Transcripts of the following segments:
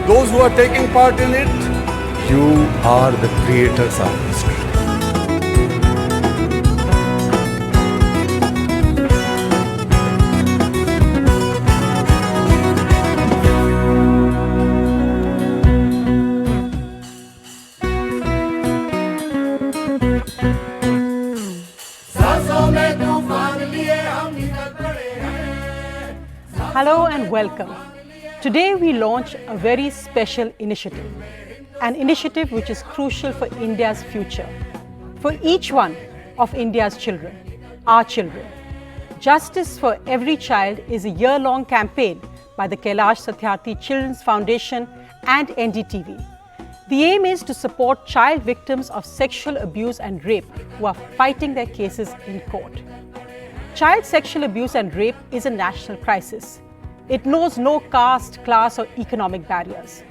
those who are taking part in it, you are the creators of history. Hello and welcome. Today we launch a very special initiative, an initiative which is crucial for India's future, for each one of India's children, our children. Justice for Every Child is a year-long campaign by the Kailash Satyarthi Children's Foundation and NDTV. The aim is to support child victims of sexual abuse and rape who are fighting their cases in court. Child sexual abuse and rape is a national crisis. It knows no caste, class, or economic barriers.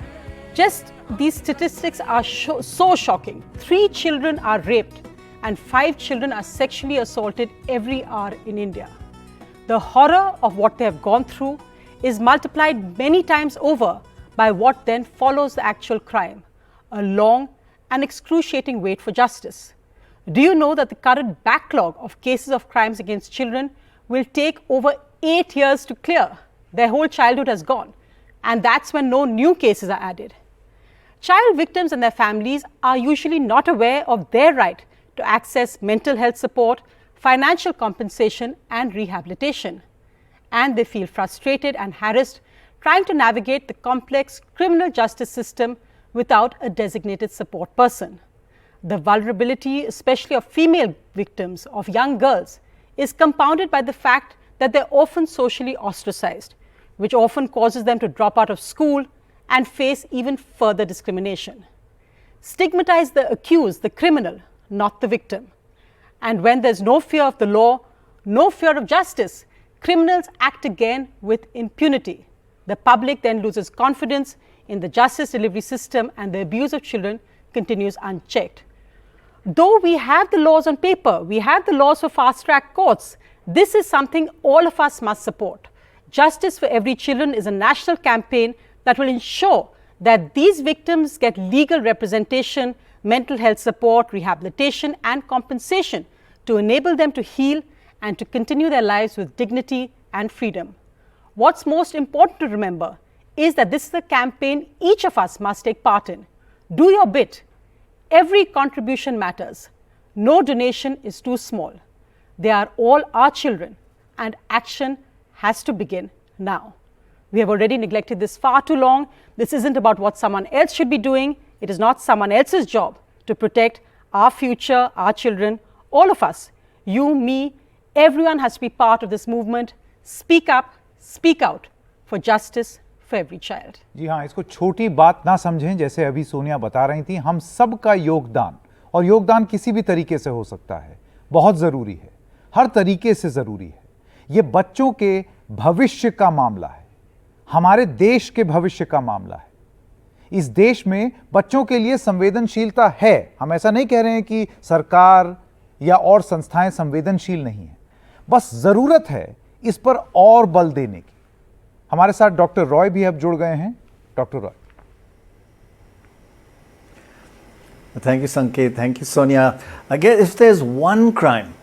Just these statistics are so shocking. 3 children are raped and 5 children are sexually assaulted every hour in India. The horror of what they have gone through is multiplied many times over by what then follows the actual crime, a long and excruciating wait for justice. Do you know that the current backlog of cases of crimes against children will take over 8 years to clear? Their whole childhood has gone, and that's when no new cases are added. Child victims and their families are usually not aware of their right to access mental health support, financial compensation, and rehabilitation. And they feel frustrated and harassed trying to navigate the complex criminal justice system without a designated support person. The vulnerability, especially of female victims, of young girls, is compounded by the fact that they're often socially ostracized, which often causes them to drop out of school and face even further discrimination. Stigmatize the accused, the criminal, not the victim. And when there's no fear of the law, no fear of justice, criminals act again with impunity. The public then loses confidence in the justice delivery system, and the abuse of children continues unchecked. Though we have the laws on paper, we have the laws for fast-track courts, this is something all of us must support. Justice for Every Children is a national campaign that will ensure that these victims get legal representation, mental health support, rehabilitation, and compensation to enable them to heal and to continue their lives with dignity and freedom. What's most important to remember is that this is a campaign each of us must take part in. Do your bit. Every contribution matters. No donation is too small. They are all our children, and action has to begin now. We have already neglected this far too long. This isn't about what someone else should be doing. It is not someone else's job to protect our future, our children, all of us. You, me, everyone has to be part of this movement. Speak up, speak out for justice for every child. जी हाँ, इसको छोटी बात ना समझें, जैसे अभी सोनिया बता रही थी, हम सबका योगदान, और योगदान किसी भी तरीके से हो सकता है, बहुत ज़रूरी है, हर तरीके से ज़रूरी है। ये बच्चों के भविष्य का मामला है, हमारे देश के भविष्य का मामला है। इस देश में बच्चों के लिए संवेदनशीलता है। हम ऐसा नहीं कह रहे हैं कि सरकार या और संस्थाएं संवेदनशील नहीं हैं, बस ज़रूरत है इस पर और बल देने की। हमारे साथ डॉक्टर रॉय भी अब जुड़ गए हैं। Doctor Roy. Thank you, Sanket. Thank you, Sonia. Again, if there's one crime,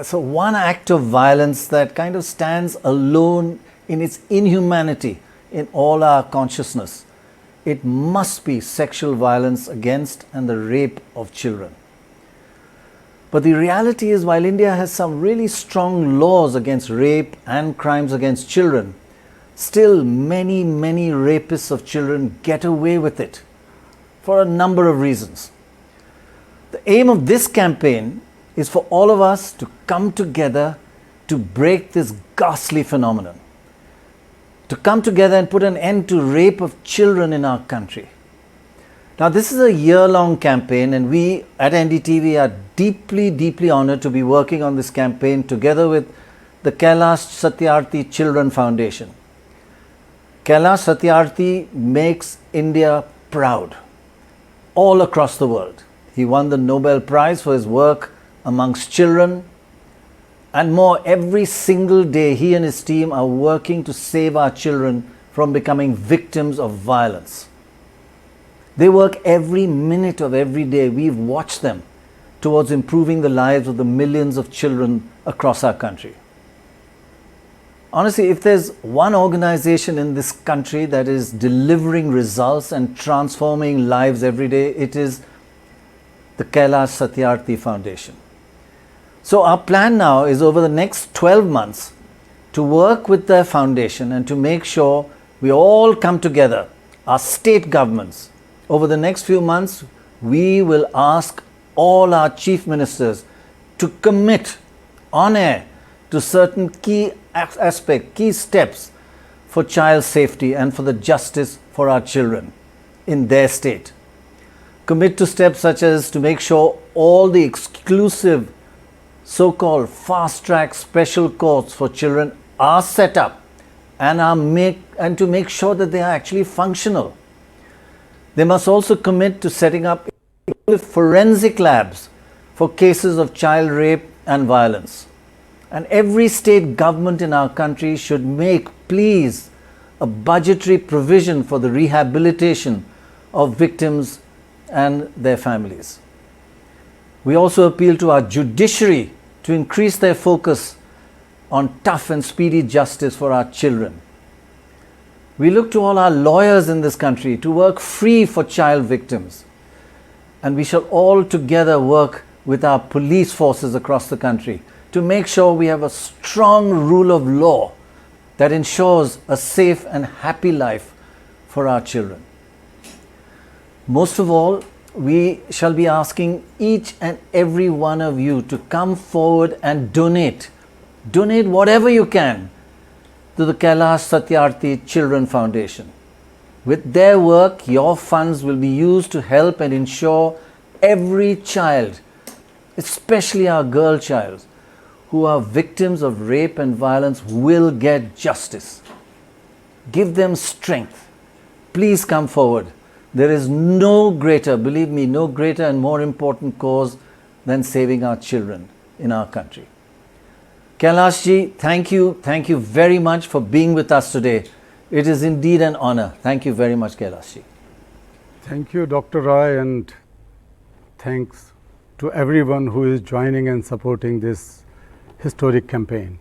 so one act of violence that kind of stands alone in its inhumanity in all our consciousness, it must be sexual violence against and the rape of children. But the reality is, while India has some really strong laws against rape and crimes against children, still many rapists of children get away with it for a number of reasons. The aim of this campaign is for all of us to come together to break this ghastly phenomenon, to come together and put an end to rape of children in our country. Now, this is a year-long campaign, and we at NDTV are deeply honored to be working on this campaign together with the Kailash Satyarthi Children Foundation. Kailash Satyarthi makes India proud all across the world. He won the Nobel Prize for his work amongst children, and more, every single day he and his team are working to save our children from becoming victims of violence. They work every minute of every day. We've watched them towards improving the lives of the millions of children across our country. Honestly, if there's one organization in this country that is delivering results and transforming lives every day, it is the Kailash Satyarthi Foundation. So our plan now is over the next 12 months to work with the foundation and to make sure we all come together, our state governments. Over the next few months, we will ask all our chief ministers to commit on air to certain key aspects, key steps for child safety and for the justice for our children in their state. Commit to steps such as to make sure all the exclusive so-called fast-track special courts for children are set up and to make sure that they are actually functional. They must also commit to setting up forensic labs for cases of child rape and violence. And every state government in our country should make, please, a budgetary provision for the rehabilitation of victims and their families. We also appeal to our judiciary to increase their focus on tough and speedy justice for our children. We look to all our lawyers in this country to work free for child victims. And we shall all together work with our police forces across the country to make sure we have a strong rule of law that ensures a safe and happy life for our children. Most of all, we shall be asking each and every one of you to come forward and donate whatever you can to the Kailash Satyarthi Children Foundation. With their work, your funds will be used to help and ensure every child, especially our girl child, who are victims of rape and violence will get justice. Give them strength. Please come forward. There is no greater, believe me, no greater and more important cause than saving our children in our country. Kailash ji, thank you very much for being with us today. It is indeed an honor. Thank you very much, Kailash ji. Thank you, Dr. Roy, and thanks to everyone who is joining and supporting this historic campaign.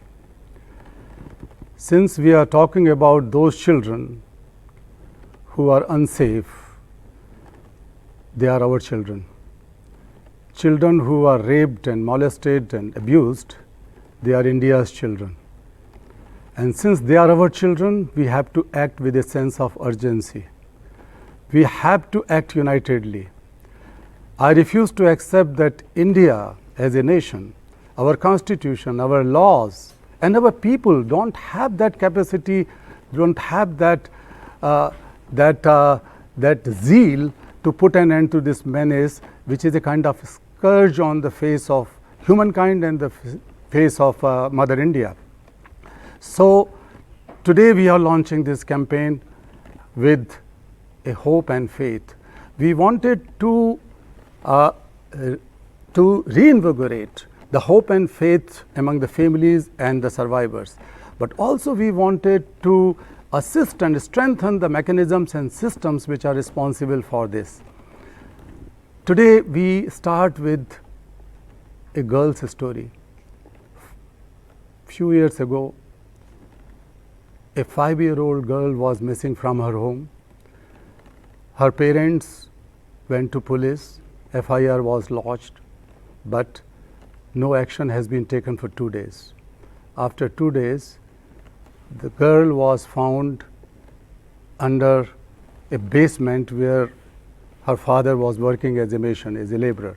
Since we are talking about those children who are unsafe, they are our children. Children who are raped and molested and abused, they are India's children. And since they are our children, we have to act with a sense of urgency. We have to act unitedly. I refuse to accept that India as a nation, our constitution, our laws, and our people don't have that capacity, don't have that zeal to put an end to this menace, which is a kind of scourge on the face of humankind and the face of Mother India. So today we are launching this campaign with a hope and faith. We wanted to reinvigorate the hope and faith among the families and the survivors, but also we wanted to assist and strengthen the mechanisms and systems which are responsible for this. Today we start with a girl's story. Few years ago, a 5-year-old girl was missing from her home. Her parents went to police, FIR was lodged, but no action has been taken for 2 days. After 2 days, the girl was found under a basement where her father was working as a mason, as a laborer.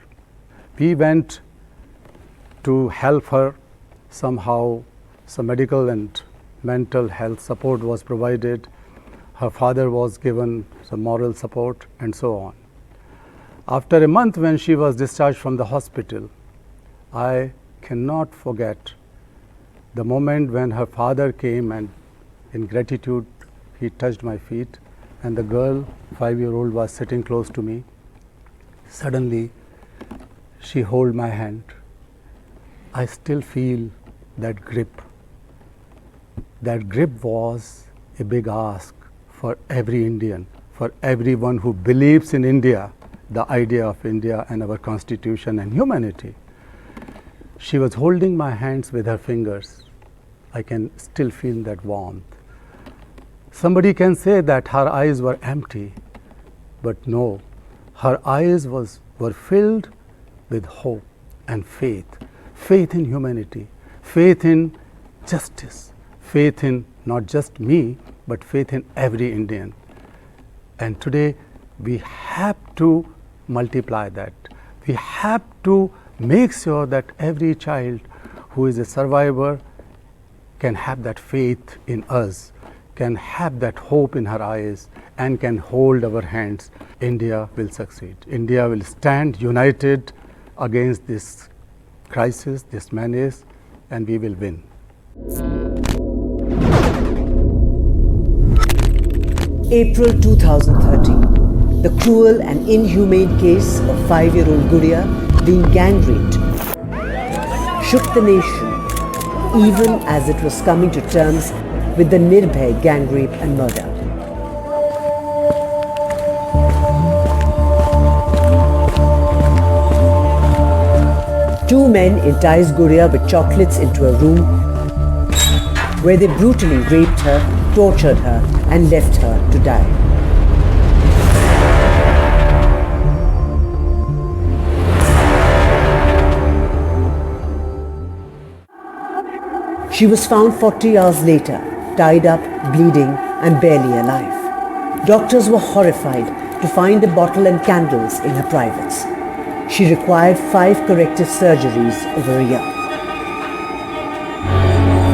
We went to help her. Somehow some medical and mental health support was provided. Her father was given some moral support and so on. After a month, when she was discharged from the hospital, I cannot forget the moment when her father came and in gratitude he touched my feet, and the girl, 5-year-old, was sitting close to me. Suddenly she held my hand. I still feel that grip. That grip was a big ask for every Indian, for everyone who believes in India, the idea of India and our constitution and humanity. She was holding my hands with her fingers. I can still feel that warmth. Somebody can say that her eyes were empty, but no, her eyes were filled with hope and faith. Faith in humanity, faith in justice, faith in not just me, but faith in every Indian. And today we have to multiply that. We have to make sure that every child who is a survivor can have that faith in us, can have that hope in her eyes, and can hold our hands. India will succeed. India will stand united against this crisis, this menace, and we will win. April 2013, the cruel and inhumane case of 5-year-old Gudiya being gang raped shook the nation, even as it was coming to terms with the Nirbhay gang rape and murder. Two men enticed Gudiya with chocolates into a room where they brutally raped her, tortured her, and left her to die. She was found 40 hours later, tied up, bleeding, and barely alive. Doctors were horrified to find a bottle and candles in her privates. She required 5 corrective surgeries over a year.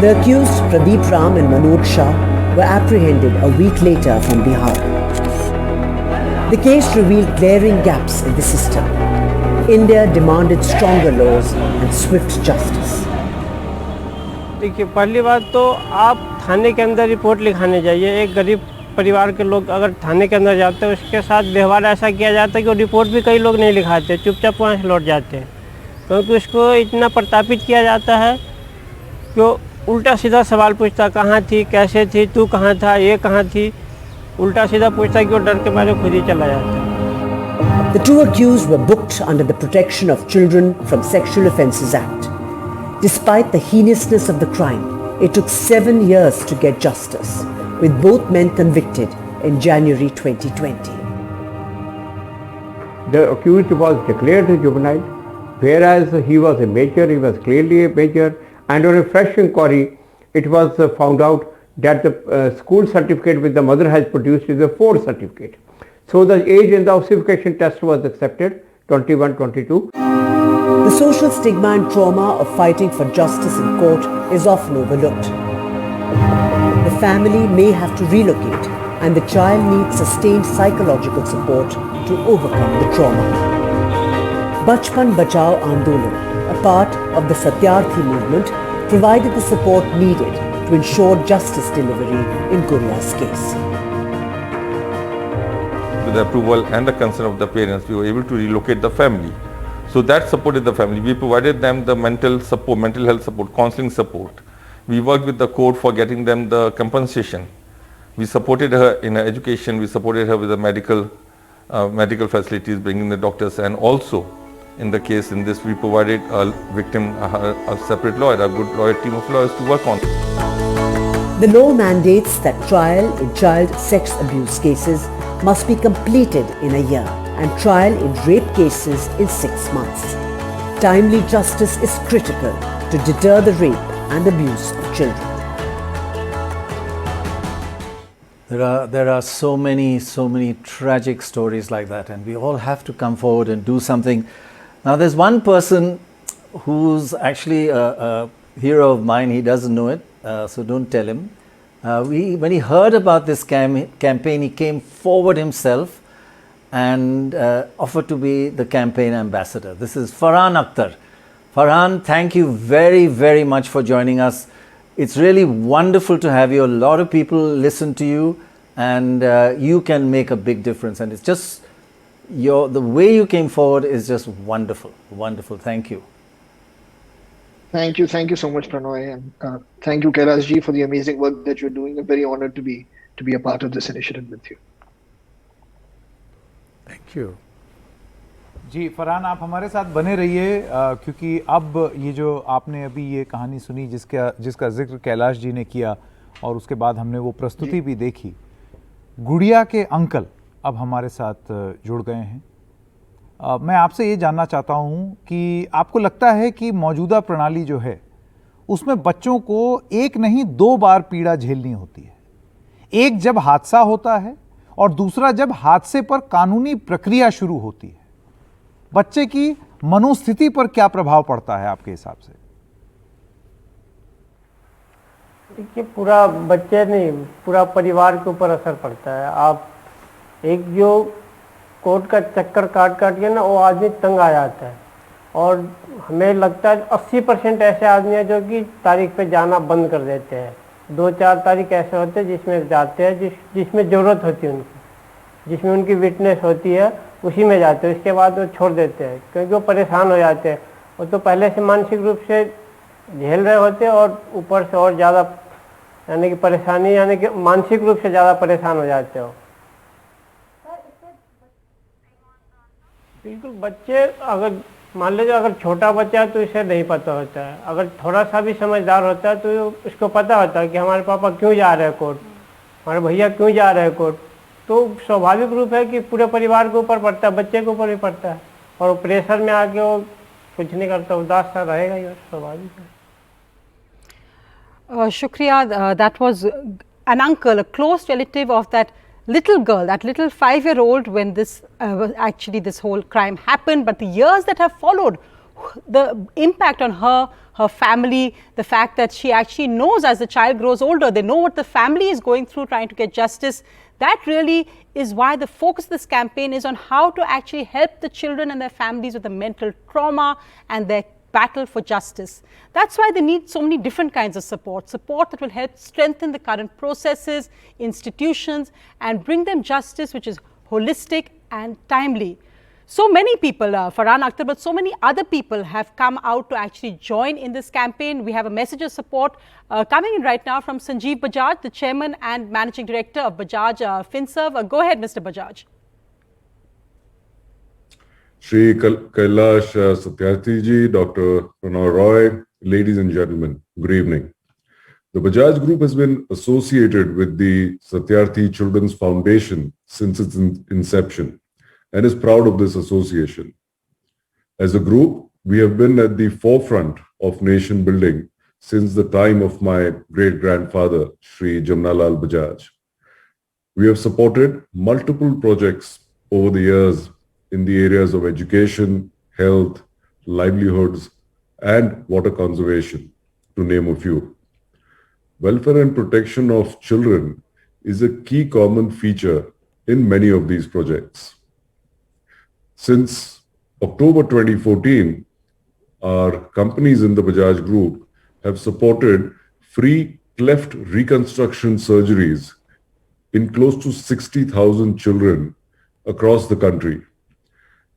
The accused, Pradeep Ram and Manoj Shah, were apprehended a week later from Bihar. The case revealed glaring gaps in the system. India demanded stronger laws and swift justice. देखिए, पहली बात तो आप थाने के अंदर report लिखाने जाइए। एक गरीब परिवार के लोग अगर थाने के अंदर जाते हैं, उसके साथ व्यवहार ऐसा किया जाता है कि वो रिपोर्ट भी कई लोग नहीं लिखाते, चुपचाप वहाँ से लौट जाते हैं, क्योंकि उसको इतना प्रताड़ित किया जाता है कि वो उल्टा सीधा सवाल पूछता, कहाँ थी, कैसे थी, तू कहाँ था, ये कहाँ थी, उल्टा सीधा पूछता कि वो डर के मारे खुद ही चला जाता है। The two accused were booked under the Protection of Children from Sexual Offences Act. Despite the heinousness of the crime, it took 7 years to get justice, with both men convicted in January 2020. The accused was declared a juvenile, whereas he was a major, he was clearly a major, and on a fresh inquiry, it was found out that the school certificate which the mother has produced is a 4 certificate. So the age in the ossification test was accepted, 21-22. The social stigma and trauma of fighting for justice in court is often overlooked. The family may have to relocate, and the child needs sustained psychological support to overcome the trauma. Bachpan Bachao Andolan, a part of the Satyarthi movement, provided the support needed to ensure justice delivery in Gudiya's case. With the approval and the consent of the parents, we were able to relocate the family. So that supported the family. We provided them the mental support, mental health support, counseling support. We worked with the court for getting them the compensation. We supported her in her education. We supported her with the medical facilities, bringing the doctors, and also in the case in this, we provided a victim a separate lawyer, a good lawyer team of lawyers to work on. The law mandates that trial in child sex abuse cases must be completed in a year, and trial in rape cases in 6 months. Timely justice is critical to deter the rape and abuse of children. There are so many tragic stories like that, and we all have to come forward and do something. Now there's one person who's actually a hero of mine. He doesn't know it, so don't tell him. When he heard about this campaign, he came forward himself and offered to be the campaign ambassador. This is Farhan Akhtar. Farhan, thank you very, very much for joining us. It's really wonderful to have you. A lot of people listen to you, and you can make a big difference. And it's just the way you came forward is just wonderful, wonderful. Thank you. Thank you so much, Pranoy, and thank you, Kailash ji, for the amazing work that you're doing. I'm very honored to be a part of this initiative with you. Thank you. जी फरहान, आप हमारे साथ बने रहिए क्योंकि अब ये जो आपने अभी ये कहानी सुनी जिसका जिक्र कैलाश जी ने किया और उसके बाद हमने वो प्रस्तुति भी देखी, गुड़िया के अंकल अब हमारे साथ जुड़ गए हैं। मैं आपसे ये जानना चाहता हूँ कि आपको लगता है कि मौजूदा प्रणाली जो है उसमें बच्चों को एक नहीं 2 बार पीड़ा झेलनी होती है, एक जब हादसा होता है और दूसरा जब हादसे पर कानूनी प्रक्रिया शुरू होती है। बच्चे की मनोस्थिति पर क्या प्रभाव पड़ता है आपके हिसाब से? देखिए, पूरा बच्चे नहीं, पूरा परिवार के ऊपर असर पड़ता है। आप एक जो कोर्ट का चक्कर काट के ना, वो आदमी तंग आ जाता है। और हमें लगता है 80% ऐसे आदमी हैं जो कि तारीख पे जाना बंद कर देते हैं। 2-4 तारीख ऐसे होते हैं जिसमें जाते हैं, जिसमें ज़रूरत होती है उनकी, जिसमें उनकी विटनेस होती है, उसी में जाते हैं। उसके बाद वो छोड़ देते हैं क्योंकि वो परेशान हो जाते हैं। वो तो पहले से मानसिक रूप से झेल रहे होते हैं और ऊपर से और ज़्यादा यानी कि परेशानी, यानी कि मानसिक रूप से ज़्यादा परेशान हो जाते हो। बिल्कुल, बच्चे अगर मान लीजिए अगर छोटा बच्चा है तो इसे नहीं पता होता है। अगर थोड़ा सा भी समझदार होता है तो उसको पता होता है कि हमारे पापा क्यों जा रहे हैं कोर्ट, हमारे भैया क्यों जा रहे हैं कोर्ट। तो स्वाभाविक रूप है कि पूरे परिवार के ऊपर पड़ता है, बच्चे के ऊपर भी पड़ता है। और प्रेशर में आके वो कुछ नहीं करता, उदास सा रहेगा ही, स्वाभाविक है। शुक्रिया. That was an uncle, a close relative of that little girl, that little 5-year-old when this actually this whole crime happened. But the years that have followed, the impact on her family, the fact that she actually knows as the child grows older, they know what the family is going through trying to get justice. That really is why the focus of this campaign is on how to actually help the children and their families with the mental trauma and their battle for justice. That's why they need so many different kinds of support that will help strengthen the current processes, institutions, and bring them justice which is holistic and timely. So many people, Farhan Akhtar, but so many other people have come out to actually join in this campaign. We have a message of support coming in right now from Sanjeev Bajaj, the Chairman and Managing Director of Bajaj Finserv. Go ahead, Mr. Bajaj. Shri Kailash Satyarthi ji, Dr. Pranoy Roy, ladies and gentlemen, good evening. The Bajaj Group has been associated with the Satyarthi Children's Foundation since its inception and is proud of this association. As a group, we have been at the forefront of nation building since the time of my great-grandfather, Shri Jamnalal Bajaj. We have supported multiple projects over the years in the areas of education, health, livelihoods, and water conservation, to name a few. Welfare and protection of children is a key common feature in many of these projects. Since October 2014, our companies in the Bajaj Group have supported free cleft reconstruction surgeries in close to 60,000 children across the country.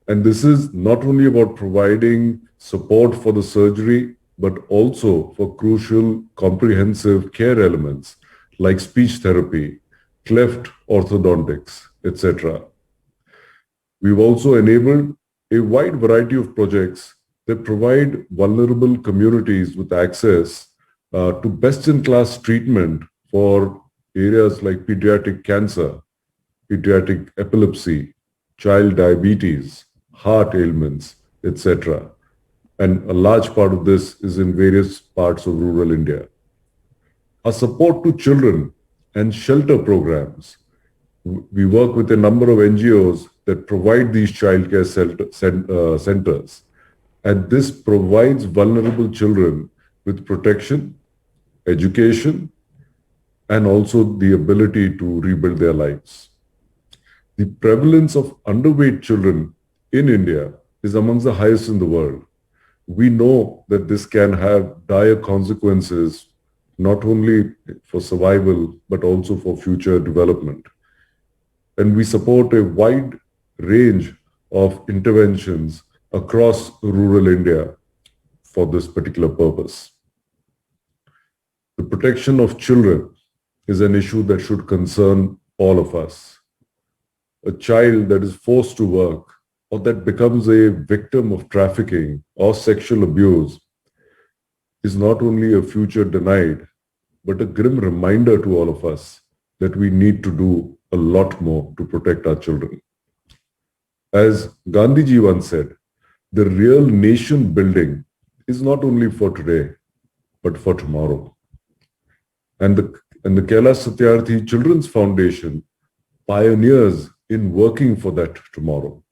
And this is not only about providing support for the surgery, but also for crucial comprehensive care elements like speech therapy, cleft orthodontics, etc. We've also enabled a wide variety of projects that provide vulnerable communities with access to best-in-class treatment for areas like pediatric cancer, pediatric epilepsy, child diabetes, heart ailments, etc. And a large part of this is in various parts of rural India. Our support to children and shelter programs. We work with a number of NGOs that provide these childcare centers. And this provides vulnerable children with protection, education, and also the ability to rebuild their lives. The prevalence of underweight children in India is amongst the highest in the world. We know that this can have dire consequences, not only for survival, but also for future development. And we support a wide range of interventions across rural India for this particular purpose. The protection of children is an issue that should concern all of us. a child that is forced to work or that becomes a victim of trafficking or sexual abuse is not only a future denied, but a grim reminder to all of us that we need to do a lot more to protect our children. As Gandhiji once said, the real nation building is not only for today, but for tomorrow. And the Kailash Satyarthi Children's Foundation pioneers in working for that tomorrow,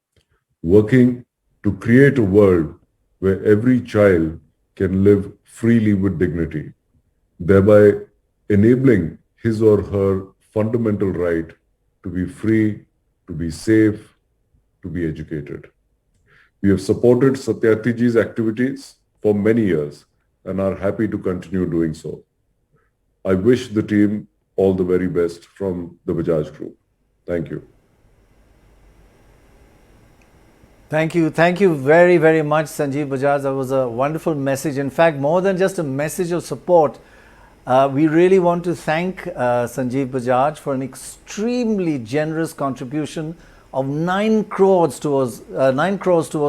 working to create a world where every child can live freely with dignity, thereby enabling his or her fundamental right to be free, to be safe, to be educated. We have supported Satyarthiji's activities for many years and are happy to continue doing so. I wish the team all the very best from the Bajaj Group. Thank you. Thank you. Thank you very, very much, Sanjeev Bajaj. That was a wonderful message. In fact, more than just a message of support, we really want to thank Sanjeev Bajaj for an extremely generous contribution of 9 crores towards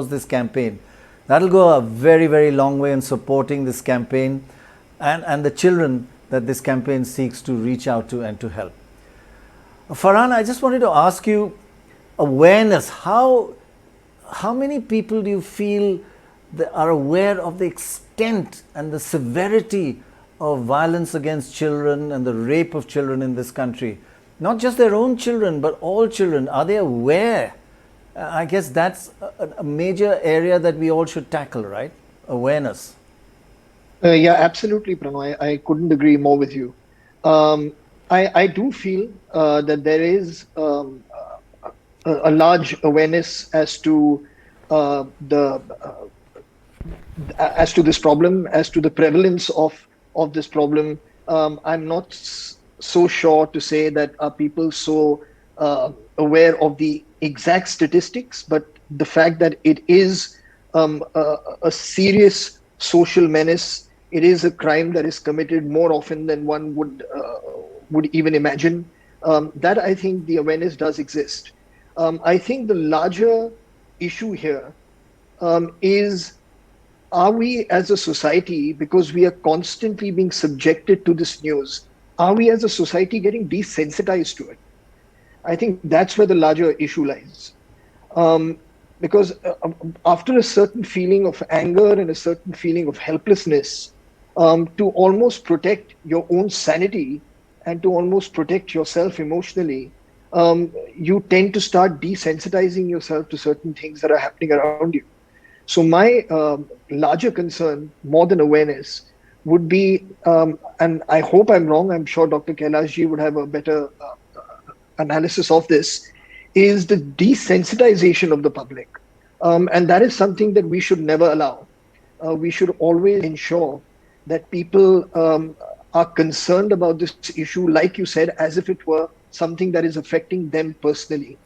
this campaign. That'll go a very, very long way in supporting this campaign and the children that this campaign seeks to reach out to and to help. Farhan, I just wanted to ask you, awareness, how many people do you feel that are aware of the extent and the severity of violence against children and the rape of children in this country? Not just their own children, but all children. Are they aware? I guess that's a major area that we all should tackle, right? Awareness. Yeah, absolutely, Prannoy. I couldn't agree more with you. I do feel that there is a large awareness as to this problem, as to the prevalence of this problem. I'm not so sure to say that are people so aware of the exact statistics, but the fact that it is a serious social menace. It is a crime that is committed more often than one would even imagine. That I think the awareness does exist. I think the larger issue here is, are we as a society, because we are constantly being subjected to this news, are we as a society getting desensitized to it? I think that's where the larger issue lies. Because after a certain feeling of anger and a certain feeling of helplessness, to almost protect your own sanity and to almost protect yourself emotionally, you tend to start desensitizing yourself to certain things that are happening around you. So my larger concern, more than awareness, would be, and I hope I'm wrong, I'm sure Dr. Kailashji would have a better analysis of this, is the desensitization of the public. And that is something that we should never allow. We should always ensure that people are concerned about this issue, like you said, as if it were something that is affecting them personally,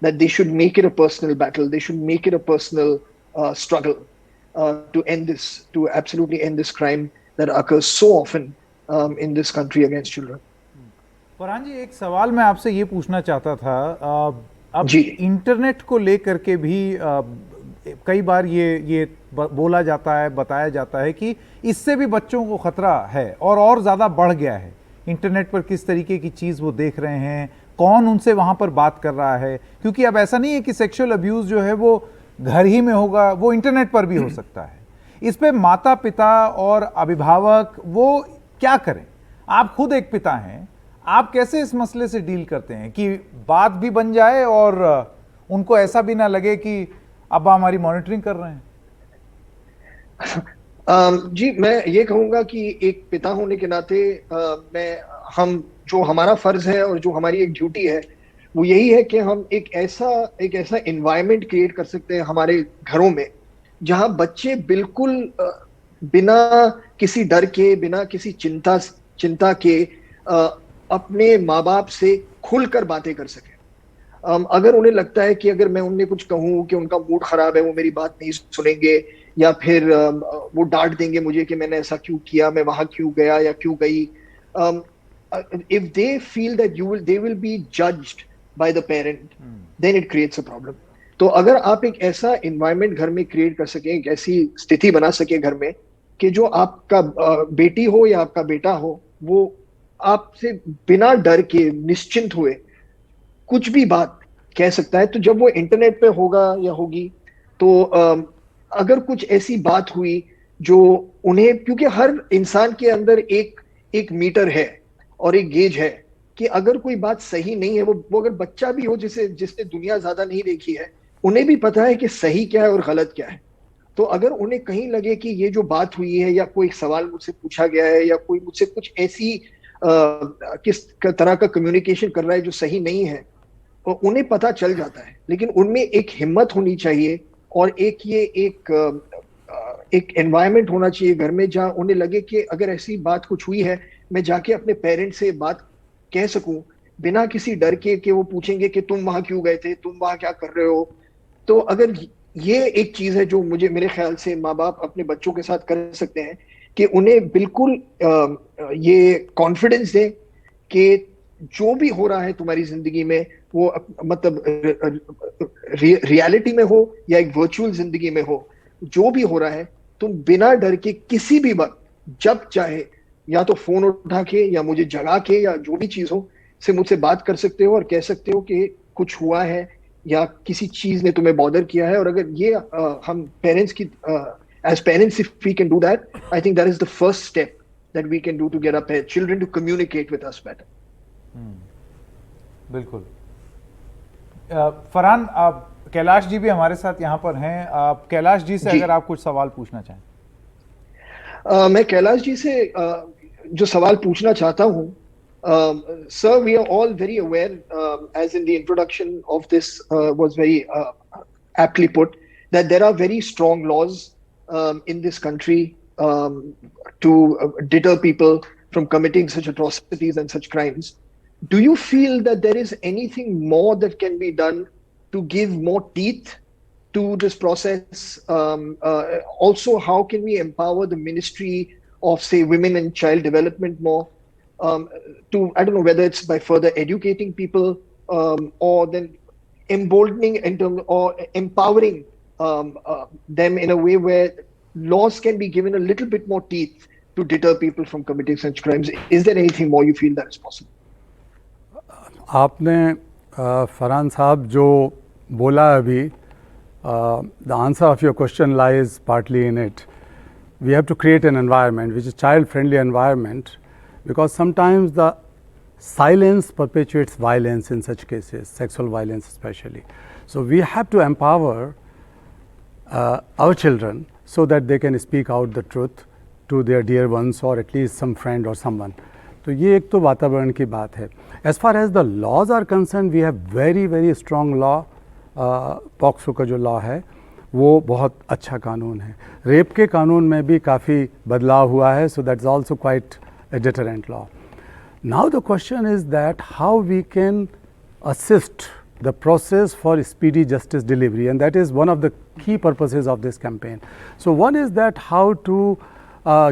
that they should make it a personal battle, they should make it a personal struggle to end this, to absolutely end this crime that occurs so often in this country against children. Farhan जी, एक सवाल मैं आपसे ये पूछना चाहता था, अब internet को लेकर के भी कई बार ये बोला जाता है, बताया जाता है कि इससे भी बच्चों को खतरा है और ज़्यादा बढ़ गया है। इंटरनेट पर किस तरीके की चीज़ वो देख रहे हैं, कौन उनसे वहाँ पर बात कर रहा है, क्योंकि अब ऐसा नहीं है कि सेक्सुअल अब्यूज़ जो है वो घर ही में होगा, वो इंटरनेट पर भी हो सकता है। इस पे माता पिता और अभिभावक वो क्या करें? आप खुद एक पिता हैं, आप कैसे इस मसले से डील करते हैं कि बात भी बन जाए और उनको ऐसा भी ना लगे कि अब हमारी मॉनिटरिंग कर रहे हैं? जी, मैं ये कहूँगा कि एक पिता होने के नाते हम जो हमारा फर्ज है और जो हमारी एक ड्यूटी है वो यही है कि हम एक ऐसा एनवायरनमेंट क्रिएट कर सकते हैं हमारे घरों में, जहाँ बच्चे बिल्कुल बिना किसी डर के, बिना किसी चिंता के अपने माँ बाप से खुलकर बातें कर सकें। अगर उन्हें लगता है कि अगर मैं उन्हें कुछ कहूँ कि उनका मूड खराब है, वो मेरी बात नहीं सुनेंगे, या फिर वो डांट देंगे मुझे कि मैंने ऐसा क्यों किया, मैं वहां क्यों गया या क्यों गई, if they feel that they will be judged by the parent, then it creates a problem. तो अगर आप एक ऐसा environment घर में create कर सकें, एक ऐसी स्थिति बना सके घर में कि जो आपका बेटी हो या आपका बेटा हो, वो आपसे बिना डर के निश्चिंत हुए कुछ भी बात कह सकता है, तो जब वो इंटरनेट पे होगा या होगी, तो अगर कुछ ऐसी बात हुई जो उन्हें, क्योंकि हर इंसान के अंदर एक मीटर है और एक गेज है कि अगर कोई बात सही नहीं है, वो अगर बच्चा भी हो जिसने दुनिया ज्यादा नहीं देखी है, उन्हें भी पता है कि सही क्या है और गलत क्या है। तो अगर उन्हें कहीं लगे कि ये जो बात हुई है या कोई सवाल मुझसे पूछा गया है या कोई मुझसे कुछ ऐसी किस तरह का कम्युनिकेशन कर रहा है जो सही नहीं है, तो उन्हें पता चल जाता है। लेकिन उनमें एक हिम्मत होनी चाहिए और एक एनवायरनमेंट होना चाहिए घर में जहां उन्हें लगे कि अगर ऐसी बात कुछ हुई है, मैं जाके अपने पेरेंट्स से बात कह सकूं बिना किसी डर के कि वो पूछेंगे कि तुम वहां क्यों गए थे, तुम वहां क्या कर रहे हो। तो अगर ये एक चीज है जो मेरे ख्याल से माँ बाप अपने बच्चों के साथ कर सकते हैं कि उन्हें बिल्कुल ये कॉन्फिडेंस दें कि जो भी हो रहा है तुम्हारी जिंदगी में, वो मतलब रियलिटी में हो या एक वर्चुअल जिंदगी में हो, जो भी हो रहा है तुम बिना डर के किसी भी वक्त जब चाहे या तो फोन उठा के या मुझे जगा के या जो भी चीज हो से मुझसे बात कर सकते हो और कह सकते हो कि कुछ हुआ है या किसी चीज ने तुम्हें बॉदर किया है। और अगर ये हम पेरेंट्स की as parents, if we can do that, I think that is the first step that we can do to get our children to communicate with us better. बिल्कुल। फरहान, कैलाश जी भी हमारे साथ यहाँ पर हैं। आप कैलाश जी से अगर आप कुछ सवाल पूछना चाहें। मैं कैलाश जी से जो सवाल पूछना चाहता हूँ, sir, we are all very aware, as in the introduction of this was very aptly put, that there are very strong laws in this country to deter people from committing such atrocities and such crimes. Do you feel that there is anything more that can be done to give more teeth to this process? Also, how can we empower the Ministry of, say, Women and Child Development more to, I don't know, whether it's by further educating people or then emboldening or empowering them in a way where laws can be given a little bit more teeth to deter people from committing such crimes. Is there anything more you feel that is possible? आपने फरहान साहब जो बोला अभी, the answer of your question lies partly in it. We have to create an environment which is child-friendly environment, because sometimes the silence perpetuates violence in such cases, sexual violence especially. So we have to empower our children so that they can speak out the truth to their dear ones or at least some friend or someone. तो ये एक तो वातावरण की बात है. As far as the laws are concerned, we have very strong law. POCSO का जो लॉ है वो बहुत अच्छा कानून है. रेप के कानून में भी काफ़ी बदलाव हुआ है, so that's also quite a deterrent law. Now the question is that how we can assist the process for speedy justice delivery, and that is one of the key purposes of this campaign. So one is that how to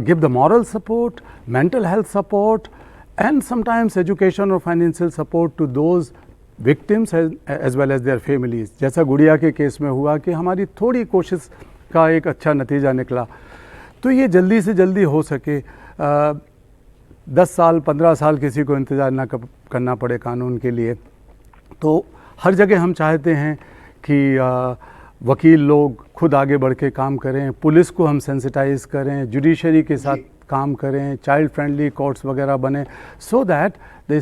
give the moral support, mental health support, and sometimes education or financial support to those victims as well as their families. जैसा गुड़िया के case में हुआ कि हमारी थोड़ी कोशिश का एक अच्छा नतीजा निकला, तो ये जल्दी से जल्दी हो सके. 10 साल 15 साल किसी को इंतज़ार ना करना पड़े कानून के लिए. तो हर जगह हम चाहते हैं कि वकील लोग खुद आगे बढ़ के काम करें, पुलिस को हम सेंसिटाइज करें, जुडिशरी के साथ काम करें, चाइल्ड फ्रेंडली कोर्ट्स वगैरह बने, so that the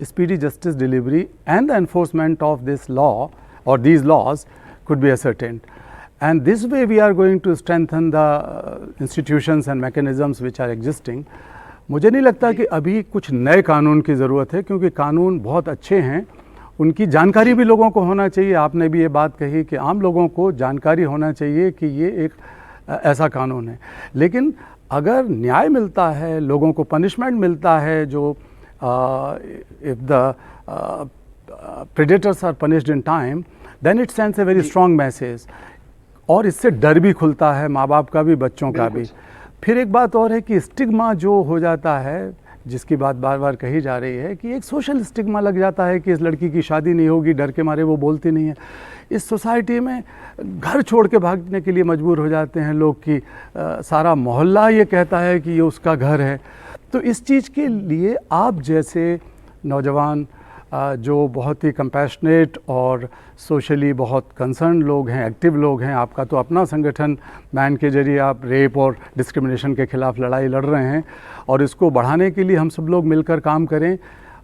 speedy justice delivery and the enforcement of this law or these laws could be ascertained. And this way we are going to strengthen the institutions and mechanisms which are existing. मुझे नहीं लगता कि अभी कुछ नए कानून की ज़रूरत है, क्योंकि कानून बहुत अच्छे हैं, उनकी जानकारी भी लोगों को होना चाहिए. आपने भी ये बात कही कि आम लोगों को जानकारी होना चाहिए कि ये एक ऐसा कानून है. लेकिन अगर न्याय मिलता है, लोगों को पनिशमेंट मिलता है, जो if the predators are punished in time, then it sends a very strong message. और इससे डर भी खुलता है, माँ बाप का भी, बच्चों का भी. फिर एक बात और है कि स्टिग्मा जो हो जाता है, जिसकी बात बार बार कही जा रही है कि एक सोशल स्टिग्मा लग जाता है कि इस लड़की की शादी नहीं होगी, डर के मारे वो बोलती नहीं है। इस सोसाइटी में घर छोड़ के भागने के लिए मजबूर हो जाते हैं लोग कि सारा मोहल्ला ये कहता है कि ये उसका घर है। तो इस चीज़ के लिए आप जैसे नौजवान जो बहुत ही कंपैशनेट और सोशली बहुत कंसर्न लोग हैं, एक्टिव लोग हैं, आपका तो अपना संगठन मैन के जरिए आप रेप और डिस्क्रिमिनेशन के ख़िलाफ़ लड़ाई लड़ रहे हैं, और इसको बढ़ाने के लिए हम सब लोग मिलकर काम करें।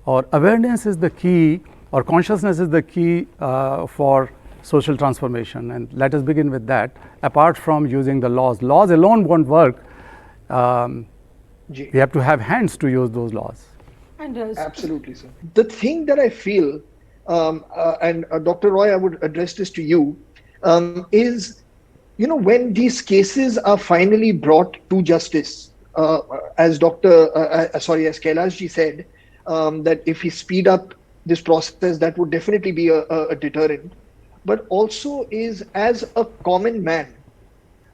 और अवेयरनेस इज़ द की और consciousness is the key for social transformation, and let us begin with that. Apart from using the laws alone won't work. We have to have hands to use those laws. And absolutely, sir. The thing that I feel, and Dr. Roy, I would address this to you, is, you know, when these cases are finally brought to justice, as as Kailash ji said, that if we speed up this process, that would definitely be a deterrent. But also is, as a common man,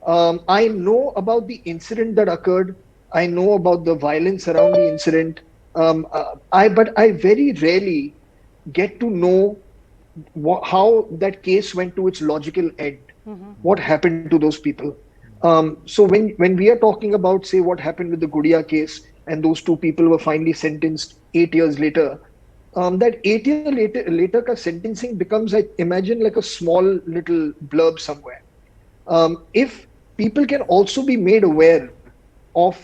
I know about the incident that occurred. I know about the violence around the incident. But I very rarely get to know how that case went to its logical end. What happened to those people? So when we are talking about, say, what happened with the Gudia case, and those two people were finally sentenced 8 years later, that 8 years later ka sentencing becomes, I imagine, like a small little blurb somewhere. If people can also be made aware of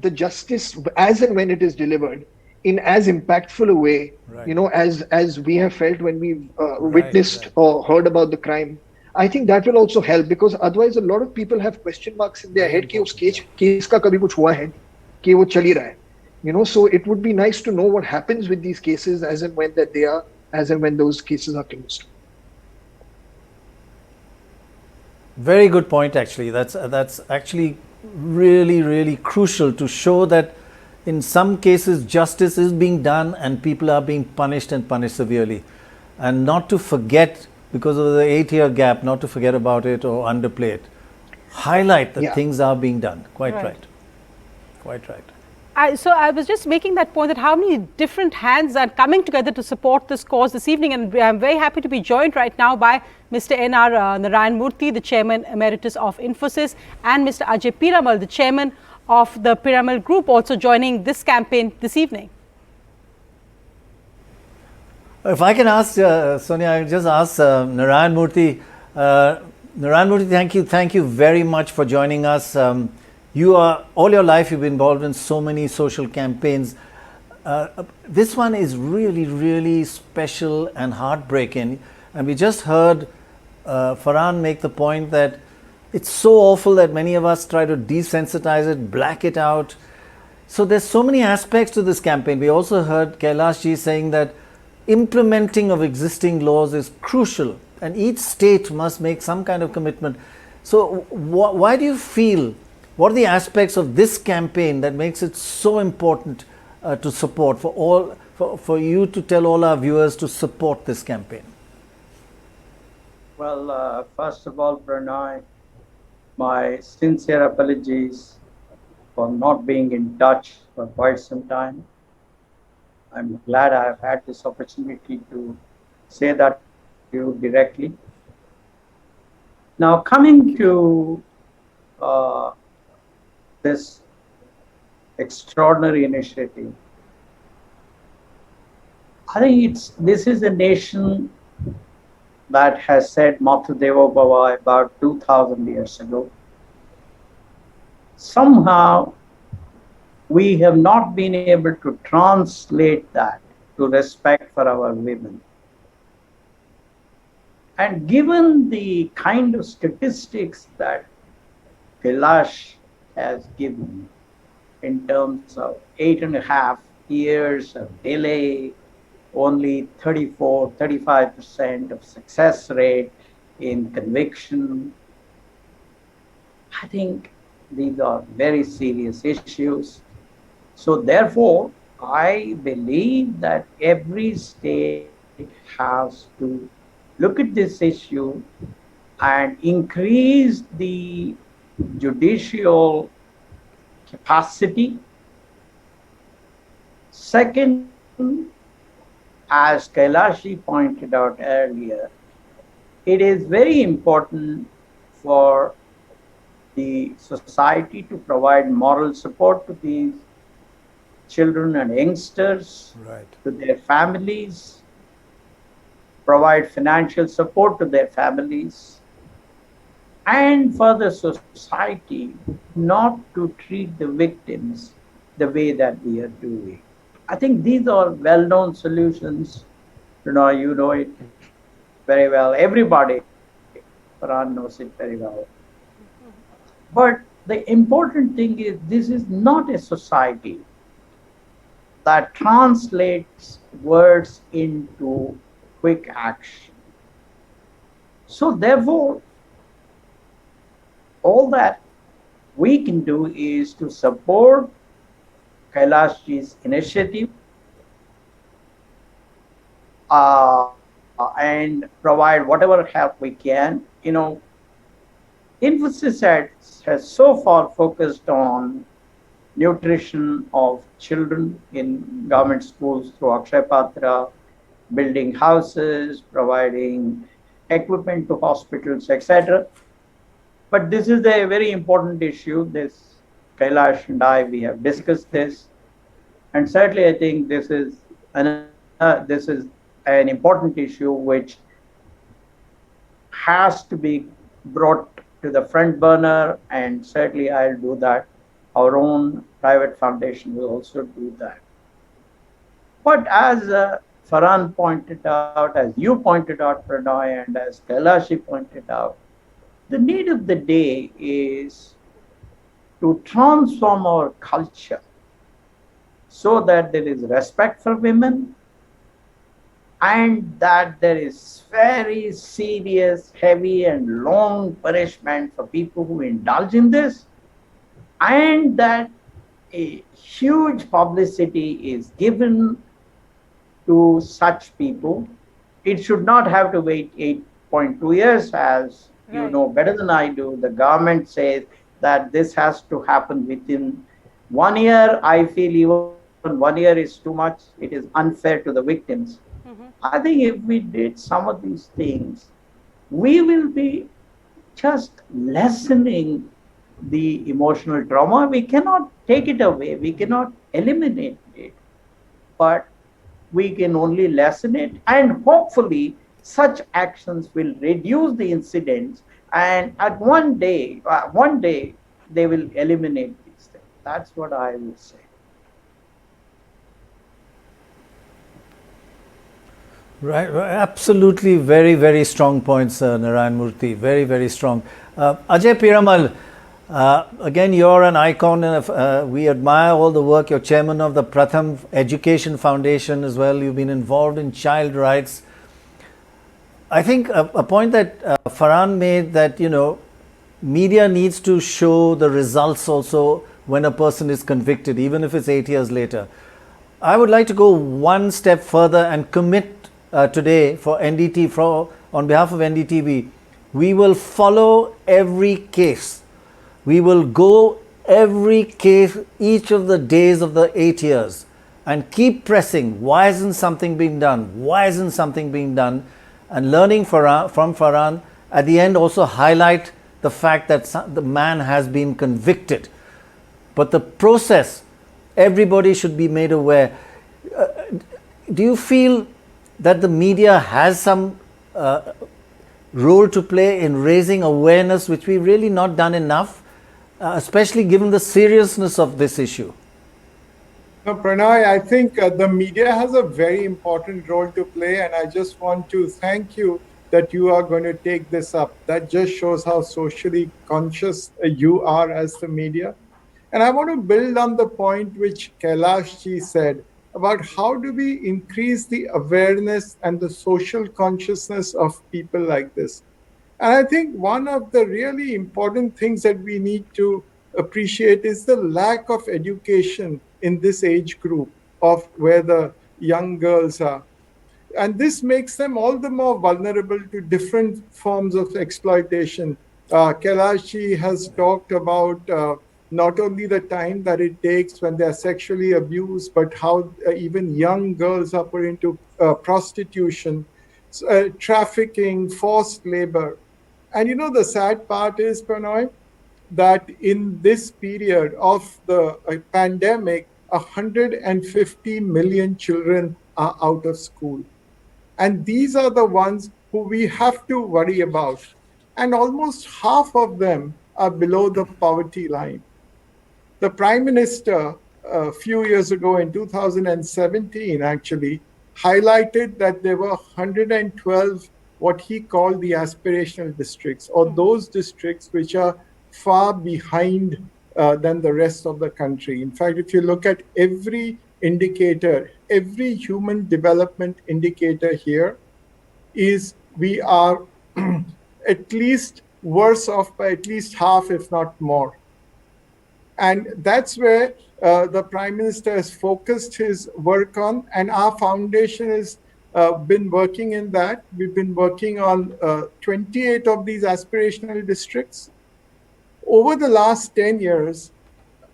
the justice as and when it is delivered in as impactful a way, you know, as we have felt when we witnessed or heard about the crime, I think that will also help, because otherwise a lot of people have question marks in their head कि उस case का कभी कुछ हुआ है कि वो चल ही रहा है. You know, so it would be nice to know what happens with these cases as and when those cases are closed. Very good point, actually. That's actually really crucial to show that in some cases justice is being done and people are being punished and punished severely, and not to forget, because of the 8-year gap, not to forget about it or underplay it. Highlight that things are being done. Quite right. Quite right. So I was just making that point, that how many different hands are coming together to support this cause this evening, and I'm very happy to be joined right now by Mr. N.R. Narayan Murthy, the Chairman Emeritus of Infosys, and Mr. Ajay Piramal, the Chairman of the Piramal Group, also joining this campaign this evening. If I can ask, Sonia, I just ask Narayan Murthy. Narayan Murthy, thank you very much for joining us. You are, all your life you've been involved in so many social campaigns. This one is really special and heartbreaking. And we just heard Farhan make the point that it's so awful that many of us try to desensitize it, black it out. So there's so many aspects to this campaign. We also heard Kailash ji saying that implementing of existing laws is crucial, and each state must make some kind of commitment. So why do you feel, what are the aspects of this campaign that makes it so important to support, for you to tell all our viewers to support this campaign? Well, first of all, Pranay, my sincere apologies for not being in touch for quite some time. I'm glad I have had this opportunity to say that to you directly. Now, coming to this extraordinary initiative, I think this is a nation that has said Matu Devo Bhava about 2000 years ago. Somehow, we have not been able to translate that to respect for our women. And given the kind of statistics that Kailash has given in terms of 8.5 years of delay, only 35% of success rate in conviction, I think these are very serious issues. So therefore, I believe that every state has to look at this issue and increase the judicial capacity Second, as Kailashi pointed out earlier, it is very important for the society to provide moral support to these children and youngsters, to their families, provide financial support to their families, and for the society not to treat the victims the way that we are doing. I think these are well-known solutions. You know it very well. Everybody, Farhan knows it very well. But the important thing is this is not a society that translates words into quick action. So therefore, all that we can do is to support Kailashji's initiative and provide whatever help we can. Infosys has so far focused on nutrition of children in government schools through Akshay Patra, building houses, providing equipment to hospitals, etc. But this is a very important issue. Kailash and we have discussed this, and certainly I think this is an important issue which has to be brought to the front burner, and certainly I'll do that. Our own private foundation will also do that. But as Farhan pointed out, as you pointed out, Pranay, and as Kailashi pointed out, the need of the day is to transform our culture so that there is respect for women and that there is very serious, heavy and long punishment for people who indulge in this, and that a huge publicity is given to such people. It should not have to wait 8.2 years, as you know better than I do. The government says that this has to happen within 1 year. I feel even 1 year is too much. It is unfair to the victims. I think if we did some of these things, we will be just lessening the emotional trauma. We cannot take it away. We cannot eliminate it. But we can only lessen it. And hopefully, such actions will reduce the incidents. And at one day, they will eliminate these things. That's what I would say. Right, absolutely, very, very strong points, Narayan Murthy, very, very strong. Ajay Piramal, again, you're an icon, and we admire all the work. You're chairman of the Pratham Education Foundation as well. You've been involved in child rights. I think a point that Farhan made, that, media needs to show the results also when a person is convicted, even if it's 8 years later. I would like to go one step further and commit today for NDT, on behalf of NDTV, we will follow every case. We will go every case each of the days of the 8 years and keep pressing. Why isn't something being done? Why isn't something being done? And learning from Farhan, at the end also highlight the fact that the man has been convicted. But the process, everybody should be made aware. Do you feel that the media has some role to play in raising awareness, which we've really not done enough, especially given the seriousness of this issue? No, Pranay, I think the media has a very important role to play, and I just want to thank you that you are going to take this up. That just shows how socially conscious you are as the media. And I want to build on the point which Kailash ji said about how do we increase the awareness and the social consciousness of people like this. And I think one of the really important things that we need to appreciate is the lack of education in this age group of where the young girls are. And this makes them all the more vulnerable to different forms of exploitation. Kailash ji has talked about not only the time that it takes when they are sexually abused, but how even young girls are put into prostitution, trafficking, forced labor. And you know, the sad part is, Pranay, that in this period of the pandemic, 150 million children are out of school. And these are the ones who we have to worry about. And almost half of them are below the poverty line. The Prime Minister, a few years ago in 2017, actually, highlighted that there were 112 what he called the aspirational districts, or those districts which are far behind than the rest of the country. In fact, if you look at every indicator, every human development indicator here, is we are at least worse off by at least half, if not more. And that's where the Prime Minister has focused his work on, and our foundation has been working in that. We've been working on 28 of these aspirational districts. Over the last 10 years,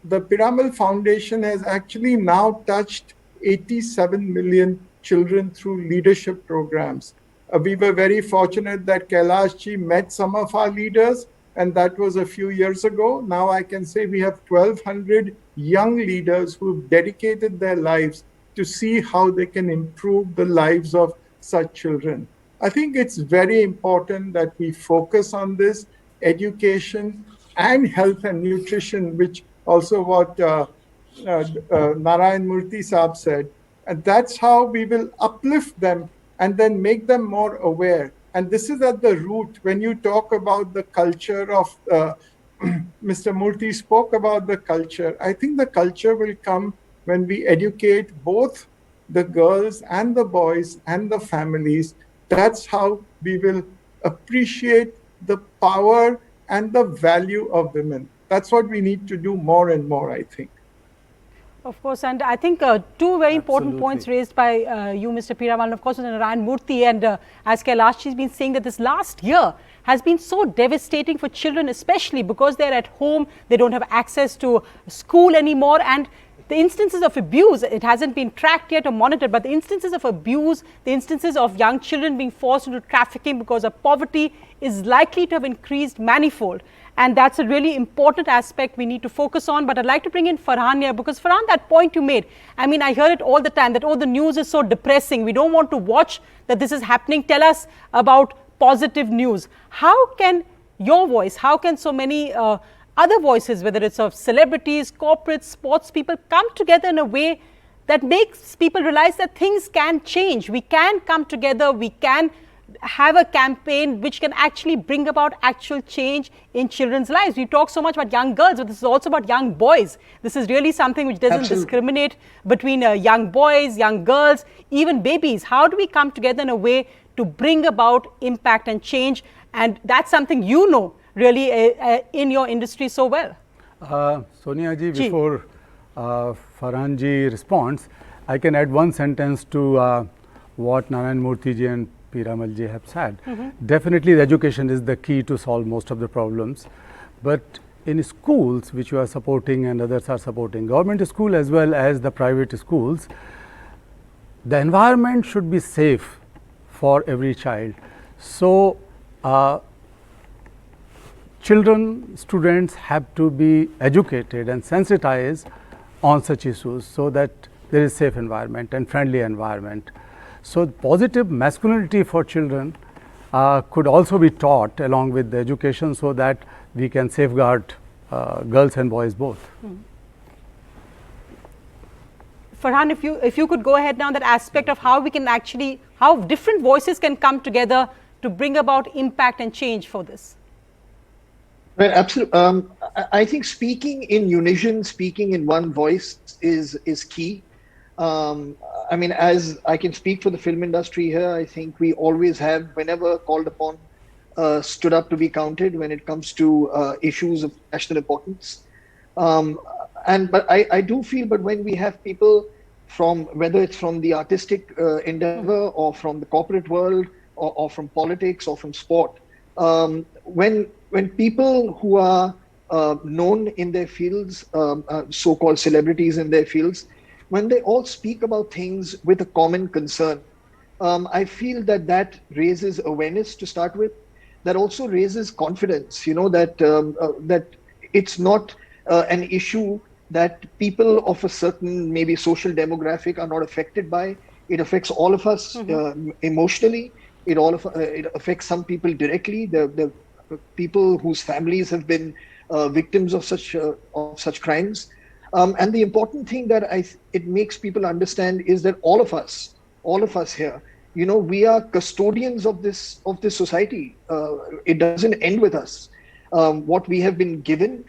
the Piramal Foundation has actually now touched 87 million children through leadership programs. We were very fortunate that Kailash ji met some of our leaders, and that was a few years ago. Now I can say we have 1,200 young leaders who've dedicated their lives to see how they can improve the lives of such children. I think it's very important that we focus on this education and health and nutrition, which also what Narayan Murthy Saab said. And that's how we will uplift them and then make them more aware. And this is at the root. When you talk about the culture of, Mr. Murthy spoke about the culture. I think the culture will come when we educate both the girls and the boys and the families. That's how we will appreciate the power and the value of women. That's what we need to do more and more, I think. Of course, and I think two very important points raised by you, Mr. Piramal, and of course, Narayan Murthy, and as Kailash has been saying that this last year has been so devastating for children, especially because they're at home, they don't have access to school anymore, and the instances of abuse, it hasn't been tracked yet or monitored, but the instances of abuse, the instances of young children being forced into trafficking because of poverty is likely to have increased manifold. And that's a really important aspect we need to focus on. But I'd like to bring in Farhan here, because Farhan, that point you made, I mean, I hear it all the time that, oh, the news is so depressing. We don't want to watch that this is happening. Tell us about positive news. How can your voice, how can so many other voices, whether it's of celebrities, corporates, sports people, come together in a way that makes people realize that things can change. We can come together, we can have a campaign which can actually bring about actual change in children's lives. We talk so much about young girls, but this is also about young boys. This is really something which doesn't discriminate between young boys, young girls, even babies. How do we come together in a way to bring about impact and change? And that's something you know really in your industry so well. Sonia ji, before Farhan ji responds, I can add one sentence to what Narayan Murthy ji and Piramal ji have said. Definitely the education is the key to solve most of the problems, but in schools which you are supporting and others are supporting, government school as well as the private schools, the environment should be safe for every child. So children, students have to be educated and sensitized on such issues so that there is safe environment and friendly environment. So positive masculinity for children could also be taught along with the education so that we can safeguard girls and boys both. Farhan, if you could go ahead now, that aspect of how we can actually, how different voices can come together to bring about impact and change for this. Right, absolutely. I think speaking in unison, speaking in one voice is key. I mean, as I can speak for the film industry here, I think we always have, whenever called upon, stood up to be counted when it comes to issues of national importance. But I do feel, but when we have people from, whether it's from the artistic endeavor or from the corporate world or from politics or from sport, when people who are known in their fields, so-called celebrities in their fields, when they all speak about things with a common concern, I feel that that raises awareness to start with. That also raises confidence, that it's not an issue that people of a certain maybe social demographic are not affected by. It affects all of us emotionally. It affects some people directly. The people whose families have been victims of such crimes. And the important thing that it makes people understand is that all of us here, we are custodians of this society. It doesn't end with us. What we have been given,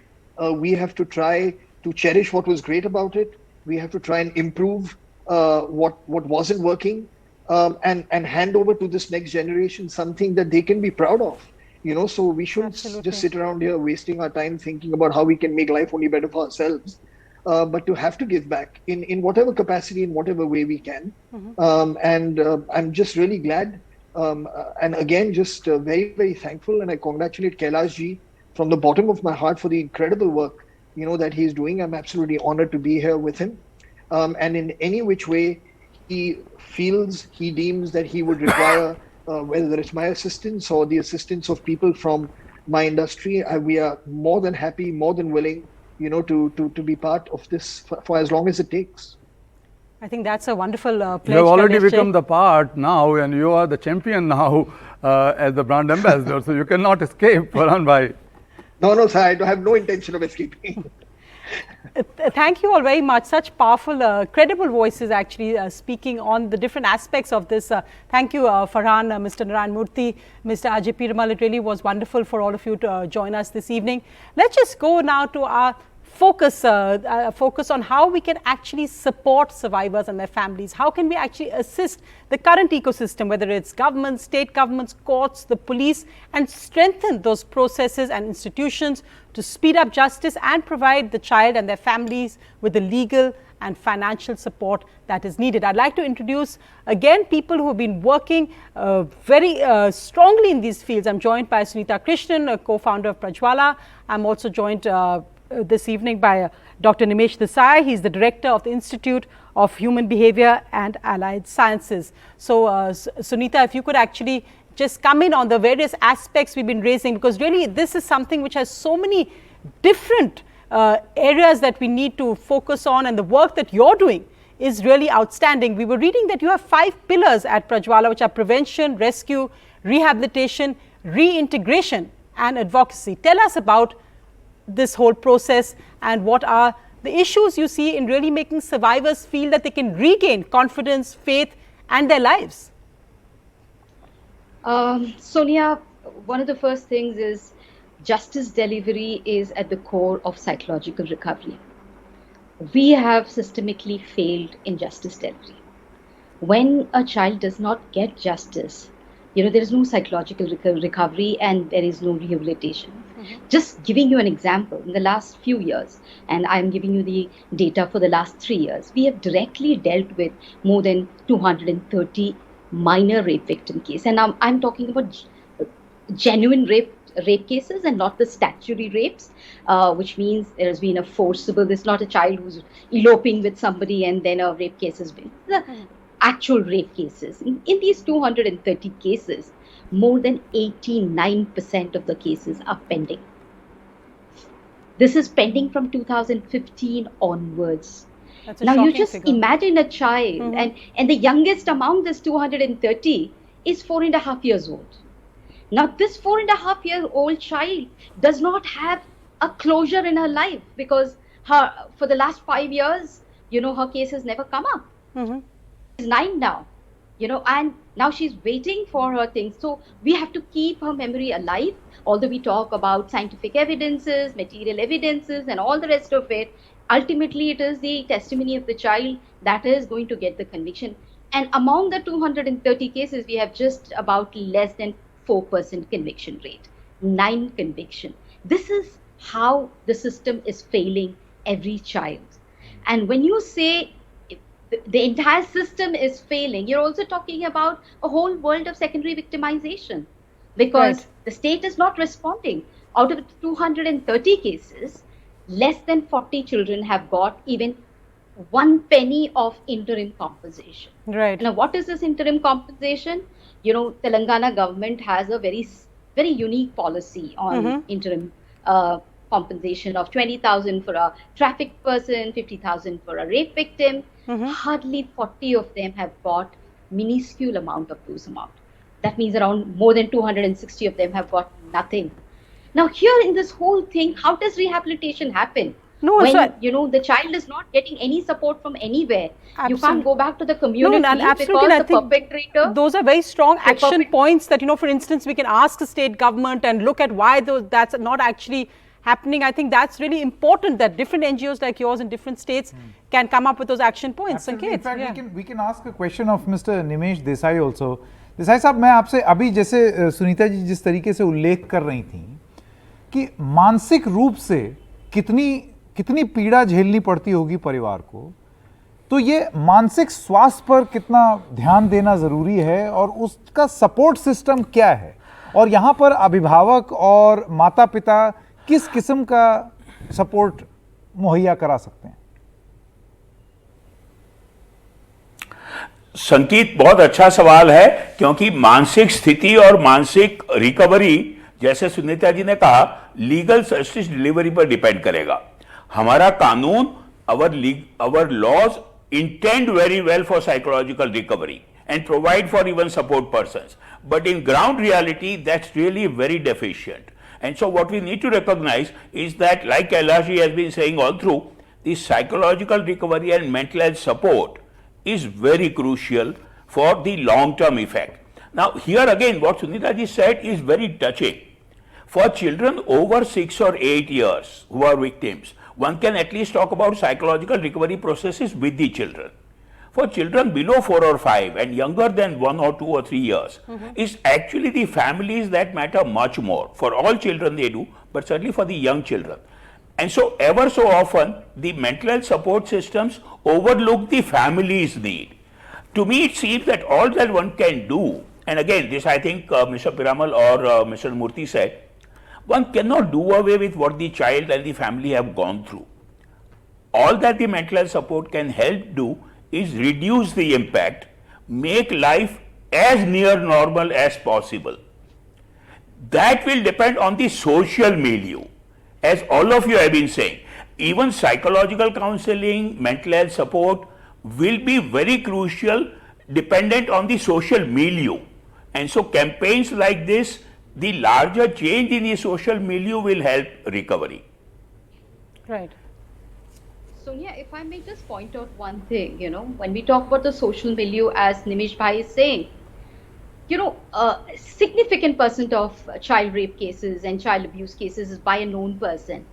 we have to try to cherish what was great about it. We have to try and improve what wasn't working, and hand over to this next generation something that they can be proud of. So we shouldn't just sit around here wasting our time thinking about how we can make life only better for ourselves, but to have to give back in whatever capacity, in whatever way we can. And I'm just really glad, and again, just very, very thankful, and I congratulate Kailash ji from the bottom of my heart for the incredible work that he's doing. I'm absolutely honored to be here with him, and in any which way he deems that he would require, whether it's my assistance or the assistance of people from my industry, we are more than happy, more than willing, to be part of this for as long as it takes. I think that's a wonderful pledge. You have already Kailash ji. become the part now, and you are the champion now as the brand ambassador. So you cannot escape, Farhan bhai. No, sir, I have no intention of escaping. Thank you all very much. Such powerful, credible voices actually speaking on the different aspects of this. Thank you, Farhan, Mr. Narayan Murthy, Mr. Ajay Piramal. It really was wonderful for all of you to join us this evening. Let's just go now to our focus on how we can actually support survivors and their families. How can we actually assist the current ecosystem, whether it's governments, state governments, courts, the police, and strengthen those processes and institutions to speed up justice and provide the child and their families with the legal and financial support that is needed. I'd like to introduce again people who have been working very strongly in these fields. I'm joined by Sunita Krishnan, a co-founder of Prajwala. I'm also joined this evening by Dr. Nimesh Desai. He's the director of the Institute of Human Behavior and Allied Sciences. So Sunita, if you could actually just come in on the various aspects we've been raising, because really this is something which has so many different areas that we need to focus on, and the work that you're doing is really outstanding. We were reading that you have 5 pillars at Prajwala, which are prevention, rescue, rehabilitation, reintegration and advocacy. Tell us about this whole process and what are the issues you see in really making survivors feel that they can regain confidence, faith and their lives. Sonia, one of the first things is justice delivery is at the core of psychological recovery. We have systemically failed in justice delivery. When a child does not get justice, there is no psychological recovery and there is no rehabilitation. Just giving you an example, in the last few years, and I'm giving you the data for the last 3 years, we have directly dealt with more than 230 minor rape victim cases. And I'm talking about genuine rape cases and not the statutory rapes, which means there has been a forcible, there's not a child who's eloping with somebody and then a rape case has been. The actual rape cases. In these 230 cases, more than 89% of the cases are pending. This is pending from 2015 onwards. That's a now you shocking just figure. imagine a child, and the youngest among this 230 is 4.5 years old. Now this 4.5-year-old child does not have a closure in her life because for the last 5 years, her case has never come up. She's 9 now, and now she's waiting for her things. So we have to keep her memory alive. Although we talk about scientific evidences, material evidences, and all the rest of it, ultimately it is the testimony of the child that is going to get the conviction. And among the 230 cases, we have just about less than 4% conviction rate, 9 conviction. This is how the system is failing every child. And when you say the entire system is failing, you're also talking about a whole world of secondary victimization because the state is not responding. out of 230 cases, less than 40 children have got even 1 penny of interim compensation. Right. Now, what is this interim compensation? You know, Telangana government has a very unique policy on interim compensation of 20,000 for a traffic person, 50,000 for a rape victim. Hardly 40 of them have got minuscule amount of those amount. That means around more than 260 of them have got nothing. Now, here in this whole thing, how does rehabilitation happen? No, when so you know the child is not getting any support from anywhere, you Absolutely. can't go back to the community absolutely. because I the think perpetrator. those are very strong action points that, you know, for instance, we can ask the state government and look at why that's not actually happening. I think that's really important that different NGOs like yours in different states can come up with those action points. Absolutely. Sanket, In fact, yeah. we can ask a question of Mr. Nimesh Desai also. Desai साहब, मैं आपसे अभी जैसे सुनीता जी जिस तरीके से उल्लेख कर रही थी कि मानसिक रूप से कितनी पीड़ा झेलनी पड़ती होगी परिवार को, तो ये मानसिक स्वास्थ्य पर कितना ध्यान देना जरूरी है और उसका सपोर्ट सिस्टम क्या है, और यहाँ पर अभिभावक और माता पिता किस किस्म का सपोर्ट मुहैया करा सकते हैं? संकेत, बहुत अच्छा सवाल है, क्योंकि मानसिक स्थिति और मानसिक रिकवरी, जैसे सुनीता जी ने कहा, लीगल जस्टिस डिलीवरी पर डिपेंड करेगा. हमारा कानून, our laws intend very well for psychological recovery and provide for even support persons, but in ground reality that's really very deficient. And so what we need to recognize is that, like Kailash has been saying all through, the psychological recovery and mental health support is very crucial for the long-term effect. Now here again what Sunita ji said is very touching. For children over 6 or 8 years who are victims, one can at least talk about psychological recovery processes with the children. For children below 4 or 5 and younger than 1 or 2 or 3 years, it's actually the families that matter much more. For all children they do, but certainly for the young children. And so ever so often the mental health support systems overlook the family's need. To me it seems that all that one can do, and again this I think Mr. Piramal or Mr. Murthy said, one cannot do away with what the child and the family have gone through. All that the mental health support can help do is reduce the impact, make life as near normal as possible. That will depend on the social milieu, as all of you have been saying. Even psychological counseling, mental health support will be very crucial, dependent on the social milieu. And so campaigns like this, the larger change in the social milieu will help recovery. Right. Sonia, if I may just point out one thing, you know, when we talk about the social milieu, as Nimish Bhai is saying, you know, a significant percent of child rape cases and child abuse cases is by a known person.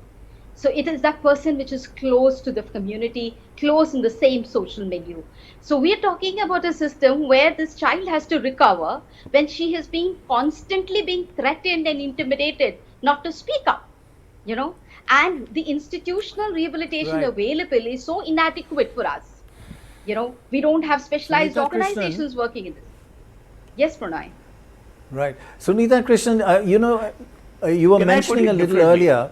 So it is that person which is close to the community, close in the same social milieu. So we are talking about a system where this child has to recover when she is constantly being threatened and intimidated not to speak up, you know, and the institutional rehabilitation available is so inadequate for us. You know, we don't have specialized Sunita organizations working in this. Yes, Pranay. Right. Sunita Krishnan, you know, you were Can I put mentioning it a little differently? earlier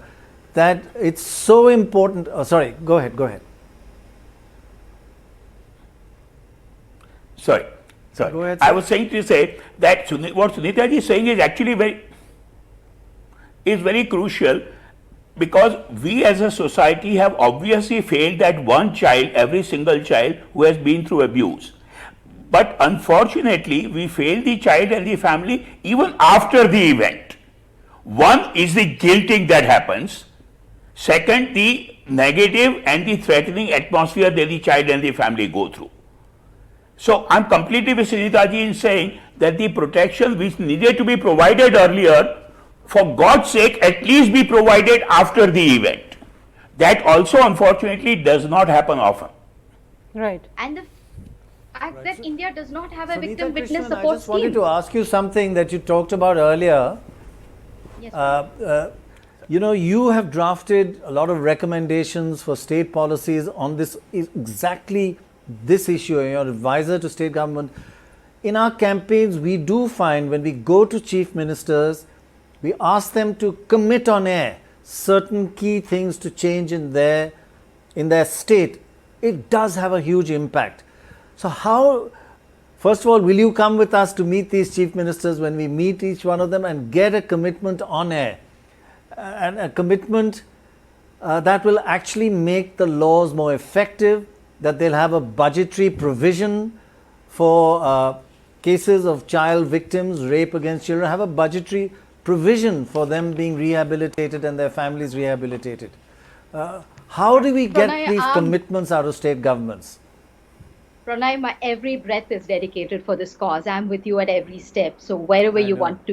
that it's so important. Oh, sorry, go ahead. Sorry. Go ahead, I sir. was saying to say that what Sunita ji is saying is actually very crucial, because we as a society have obviously failed that one child, every single child who has been through abuse. But unfortunately, we fail the child and the family even after the event. One is the guilting that happens. Second, the negative and the threatening atmosphere that the child and the family go through. So I'm completely with Sunita ji in saying that the protection which needed to be provided earlier, for God's sake, at least be provided after the event. That also unfortunately does not happen often. Right. And the fact that India does not have a Sunita victim witness Krishnan, I support just wanted scheme. to ask you something that you talked about earlier. Yes, You know, you have drafted a lot of recommendations for state policies on this, exactly this issue. You're advisor to state government. In our campaigns, we do find when we go to chief ministers, we ask them to commit on air certain key things to change in their state, it does have a huge impact. So how, first of all, will you come with us to meet these chief ministers when we meet each one of them and get a commitment on air, and a commitment that will actually make the laws more effective, that they'll have a budgetary provision for cases of child victims, rape against children, have a budgetary provision for them being rehabilitated and their families rehabilitated. How do we get Pranay, these commitments out of state governments? Pranay, my every breath is dedicated for this cause. I'm with you at every step. So wherever you want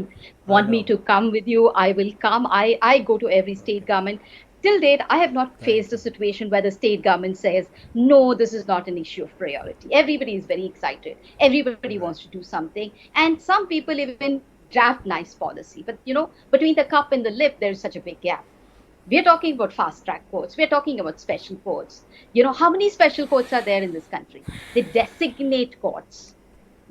me to come with you, I will come. I go to every state government. Till date, I have not faced a situation where the state government says, no, this is not an issue of priority. Everybody is very excited. Everybody wants to do something. And some people even draft nice policy. But, you know, between the cup and the lip, there's such a big gap. We're talking about fast track courts. We're talking about special courts. You know, how many special courts are there in this country? They designate courts.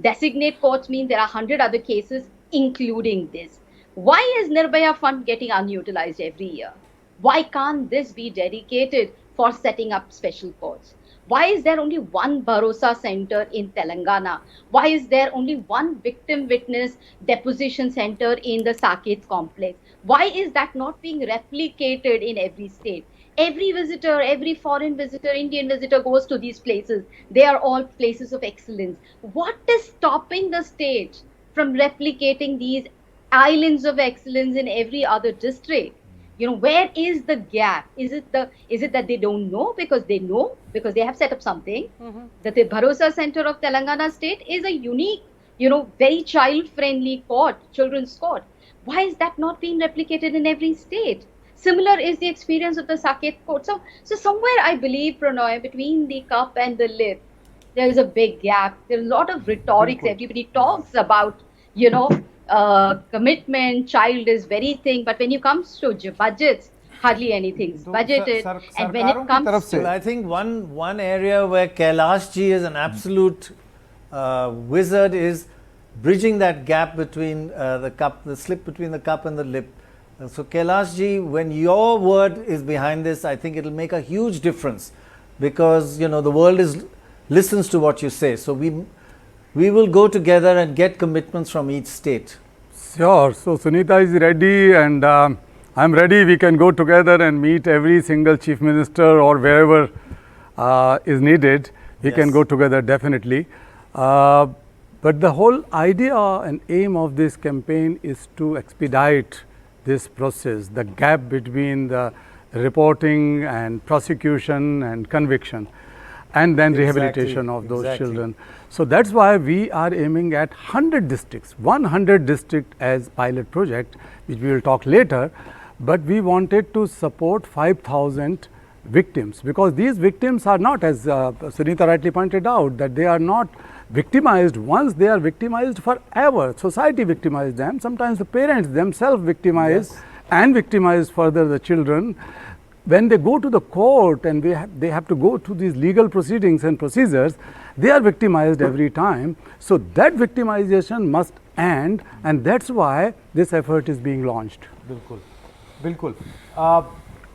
Designate courts mean there are 100 other cases, including this. Why is Nirbhaya Fund getting unutilized every year? Why can't this be dedicated for setting up special courts? Why is there only one Bharosa center in Telangana? Why is there only one victim witness deposition center in the Saket complex? Why is that not being replicated in every state? Every visitor, every foreign visitor, Indian visitor goes to these places. They are all places of excellence. What is stopping the state from replicating these islands of excellence in every other district? You know, where is the gap? Is it that they don't know because they know, because they have set up something? That the Bharosa Center of Telangana state is a unique, you know, very child-friendly court, children's court. Why is that not being replicated in every state? Similar is the experience of the Saket court. So somewhere I believe, Pranay, between the cup and the lip, there is a big gap. There's a lot of rhetorics. Everybody talks about, you know, commitment, child is very thing, but when it comes to budgets, hardly anything's budgeted. And when it comes to, I think one area where Kailash ji is an absolute wizard is bridging that gap between the slip between the cup and the lip. So Kailash ji, when your word is behind this, I think it'll make a huge difference, because you know the world listens to what you say. So we will go together and get commitments from each state. Sure. So Sunita is ready, and I'm ready. We can go together and meet every single chief minister or wherever is needed. We can go together definitely. But the whole idea and aim of this campaign is to expedite this process, the gap between the reporting and prosecution and conviction, and then rehabilitation of those children. So that's why we are aiming at 100 districts, 100 district as pilot project, which we will talk later. But we wanted to support 5,000 victims, because these victims are not, as Sunita rightly pointed out, that they are not victimized once, they are victimized forever. Society victimized them. Sometimes the parents themselves victimize and victimize further the children. When they go to the court and they have to go through these legal proceedings and procedures, they are victimized every time. So that victimization must end, and that's why this effort is being launched. बिल्कुल बिल्कुल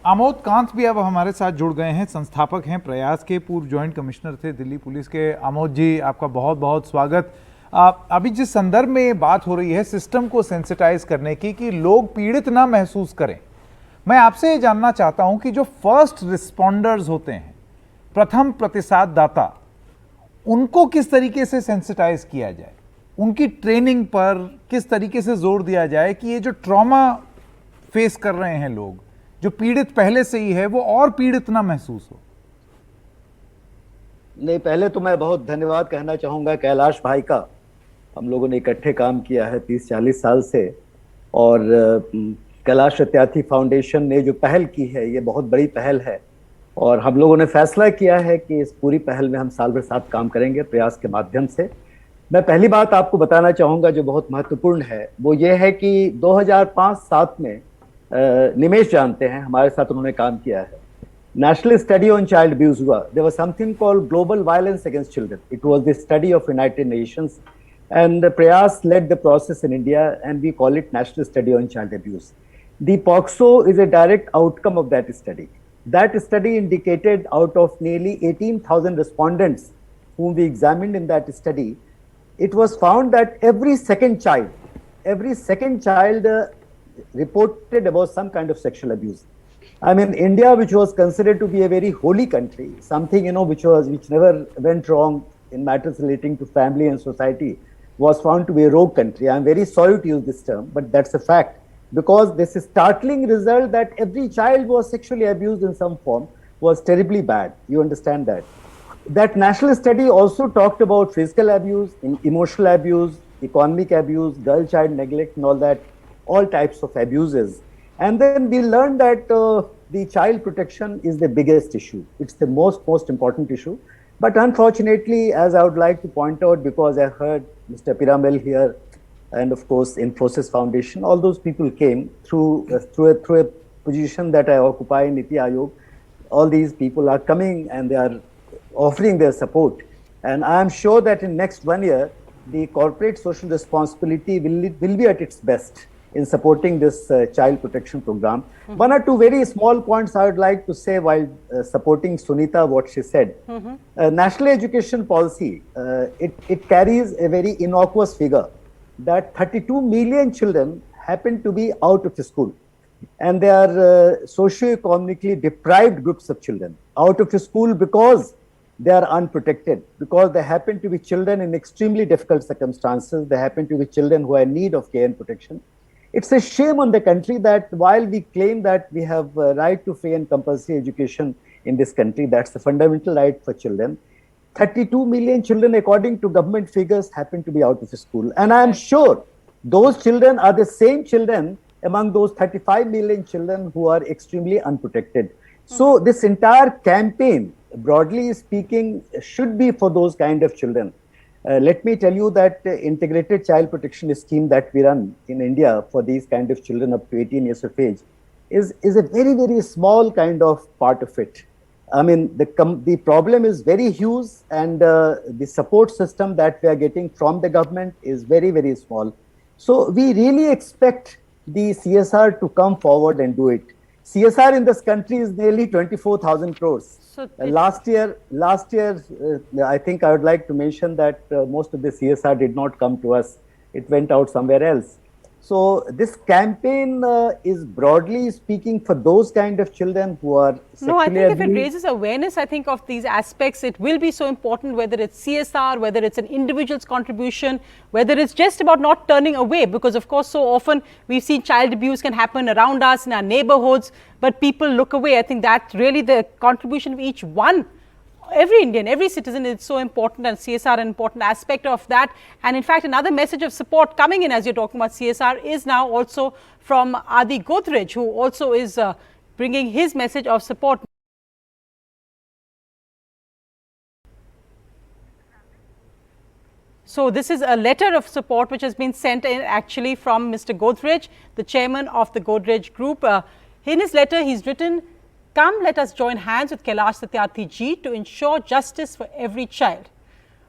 आमोद कांत भी अब हमारे साथ जुड़ गए हैं, संस्थापक हैं प्रयास के, पूर्व जॉइंट कमिश्नर थे दिल्ली पुलिस के। आमोद जी, आपका बहुत बहुत स्वागत। अभी जिस संदर्भ में ये बात हो रही है सिस्टम को सेंसिटाइज करने की, कि लोग पीड़ित ना महसूस करें, मैं आपसे ये जानना चाहता हूं कि जो फर्स्ट रिस्पॉन्डर्स होते हैं, प्रथम प्रतिसाद दाता, उनको किस तरीके से सेंसिटाइज किया जाए, उनकी ट्रेनिंग पर किस तरीके से जोर दिया जाए कि ये जो ट्रॉमा फेस कर रहे हैं लोग, जो पीड़ित पहले से ही है, वो और पीड़ित ना महसूस हो। नहीं, पहले तो मैं बहुत धन्यवाद कहना चाहूँगा कैलाश भाई का। हम लोगों ने इकट्ठे काम किया है 30-40 साल से, और कैलाश सत्यार्थी फाउंडेशन ने जो पहल की है ये बहुत बड़ी पहल है, और हम लोगों ने फैसला किया है कि इस पूरी पहल में हम साल भर साथ काम करेंगे प्रयास के माध्यम से। मैं पहली बात आपको बताना चाहूँगा जो बहुत महत्वपूर्ण है, वो ये है कि 2005-07 में निमेश जानते हैं, हमारे साथ उन्होंने काम किया है, national study on child abuse हुआ। There was something called global violence against children. It was the study of United Nations, And Prayas led the process in India, and we call it National Study on Child Abuse. The POCSO is a direct outcome of that study. That study indicated out of nearly 18,000 respondents whom we examined in that study, it was found that every second child reported about some kind of sexual abuse. I mean, India, which was considered to be a very holy country, something, which never went wrong in matters relating to family and society, was found to be a rogue country. I'm very sorry to use this term, but that's a fact, because this is startling result that every child was sexually abused in some form was terribly bad. You understand that? That national study also talked about physical abuse, emotional abuse, economic abuse, girl child neglect and all that, all types of abuses. And then we learned that the child protection is the biggest issue. It's the most important issue. But unfortunately, as I would like to point out, because I heard Mr. Piramal here, and of course Infosys Foundation, all those people came through a position that I occupy in Niti Aayog. All these people are coming and they are offering their support. And I am sure that in next 1 year, the corporate social responsibility will be at its best in supporting this child protection program. One or two very small points I would like to say while supporting Sunita, what she said. National education policy, it carries a very innocuous figure that 32 million children happen to be out of school. And they are socio-economically deprived groups of children out of school because they are unprotected, because they happen to be children in extremely difficult circumstances. They happen to be children who are in need of care and protection. It's a shame on the country that while we claim that we have a right to free and compulsory education in this country, that's the fundamental right for children, 32 million children, according to government figures, happen to be out of school. And I'm sure those children are the same children among those 35 million children who are extremely unprotected. So this entire campaign, broadly speaking, should be for those kind of children. Let me tell you that integrated child protection scheme that we run in India for these kind of children up to 18 years of age is a very, very small kind of part of it. I mean, the problem is very huge, and the support system that we are getting from the government is very, very small. So we really expect the CSR to come forward and do it. CSR in this country is nearly 24,000 crores. So last year, I think I would like to mention that most of the CSR did not come to us. It went out somewhere else. So this campaign is broadly speaking for those kind of children who are sexually No, I think abused. if it raises awareness, I think of these aspects, it will be so important, whether it's CSR, whether it's an individual's contribution, whether it's just about not turning away, because of course so often we've seen child abuse can happen around us in our neighborhoods, but people look away. I think that really the contribution of each one, every Indian, every citizen is so important, and CSR an important aspect of that. And in fact, another message of support coming in as you're talking about CSR is now also from Adi Godrej, who also is bringing his message of support. So this is a letter of support which has been sent in actually from Mr. Godrej, the chairman of the Godrej Group. In his letter, he's written, "Come, let us join hands with Kailash Satyarthi ji to ensure justice for every child."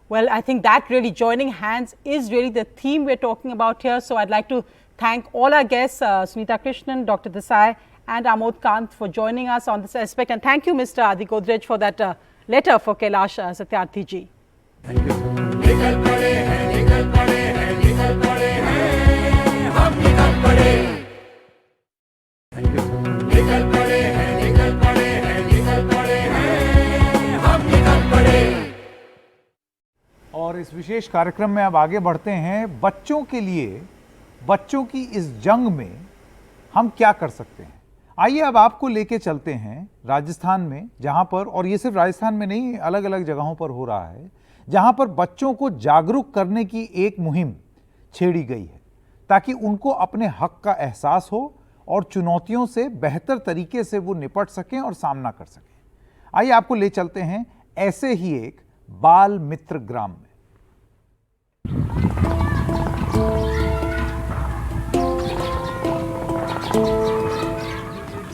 Well, I think that really joining hands is really the theme we're talking about here. So I'd like to thank all our guests, Sunita Krishnan, Dr. Desai and Amod Kant for joining us on this aspect. And thank you, Mr. Adi Godrej, for that letter for Kailash Satyarthi ji. Thank you. और इस विशेष कार्यक्रम में अब आगे बढ़ते हैं। बच्चों के लिए, बच्चों की इस जंग में हम क्या कर सकते हैं। आइए अब आपको लेके चलते हैं राजस्थान में, जहां पर, और ये सिर्फ राजस्थान में नहीं, अलग अलग जगहों पर हो रहा है, जहां पर बच्चों को जागरूक करने की एक मुहिम छेड़ी गई है ताकि उनको अपने हक का एहसास हो और चुनौतियों से बेहतर तरीके से वो निपट सकें और सामना कर सकें। आइए आपको ले चलते हैं ऐसे ही एक बाल मित्र ग्राम में।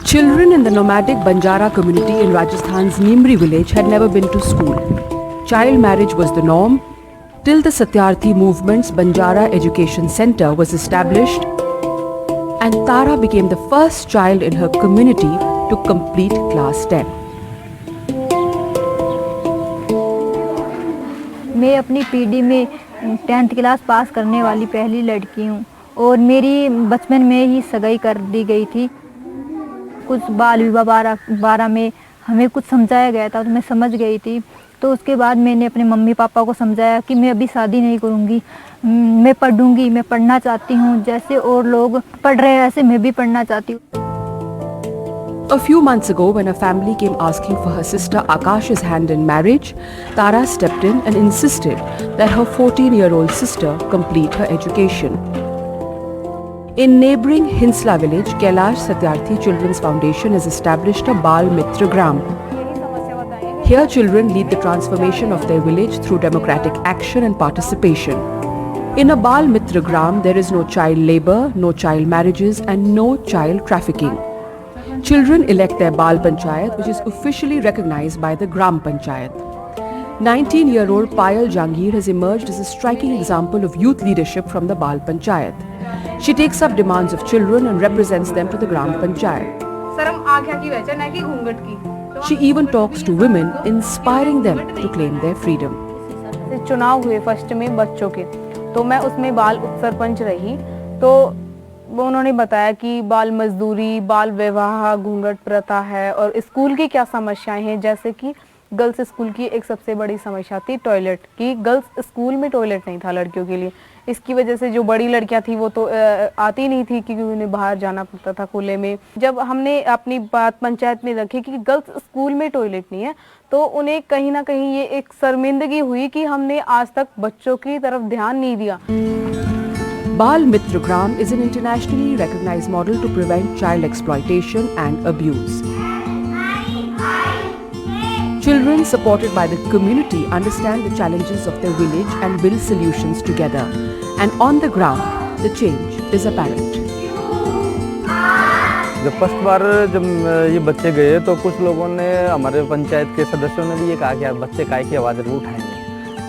Children in the nomadic Banjara community in Rajasthan's Nimri village had never been to school. Child marriage was the norm. till the Satyarthi movement's Banjara Education Center was established, and Tara became the first child in her community to complete class 10. मैं अपनी पीढ़ी में 10th class pass करने वाली पहली लड़की हूँ और मेरी बचपन में ही सगाई कर दी गई थी। कुछ बाल विवाह 12 में हमें कुछ समझाया गया था तो मैं समझ गई थी। तो उसके बाद मैंने अपने मम्मी पापा को समझाया कि मैं अभी शादी नहीं करूँगी, मैं पढ़ूँगी, मैं पढ़ना चाहती हूँ, जैसे और लोग पढ़ रहे हैं ऐसे मैं भी पढ़ना चाहती हूँ। A few months ago, when a family came asking for her sister Akash's hand in marriage, Tara stepped in and insisted that her 14-year-old sister complete her education. In neighbouring Hinsla village, Kailash Satyarthi Children's Foundation has established a Bal Mitra Gram. Here children lead the transformation of their village through democratic action and participation. In a Bal Mitra Gram, there is no child labour, no child marriages and no child trafficking. Children elect their Bal Panchayat, which is officially recognized by the Gram Panchayat. 19-year-old Payal Jangir has emerged as a striking example of youth leadership from the Bal Panchayat. She takes up demands of children and represents them to the Gram Panchayat. She even talks to women, inspiring them to claim their freedom. चुनाव हुए first में बच्चों के, तो मैं उसमें बाल उप सरपंच रही। तो वो उन्होंने बताया कि बाल मजदूरी, बाल विवाह, घूंघट प्रथा है और स्कूल की क्या समस्याएं हैं। जैसे कि गर्ल्स स्कूल की एक सबसे बड़ी समस्या थी टॉयलेट की। गर्ल्स स्कूल में टॉयलेट नहीं था लड़कियों के लिए। इसकी वजह से जो बड़ी लड़कियां थी वो तो आती नहीं थी क्योंकि उन्हें बाहर जाना पड़ता था खुले में। जब हमने अपनी बात पंचायत में रखी कि गर्ल्स स्कूल में टॉयलेट नहीं है, तो उन्हें कहीं ना कहीं ये एक शर्मिंदगी हुई कि हमने आज तक बच्चों की तरफ ध्यान नहीं दिया। Bal Mitra Gram is an internationally recognized model to prevent child exploitation and abuse. Children supported by the community understand the challenges of their village and build solutions together. And on the ground, the change is apparent. जब first बार जब ये बच्चे गए तो कुछ लोगों ने, हमारे पंचायत के सदस्यों ने भी ये कहा कि यार बच्चे काय की आवाज़ जरूर उठाएंगे।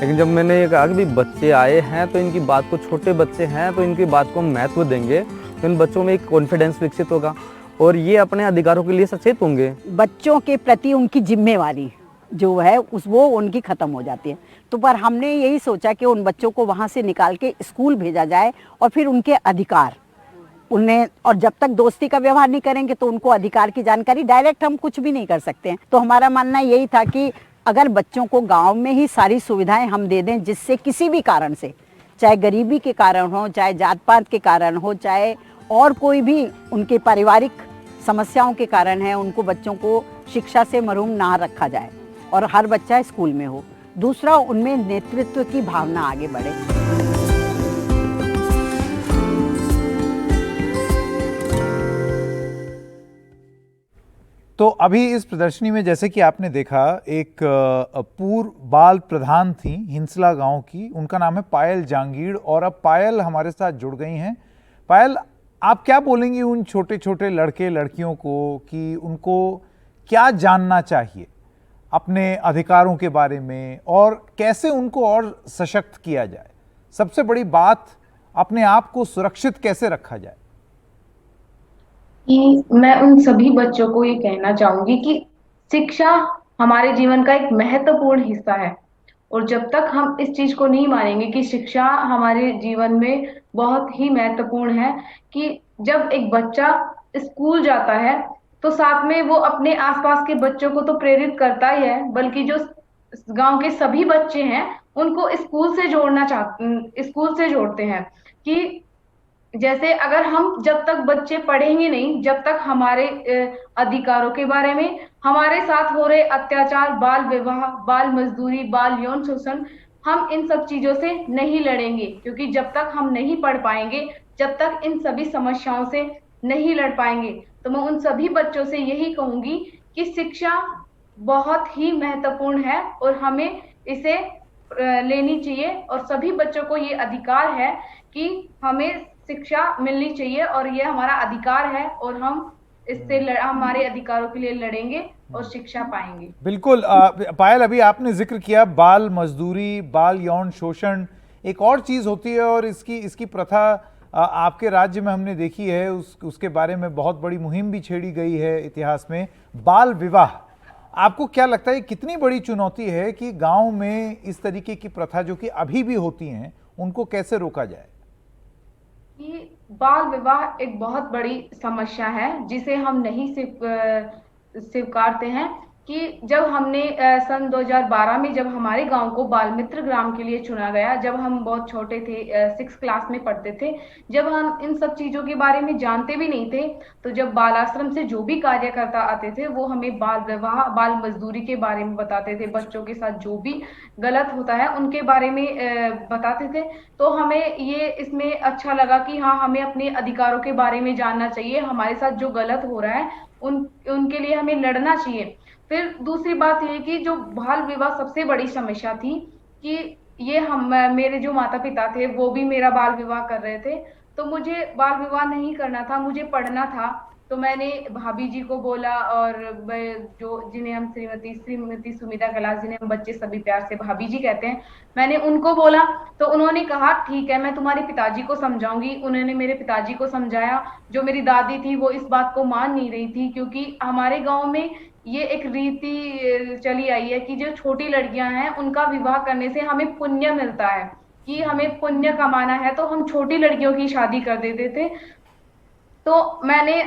लेकिन जब मैंने ये कहा कि भी बच्चे आए हैं तो इनकी बात को, छोटे बच्चे हैं तो इनकी बात को हम महत्व देंगे, तो इन बच्चों में एक कॉन्फिडेंस विकसित होगा और ये अपने अधिकारों के लिए सचेत होंगे। बच्चों के प्रति उनकी जिम्मेवारी जो है वो उनकी ख़त्म हो जाती है। तो पर हमने यही सोचा कि उन बच्चों को वहाँ से निकाल के स्कूल भेजा जाए और फिर उनके अधिकार उन्हें, और जब तक दोस्ती का व्यवहार नहीं करेंगे तो उनको अधिकार की जानकारी, डायरेक्ट हम कुछ भी नहीं कर सकते हैं। तो हमारा मानना यही था कि अगर बच्चों को गांव में ही सारी सुविधाएं हम दे दें, जिससे किसी भी कारण से, चाहे गरीबी के कारण हो, चाहे जात पात के कारण हो, चाहे और कोई भी उनके पारिवारिक समस्याओं के कारण है, उनको बच्चों को शिक्षा से महरूम ना रखा जाए और हर बच्चा स्कूल में हो। दूसरा, उनमें नेतृत्व की भावना आगे बढ़े। तो अभी इस प्रदर्शनी में जैसे कि आपने देखा, एक पूर्व बाल प्रधान थी हिंसला गांव की, उनका नाम है पायल जांगीड़, और अब पायल हमारे साथ जुड़ गई हैं। पायल, आप क्या बोलेंगी उन छोटे छोटे लड़के लड़कियों को कि उनको क्या जानना चाहिए अपने अधिकारों के बारे में और कैसे उनको और सशक्त किया जाए? सबसे बड़ी बात, अपने आप को सुरक्षित कैसे रखा जाए? मैं उन सभी बच्चों को ये कहना चाहूंगी कि शिक्षा हमारे जीवन का एक महत्वपूर्ण हिस्सा है और जब तक हम इस चीज को नहीं मानेंगे कि शिक्षा हमारे जीवन में बहुत ही महत्वपूर्ण है, कि जब एक बच्चा स्कूल जाता है तो साथ में वो अपने आसपास के बच्चों को तो प्रेरित करता ही है, बल्कि जो गांव के सभी बच्चे हैं उनको स्कूल से जोड़ते हैं। कि जैसे अगर हम जब तक बच्चे पढ़ेंगे नहीं, जब तक हमारे अधिकारों के बारे में, हमारे साथ हो रहे अत्याचार, बाल विवाह, बाल मजदूरी, बाल यौन शोषण, हम इन सब चीजों से नहीं लड़ेंगे। क्योंकि जब तक हम नहीं पढ़ पाएंगे, जब तक इन सभी समस्याओं से नहीं लड़ पाएंगे, तो मैं उन सभी बच्चों से यही कहूंगी कि शिक्षा बहुत ही महत्वपूर्ण है और हमें इसे लेनी चाहिए और सभी बच्चों को ये अधिकार है कि हमें शिक्षा मिलनी चाहिए और ये हमारा अधिकार है और हम इससे हमारे अधिकारों के लिए लड़ेंगे और शिक्षा पाएंगे। बिल्कुल। पायल, अभी आपने जिक्र किया बाल मजदूरी, बाल यौन शोषण, एक और चीज होती है और इसकी प्रथा आपके राज्य में हमने देखी है, उसके बारे में बहुत बड़ी मुहिम भी छेड़ी गई है इतिहास में, बाल विवाह। आपको क्या लगता है कितनी बड़ी चुनौती है कि गांव में इस तरीके की प्रथा जो कि अभी भी होती हैं उनको कैसे रोका जाए? कि बाल विवाह एक बहुत बड़ी समस्या है जिसे हम नहीं स्वीकारते हैं कि जब हमने सन 2012 में जब हमारे गांव को बाल मित्र ग्राम के लिए चुना गया, जब हम बहुत छोटे थे, 6 क्लास में पढ़ते थे, जब हम इन सब चीजों के बारे में जानते भी नहीं थे, तो जब बाल आश्रम से जो भी कार्यकर्ता आते थे वो हमें बाल विवाह, बाल मजदूरी के बारे में बताते थे, बच्चों के साथ जो भी गलत होता है उनके बारे में बताते थे। तो हमें ये इसमें अच्छा लगा कि हाँ, हमें अपने अधिकारों के बारे में जानना चाहिए, हमारे साथ जो गलत हो रहा है उनके लिए हमें लड़ना चाहिए। फिर दूसरी बात ये कि जो बाल विवाह सबसे बड़ी समस्या थी कि ये मेरे जो माता पिता थे वो भी मेरा बाल विवाह कर रहे थे, तो मुझे बाल विवाह नहीं करना था, मुझे पढ़ना था। तो मैंने भाभी जी को बोला, और जो जिन्हें हम श्रीमती सुमिता कैलाश, जिन्हें हम बच्चे सभी प्यार से भाभी जी कहते हैं, मैंने उनको बोला तो उन्होंने कहा ठीक है, मैं तुम्हारे पिताजी को समझाऊंगी। उन्होंने मेरे पिताजी को समझाया। जो मेरी दादी थी वो इस बात को मान नहीं रही थी, क्योंकि हमारे गांव में ये एक रीति चली आई है कि जो छोटी लड़कियां हैं उनका विवाह करने से हमें पुण्य मिलता है, कि हमें पुण्य कमाना है, तो हम छोटी लड़कियों की शादी कर देते थे। तो मैंने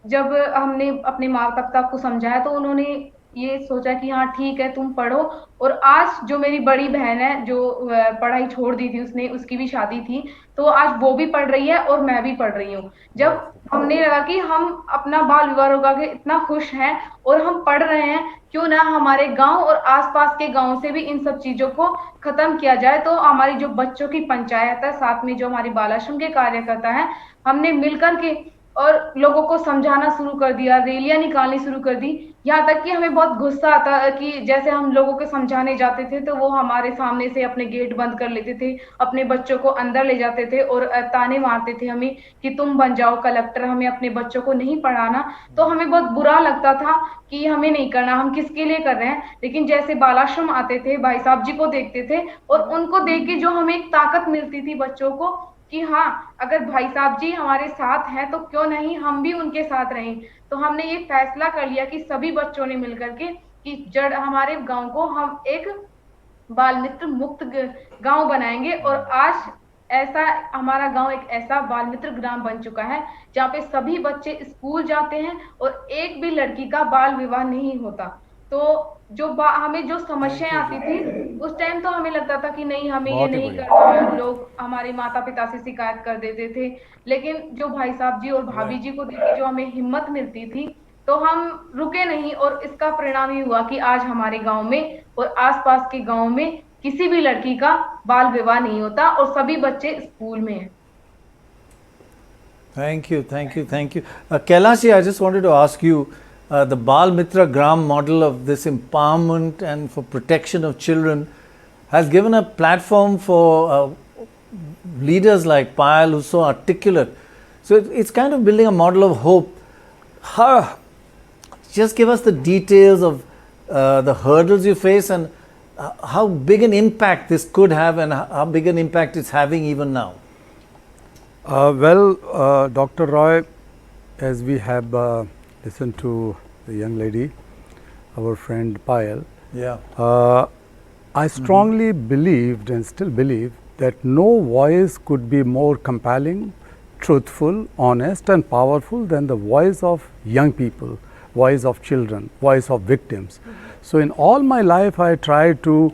जब हमने अपने माता पिता को समझाया तो उन्होंने ये सोचा कि हाँ ठीक है, तुम पढ़ो। और आज जो मेरी बड़ी बहन है जो पढ़ाई छोड़ दी थी, उसकी भी शादी थी, तो आज वो भी पढ़ रही है और मैं भी पढ़ रही हूँ। जब हमने लगा कि हम अपना बाल विवाह रोका के इतना खुश हैं और हम पढ़ रहे हैं, क्यों ना हमारे गांव और आसपास के गांव से भी इन सब चीजों को खत्म किया जाए। तो हमारी जो बच्चों की पंचायत है, साथ में जो हमारी बाल आश्रम के कार्यकर्ता हैं, हमने मिलकर के और लोगों को समझाना शुरू कर दिया, रैलियां निकालनी शुरू कर दी। यहाँ तक कि हमें बहुत गुस्सा आता कि जैसे हम लोगों को समझाने जाते थे तो वो हमारे सामने से अपने गेट बंद कर लेते थे, अपने बच्चों को अंदर ले जाते थे और ताने मारते थे हमें कि तुम बन जाओ कलेक्टर, हमें अपने बच्चों को नहीं पढ़ाना। तो हमें बहुत बुरा लगता था कि हमें नहीं करना, हम किसके लिए कर रहे हैं। लेकिन जैसे बालाश्रम आते थे, भाई साहब जी को देखते थे और उनको देख के जो हमें एक ताकत मिलती थी बच्चों को कि हाँ, अगर भाई साहब जी हमारे साथ हैं तो क्यों नहीं हम भी उनके साथ रहें। तो हमने ये फैसला कर लिया कि सभी बच्चों ने मिलकर के कि हमारे गांव को हम एक बाल मित्र मुक्त गांव बनाएंगे। और आज ऐसा हमारा गांव एक ऐसा बाल मित्र ग्राम बन चुका है जहाँ पे सभी बच्चे स्कूल जाते हैं और एक भी लड़की का बाल विवाह नहीं होता। तो जो हमें जो समस्याएं आती थी उस टाइम तो हमें लगता था कि नहीं, हमें ये नहीं करना, लोग हमारे माता पिता से शिकायत कर देते थे। लेकिन जो भाई साहब जी और भाभी जी को देख जो हमें हिम्मत मिलती थी तो हम रुके नहीं, और इसका परिणाम ये हुआ कि आज हमारे गांव में और आसपास के गांव में किसी भी लड़की का बाल विवाह नहीं होता और सभी बच्चे स्कूल में हैं। Thank you, thank you, thank you. Kailash, I just wanted to ask you, the Bal Mitra Gram model of this empowerment and for protection of children has given a platform for leaders like Payal, who's so articulate. So it's kind of building a model of hope. Just give us the details of the hurdles you face and how big an impact this could have and how big an impact it's having even now. Dr. Roy, as we have listened to the young lady, our friend Payal, I strongly believed and still believe that no voice could be more compelling, truthful, honest and powerful than the voice of young people, voice of children, voice of victims. So in all my life I tried to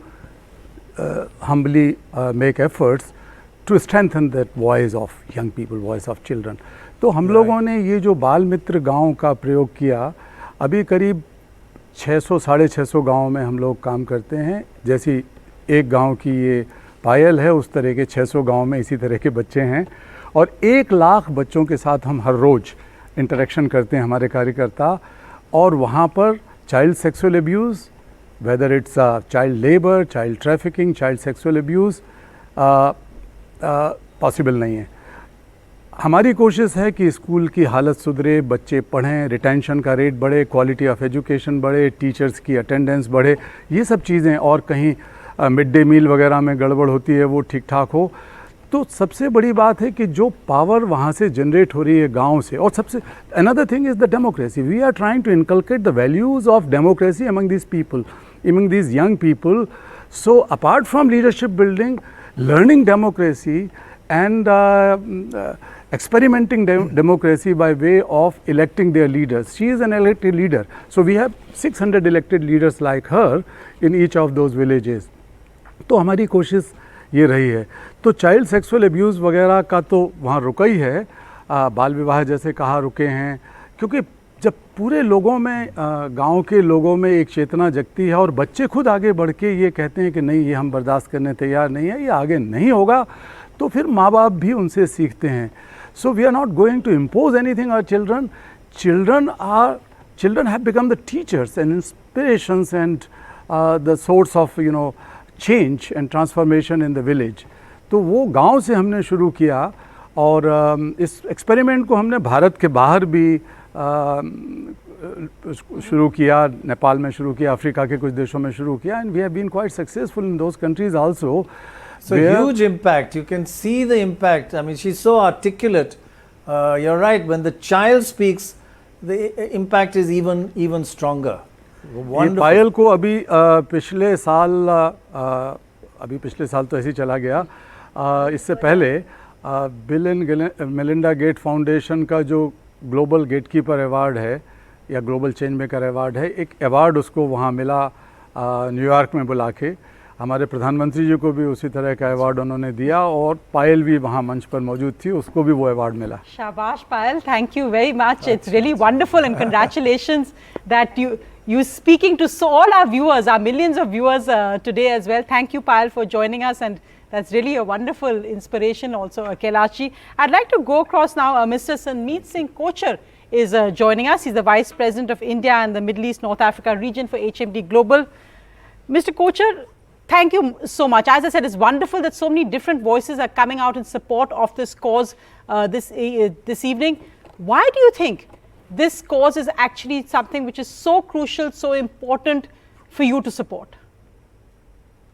humbly make efforts to strengthen that voice of young people, voice of children. तो हम लोगों ने ये जो बाल मित्र गांव का प्रयोग किया, अभी करीब 600-650 गाँव में हम लोग काम करते हैं। जैसी एक गांव की ये पायल है, उस तरह के 600 गांव में इसी तरह के बच्चे हैं और 1 लाख बच्चों के साथ हम हर रोज़ इंटरेक्शन करते हैं हमारे कार्यकर्ता। और वहाँ पर child sexual abuse, whether it's child labour, child trafficking, child sexual abuse possible नहीं है। हमारी कोशिश है कि स्कूल की हालत सुधरे, बच्चे पढ़ें, रिटेंशन का रेट बढ़े, क्वालिटी ऑफ एजुकेशन बढ़े, टीचर्स की अटेंडेंस बढ़े, ये सब चीज़ें, और कहीं मिड डे मील वगैरह में गड़बड़ होती है वो ठीक ठाक हो। तो सबसे बड़ी बात है कि जो पावर वहाँ से जनरेट हो रही है गांव से, और सबसे another thing is the democracy. We are trying to inculcate the values of democracy among this people, among this young people. So apart from leadership building, learning democracy and experimenting democracy by way of electing their leaders. She is an elected leader. So we have 600 elected leaders like her in each of those villages. तो हमारी कोशिश ये रही है। तो child sexual abuse वगैरह का तो वहाँ रुका ही है, बाल विवाह जैसे कहा रुके हैं, क्योंकि जब पूरे लोगों में, गांव के लोगों में एक चेतना जगती है और बच्चे खुद आगे बढ़ के ये कहते हैं कि नहीं, ये हम बर्दाश्त करने तैयार नहीं है, ये आगे नहीं होगा, तो फिर माँ बाप भी उनसे सीखते हैं। So we are not going to impose anything our children. Children have become the teachers and inspirations and the source of change and transformation in the village. तो वो गाँव से हमने शुरू किया, और इस एक्सपेरिमेंट को हमने भारत के बाहर भी शुरू किया, नेपाल में शुरू किया, अफ्रीका के कुछ देशों में शुरू किया, and we have been quite successful in those countries also. So huge impact. You can see the impact. I mean, she's so articulate. You're right. When the child speaks, the impact is even stronger. ये पायल को अभी पिछले साल तो ऐसे ही चला गया, इससे पहले Bill and Melinda Gates foundation का जो ग्लोबल गेटकीपर अवार्ड है या ग्लोबल चेंज मेकर अवार्ड है, एक अवार्ड उसको वहाँ मिला न्यूयॉर्क में बुला के। हमारे प्रधानमंत्री जी को भी उसी तरह का अवार्ड उन्होंने दिया, और पायल भी वहाँ मंच पर मौजूद थी, उसको भी वो अवार्ड मिला। शाबाश Payal, thank you very much. It's really wonderful and congratulations that you speaking to all our viewers, our millions of viewers today as well. Thank you, Payal, for joining us, and that's really a wonderful inspiration also, Kailashi. I'd like to go across now. Mr. Sanmeet Singh Kochhar is joining us. He's the Vice President of India and the Middle East North Africa region for HMD Global. Mr. Kochhar, thank you so much. As I said, it's wonderful that so many different voices are coming out in support of this cause this evening. Why do you think this cause is actually something which is so crucial, so important for you to support?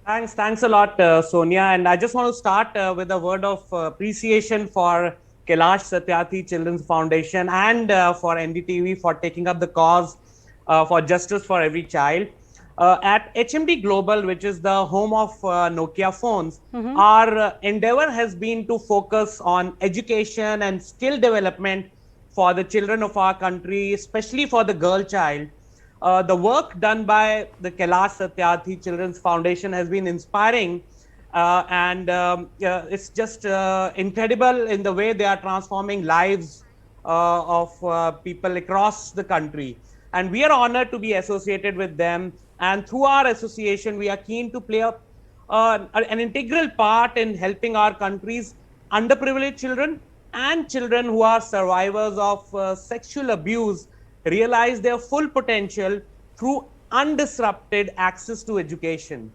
Thanks a lot, Sonia. And I just want to start with a word of appreciation for Kailash Satyarthi Children's Foundation and for NDTV for taking up the cause for justice for every child. At HMD Global, which is the home of Nokia phones, our endeavor has been to focus on education and skill development for the children of our country, especially for the girl child. The work done by the Kailash Satyarthi Children's Foundation has been inspiring, and it's just incredible in the way they are transforming lives of people across the country. And we are honored to be associated with them. And through our association, we are keen to play an integral part in helping our country's underprivileged children and children who are survivors of sexual abuse realize their full potential through undisrupted access to education.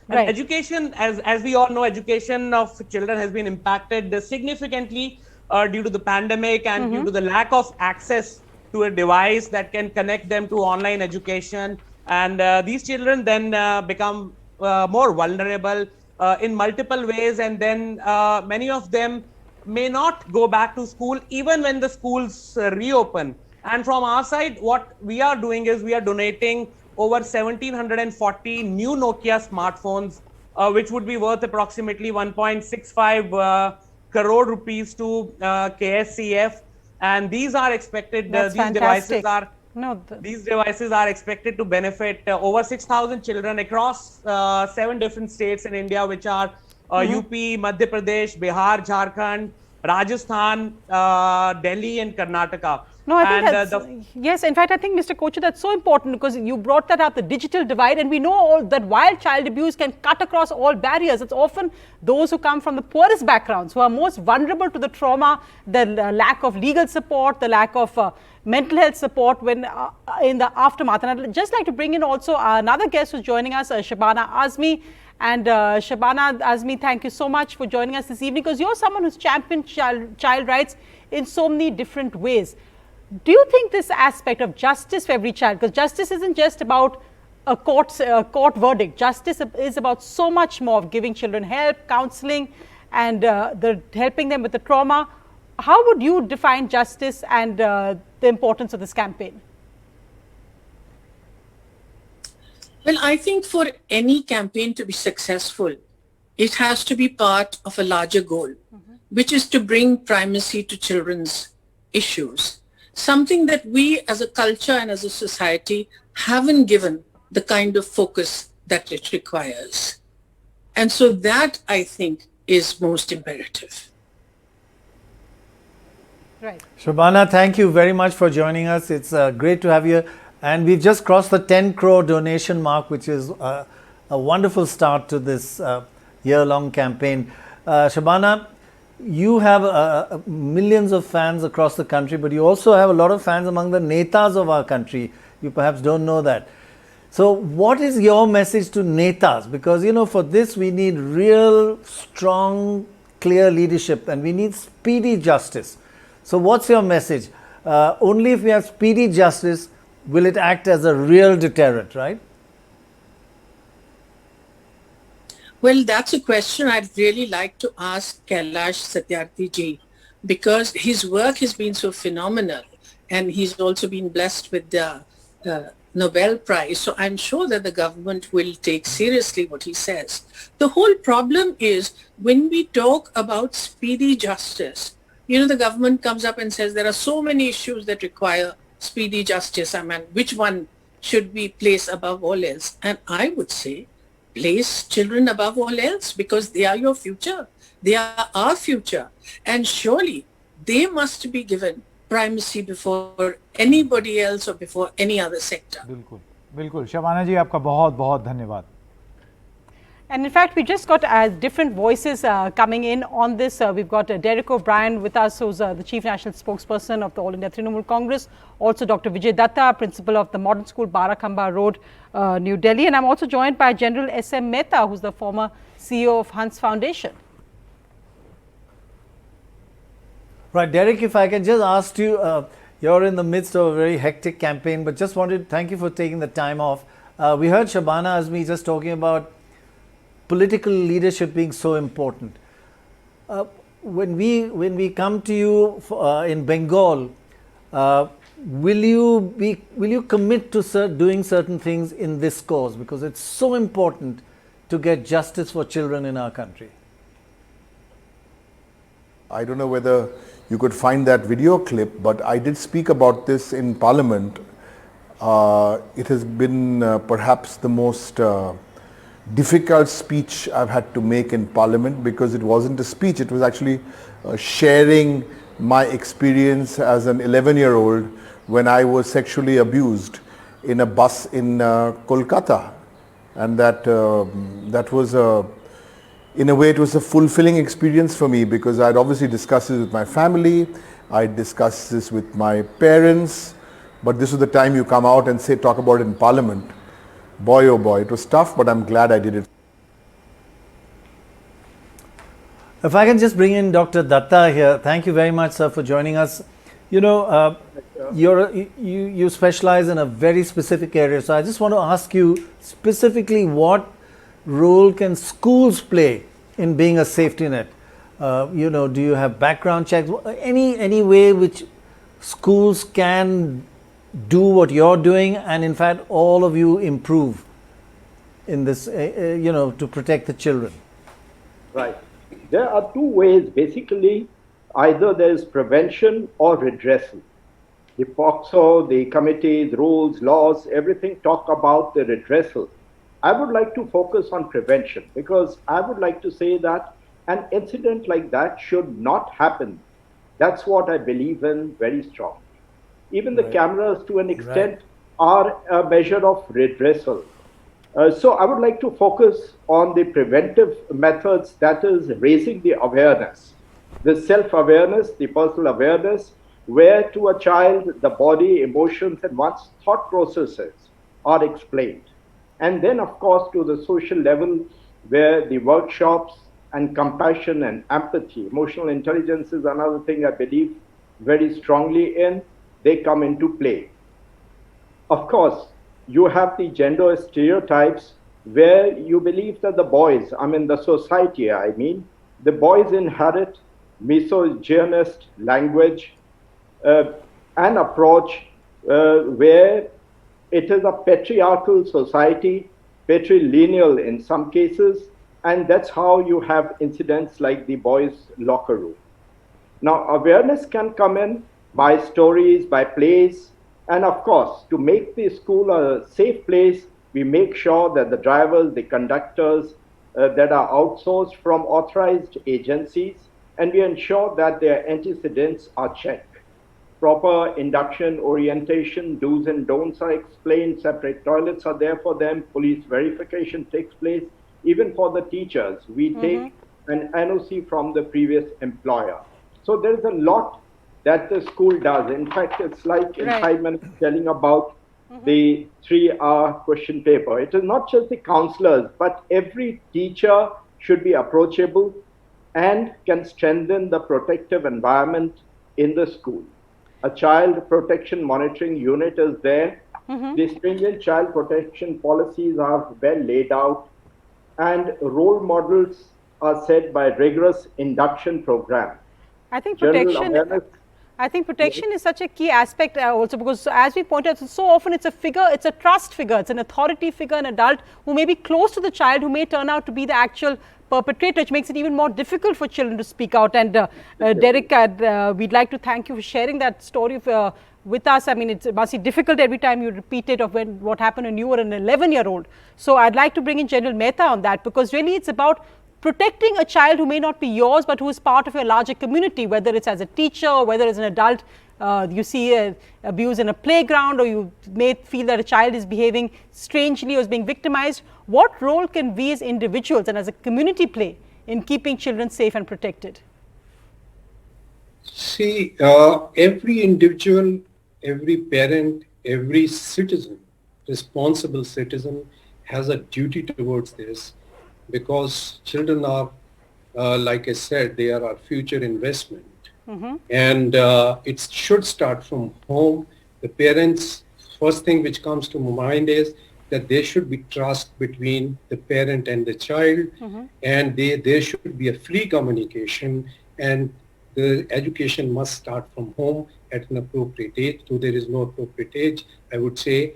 And education, as we all know, education of children has been impacted significantly due to the pandemic and due to the lack of access to a device that can connect them to online education. And these children then become more vulnerable in multiple ways, and then many of them may not go back to school even when the schools reopen. And from our side, what we are doing is we are donating over 1,740 new Nokia smartphones, which would be worth approximately 1.65 crore rupees to KSCF. And these are expected, these devices are expected to benefit over 6,000 children across 7 different states in India, which are UP, Madhya Pradesh, Bihar, Jharkhand, Rajasthan, Delhi and Karnataka. No, I think that's, yes, in fact, I think, Mr. Kochhar, that's so important because you brought that up, the digital divide, and we know that while child abuse can cut across all barriers, it's often those who come from the poorest backgrounds who are most vulnerable to the trauma, the lack of legal support, the lack of mental health support when in the aftermath. And I'd just like to bring in also another guest who's joining us, Shabana Azmi. And Shabana Azmi, thank you so much for joining us this evening, because you're someone who's championed child rights in so many different ways. Do you think this aspect of justice for every child, because justice isn't just about a court verdict, justice is about so much more, of giving children help, counseling, and helping them with the trauma. How would you define justice and the importance of this campaign? Well, I think for any campaign to be successful, it has to be part of a larger goal, which is to bring primacy to children's issues. Something that we as a culture and as a society haven't given the kind of focus that it requires. And so that, I think, is most imperative. Right. Shabana, thank you very much for joining us. It's great to have you. And we've just crossed the 10 crore donation mark, which is a wonderful start to this year-long campaign. Shabana, you have millions of fans across the country, but you also have a lot of fans among the netas of our country. You perhaps don't know that. So what is your message to netas? Because, you know, for this we need real, strong, clear leadership, and we need speedy justice. So what's your message? Only if we have speedy justice will it act as a real deterrent, right? Well, that's a question I'd really like to ask Kailash Satyarthi ji, because his work has been so phenomenal, and he's also been blessed with the Nobel Prize. So I'm sure that the government will take seriously what he says. The whole problem is when we talk about speedy justice, you know, the government comes up and says there are so many issues that require speedy justice. I mean, which one should we place above all else? And I would say, place children above all else, because they are your future. They are our future. And surely they must be given primacy before anybody else or before any other sector. बिल्कुल, बिल्कुल. Shabana ji, आपका बहुत बहुत धन्यवाद. And in fact, we just got different voices coming in on this. We've got Derek O'Brien with us, who's the Chief National Spokesperson of the All India Trinamool Congress. Also, Dr. Vijay Datta, Principal of the Modern School, Barakhamba Road, New Delhi. And I'm also joined by General S.M. Mehta, who's the former CEO of Hans Foundation. Right, Derek, if I can just ask you, you're in the midst of a very hectic campaign, but just wanted to thank you for taking the time off. We heard Shabana Azmi just talking about political leadership being so important. When we come to you in Bengal, will you commit to doing certain things in this cause, because it's so important to get justice for children in our country? I don't know whether you could find that video clip, but I did speak about this in Parliament. It has been perhaps the most difficult speech I've had to make in Parliament, because it wasn't a speech, it was actually sharing my experience as an 11-year-old when I was sexually abused in a bus in Kolkata. And that was in a way, it was a fulfilling experience for me, because I'd obviously discussed this with my family, I discussed this with my parents, but this was the time you come out and talk about it in Parliament. Boy, oh boy, it was tough, but I'm glad I did it. If I can just bring in Dr. Datta here. Thank you very much, sir, for joining us. You know, you specialize in a very specific area, so I just want to ask you specifically, what role can schools play in being a safety net? You know, do you have background checks? Any way which schools can do what you're doing, and in fact all of you improve in this, you know, to protect the children? Right. There are two ways basically. Either there is prevention or redressal. The POCSO, the committees, rules, laws, everything talk about the redressal. I would like to focus on prevention, because I would like to say that an incident like that should not happen. That's what I believe in very strongly. Even the cameras, to an extent, are a measure of redressal. So I would like to focus on the preventive methods, that is raising the awareness, the self-awareness, the personal awareness, where to a child the body, emotions, and one's thought processes are explained. And then, of course, to the social level, where the workshops and compassion and empathy, emotional intelligence is another thing I believe very strongly in, they come into play. Of course, you have the gender stereotypes where you believe that the boys, the society, the boys inherit misogynist language and approach where it is a patriarchal society, patrilineal in some cases, and that's how you have incidents like the boys' locker room. Now, awareness can come in by stories, by plays, and of course, to make the school a safe place, we make sure that the drivers, the conductors that are outsourced from authorized agencies, and we ensure that their antecedents are checked. Proper induction, orientation, do's and don'ts are explained, separate toilets are there for them, police verification takes place. Even for the teachers, we take an NOC from the previous employer. So there's a lot that the school does. In fact, it's like in 5 minutes telling about the 3-hour question paper. It is not just the counselors, but every teacher should be approachable and can strengthen the protective environment in the school. A child protection monitoring unit is there. The stringent child protection policies are well laid out, and role models are set by rigorous induction program. I think protection is such a key aspect also, because as we pointed out, so often it's a figure, it's a trust figure, it's an authority figure, an adult who may be close to the child, who may turn out to be the actual perpetrator, which makes it even more difficult for children to speak out. And Derek, we'd like to thank you for sharing that story with us. It must be difficult every time you repeat it of what happened when you were an 11-year-old. So I'd like to bring in General Mehta on that, because really it's about protecting a child who may not be yours, but who is part of your larger community, whether it's as a teacher or whether as an adult. You see abuse in a playground, or you may feel that a child is behaving strangely or is being victimized. What role can we as individuals and as a community play in keeping children safe and protected? See, every individual, every parent, every citizen, responsible citizen, has a duty towards this, because children are, like I said, they are our future investment. And it should start from home. The parents, first thing which comes to my mind is that there should be trust between the parent and the child, and there should be a free communication, and the education must start from home at an appropriate age. So there is no appropriate age, I would say.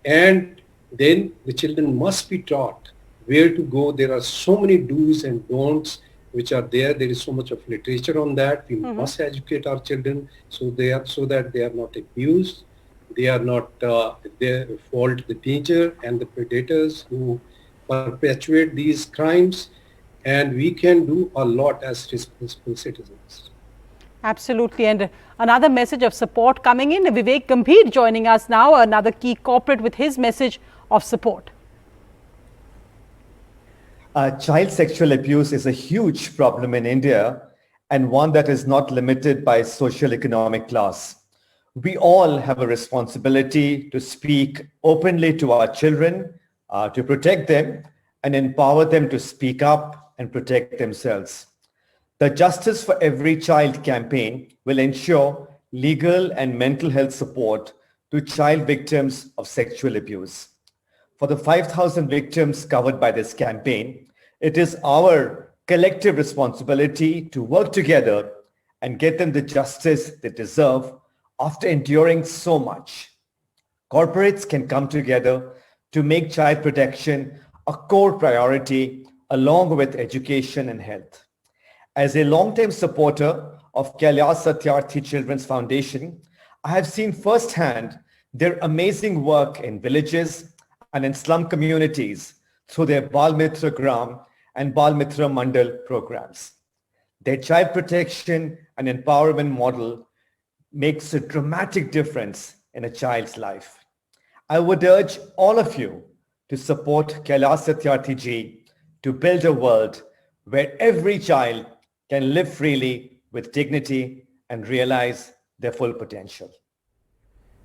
And then the children must be taught where to go. There are so many do's and don'ts which are there. There is so much of literature on that. We must educate our children so that they are not abused. They are not they fault the danger and the predators who perpetuate these crimes. And we can do a lot as responsible citizens. Absolutely. And another message of support coming in. Vivek Gambhir joining us now, another key corporate, with his message of support. Child sexual abuse is a huge problem in India, and one that is not limited by socio-economic class. We all have a responsibility to speak openly to our children, to protect them and empower them to speak up and protect themselves. The Justice for Every Child campaign will ensure legal and mental health support to child victims of sexual abuse. For the 5,000 victims covered by this campaign, it is our collective responsibility to work together and get them the justice they deserve after enduring so much. Corporates can come together to make child protection a core priority along with education and health. As a long-time supporter of Kailash Satyarthi Children's Foundation, I have seen firsthand their amazing work in villages and in slum communities through their Bal Mitra Gram and Bal Mitra Mandal programs. Their child protection and empowerment model makes a dramatic difference in a child's life. I would urge all of you to support Kailash Satyarthi Ji to build a world where every child can live freely with dignity and realize their full potential.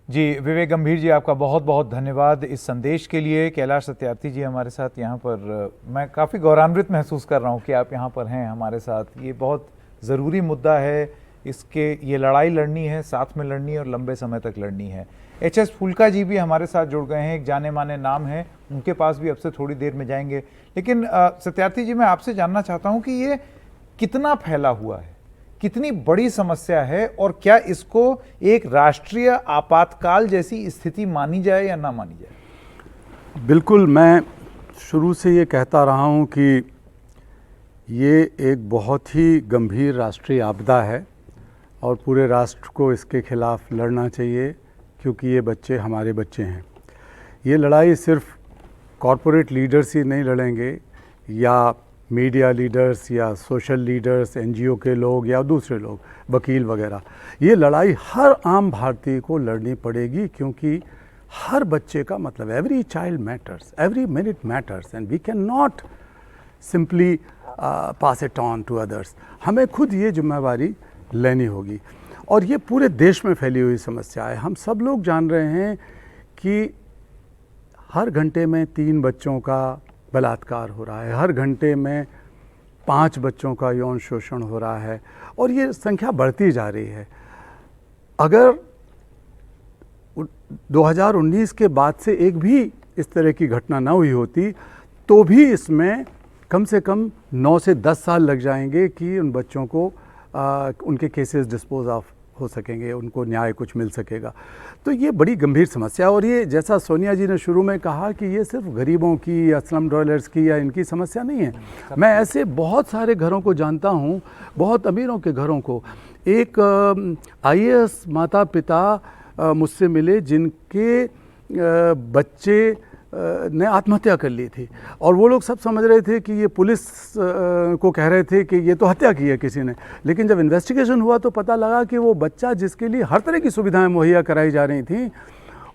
जी विवेक गंभीर जी, आपका बहुत बहुत धन्यवाद इस संदेश के लिए। कैलाश सत्यार्थी जी हमारे साथ यहाँ पर, मैं काफ़ी गौरवान्वित महसूस कर रहा हूँ कि आप यहाँ पर हैं हमारे साथ। ये बहुत ज़रूरी मुद्दा है, इसके ये लड़ाई लड़नी है, साथ में लड़नी है और लंबे समय तक लड़नी है। एच.एस. फुल्का जी भी हमारे साथ जुड़ गए हैं, एक जाने माने नाम है, उनके पास भी अब से थोड़ी देर में जाएंगे। लेकिन सत्यार्थी जी, मैं आपसे जानना चाहता हूँ कि ये कितना फैला हुआ है, कितनी बड़ी समस्या है और क्या इसको एक राष्ट्रीय आपातकाल जैसी स्थिति मानी जाए या ना मानी जाए? बिल्कुल, मैं शुरू से ये कहता रहा हूँ कि ये एक बहुत ही गंभीर राष्ट्रीय आपदा है और पूरे राष्ट्र को इसके खिलाफ लड़ना चाहिए, क्योंकि ये बच्चे हमारे बच्चे हैं। ये लड़ाई सिर्फ कॉरपोरेट लीडर्स ही नहीं लड़ेंगे, या मीडिया लीडर्स या सोशल लीडर्स, एनजीओ के लोग या दूसरे लोग, वकील वगैरह। ये लड़ाई हर आम भारतीय को लड़नी पड़ेगी, क्योंकि हर बच्चे का मतलब, every child matters, every minute matters, and we can not simply pass it on to others. हमें खुद ये जिम्मेवारी लेनी होगी। और ये पूरे देश में फैली हुई समस्या है। हम सब लोग जान रहे हैं कि हर घंटे में 3 बच्चों का बलात्कार हो रहा है, हर घंटे में 5 बच्चों का यौन शोषण हो रहा है, और ये संख्या बढ़ती जा रही है। अगर 2019 के बाद से एक भी इस तरह की घटना ना हुई होती, तो भी इसमें कम से कम 9 से 10 साल लग जाएंगे कि उन बच्चों को उनके केसेस डिस्पोज ऑफ हो सकेंगे, उनको न्याय कुछ मिल सकेगा। तो ये बड़ी गंभीर समस्या, और ये जैसा सोनिया जी ने शुरू में कहा कि ये सिर्फ गरीबों की या स्लम डवेलर्स की या इनकी समस्या नहीं है। मैं ऐसे बहुत सारे घरों को जानता हूँ, बहुत अमीरों के घरों को। एक IAS माता पिता मुझसे मिले जिनके बच्चे ने आत्महत्या कर ली थी, और वो लोग सब समझ रहे थे कि ये पुलिस को कह रहे थे कि ये तो हत्या की है किसी ने। लेकिन जब इन्वेस्टिगेशन हुआ तो पता लगा कि वो बच्चा जिसके लिए हर तरह की सुविधाएं मुहैया कराई जा रही थी,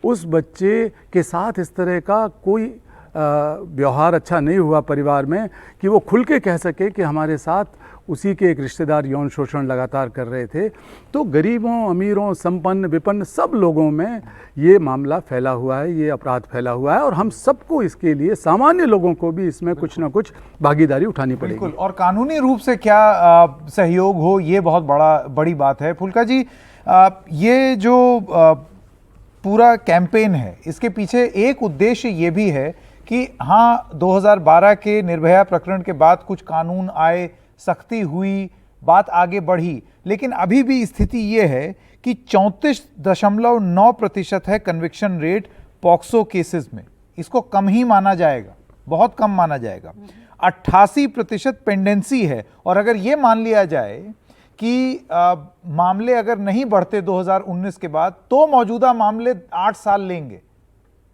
उस बच्चे के साथ इस तरह का कोई व्यवहार अच्छा नहीं हुआ परिवार में कि वो खुल के कह सके कि हमारे साथ उसी के एक रिश्तेदार यौन शोषण लगातार कर रहे थे। तो गरीबों, अमीरों, संपन्न, विपन्न सब लोगों में ये मामला फैला हुआ है, ये अपराध फैला हुआ है, और हम सबको इसके लिए, सामान्य लोगों को भी इसमें कुछ ना कुछ भागीदारी उठानी पड़ेगी। बिल्कुल, और कानूनी रूप से क्या सहयोग हो, ये बहुत बड़ी बात है। फुल्का जी, ये जो पूरा कैंपेन है, इसके पीछे एक उद्देश्य ये भी है कि हाँ, 2012 के निर्भया प्रकरण के बाद कुछ कानून आए, सख्ती हुई, बात आगे बढ़ी, लेकिन अभी भी स्थिति ये है कि 34.9% है कन्विक्शन रेट पॉक्सो केसेस में। इसको कम ही माना जाएगा, बहुत कम माना जाएगा। 88% पेंडेंसी है, और अगर ये मान लिया जाए कि मामले अगर नहीं बढ़ते 2019 के बाद, तो मौजूदा मामले 8 साल लेंगे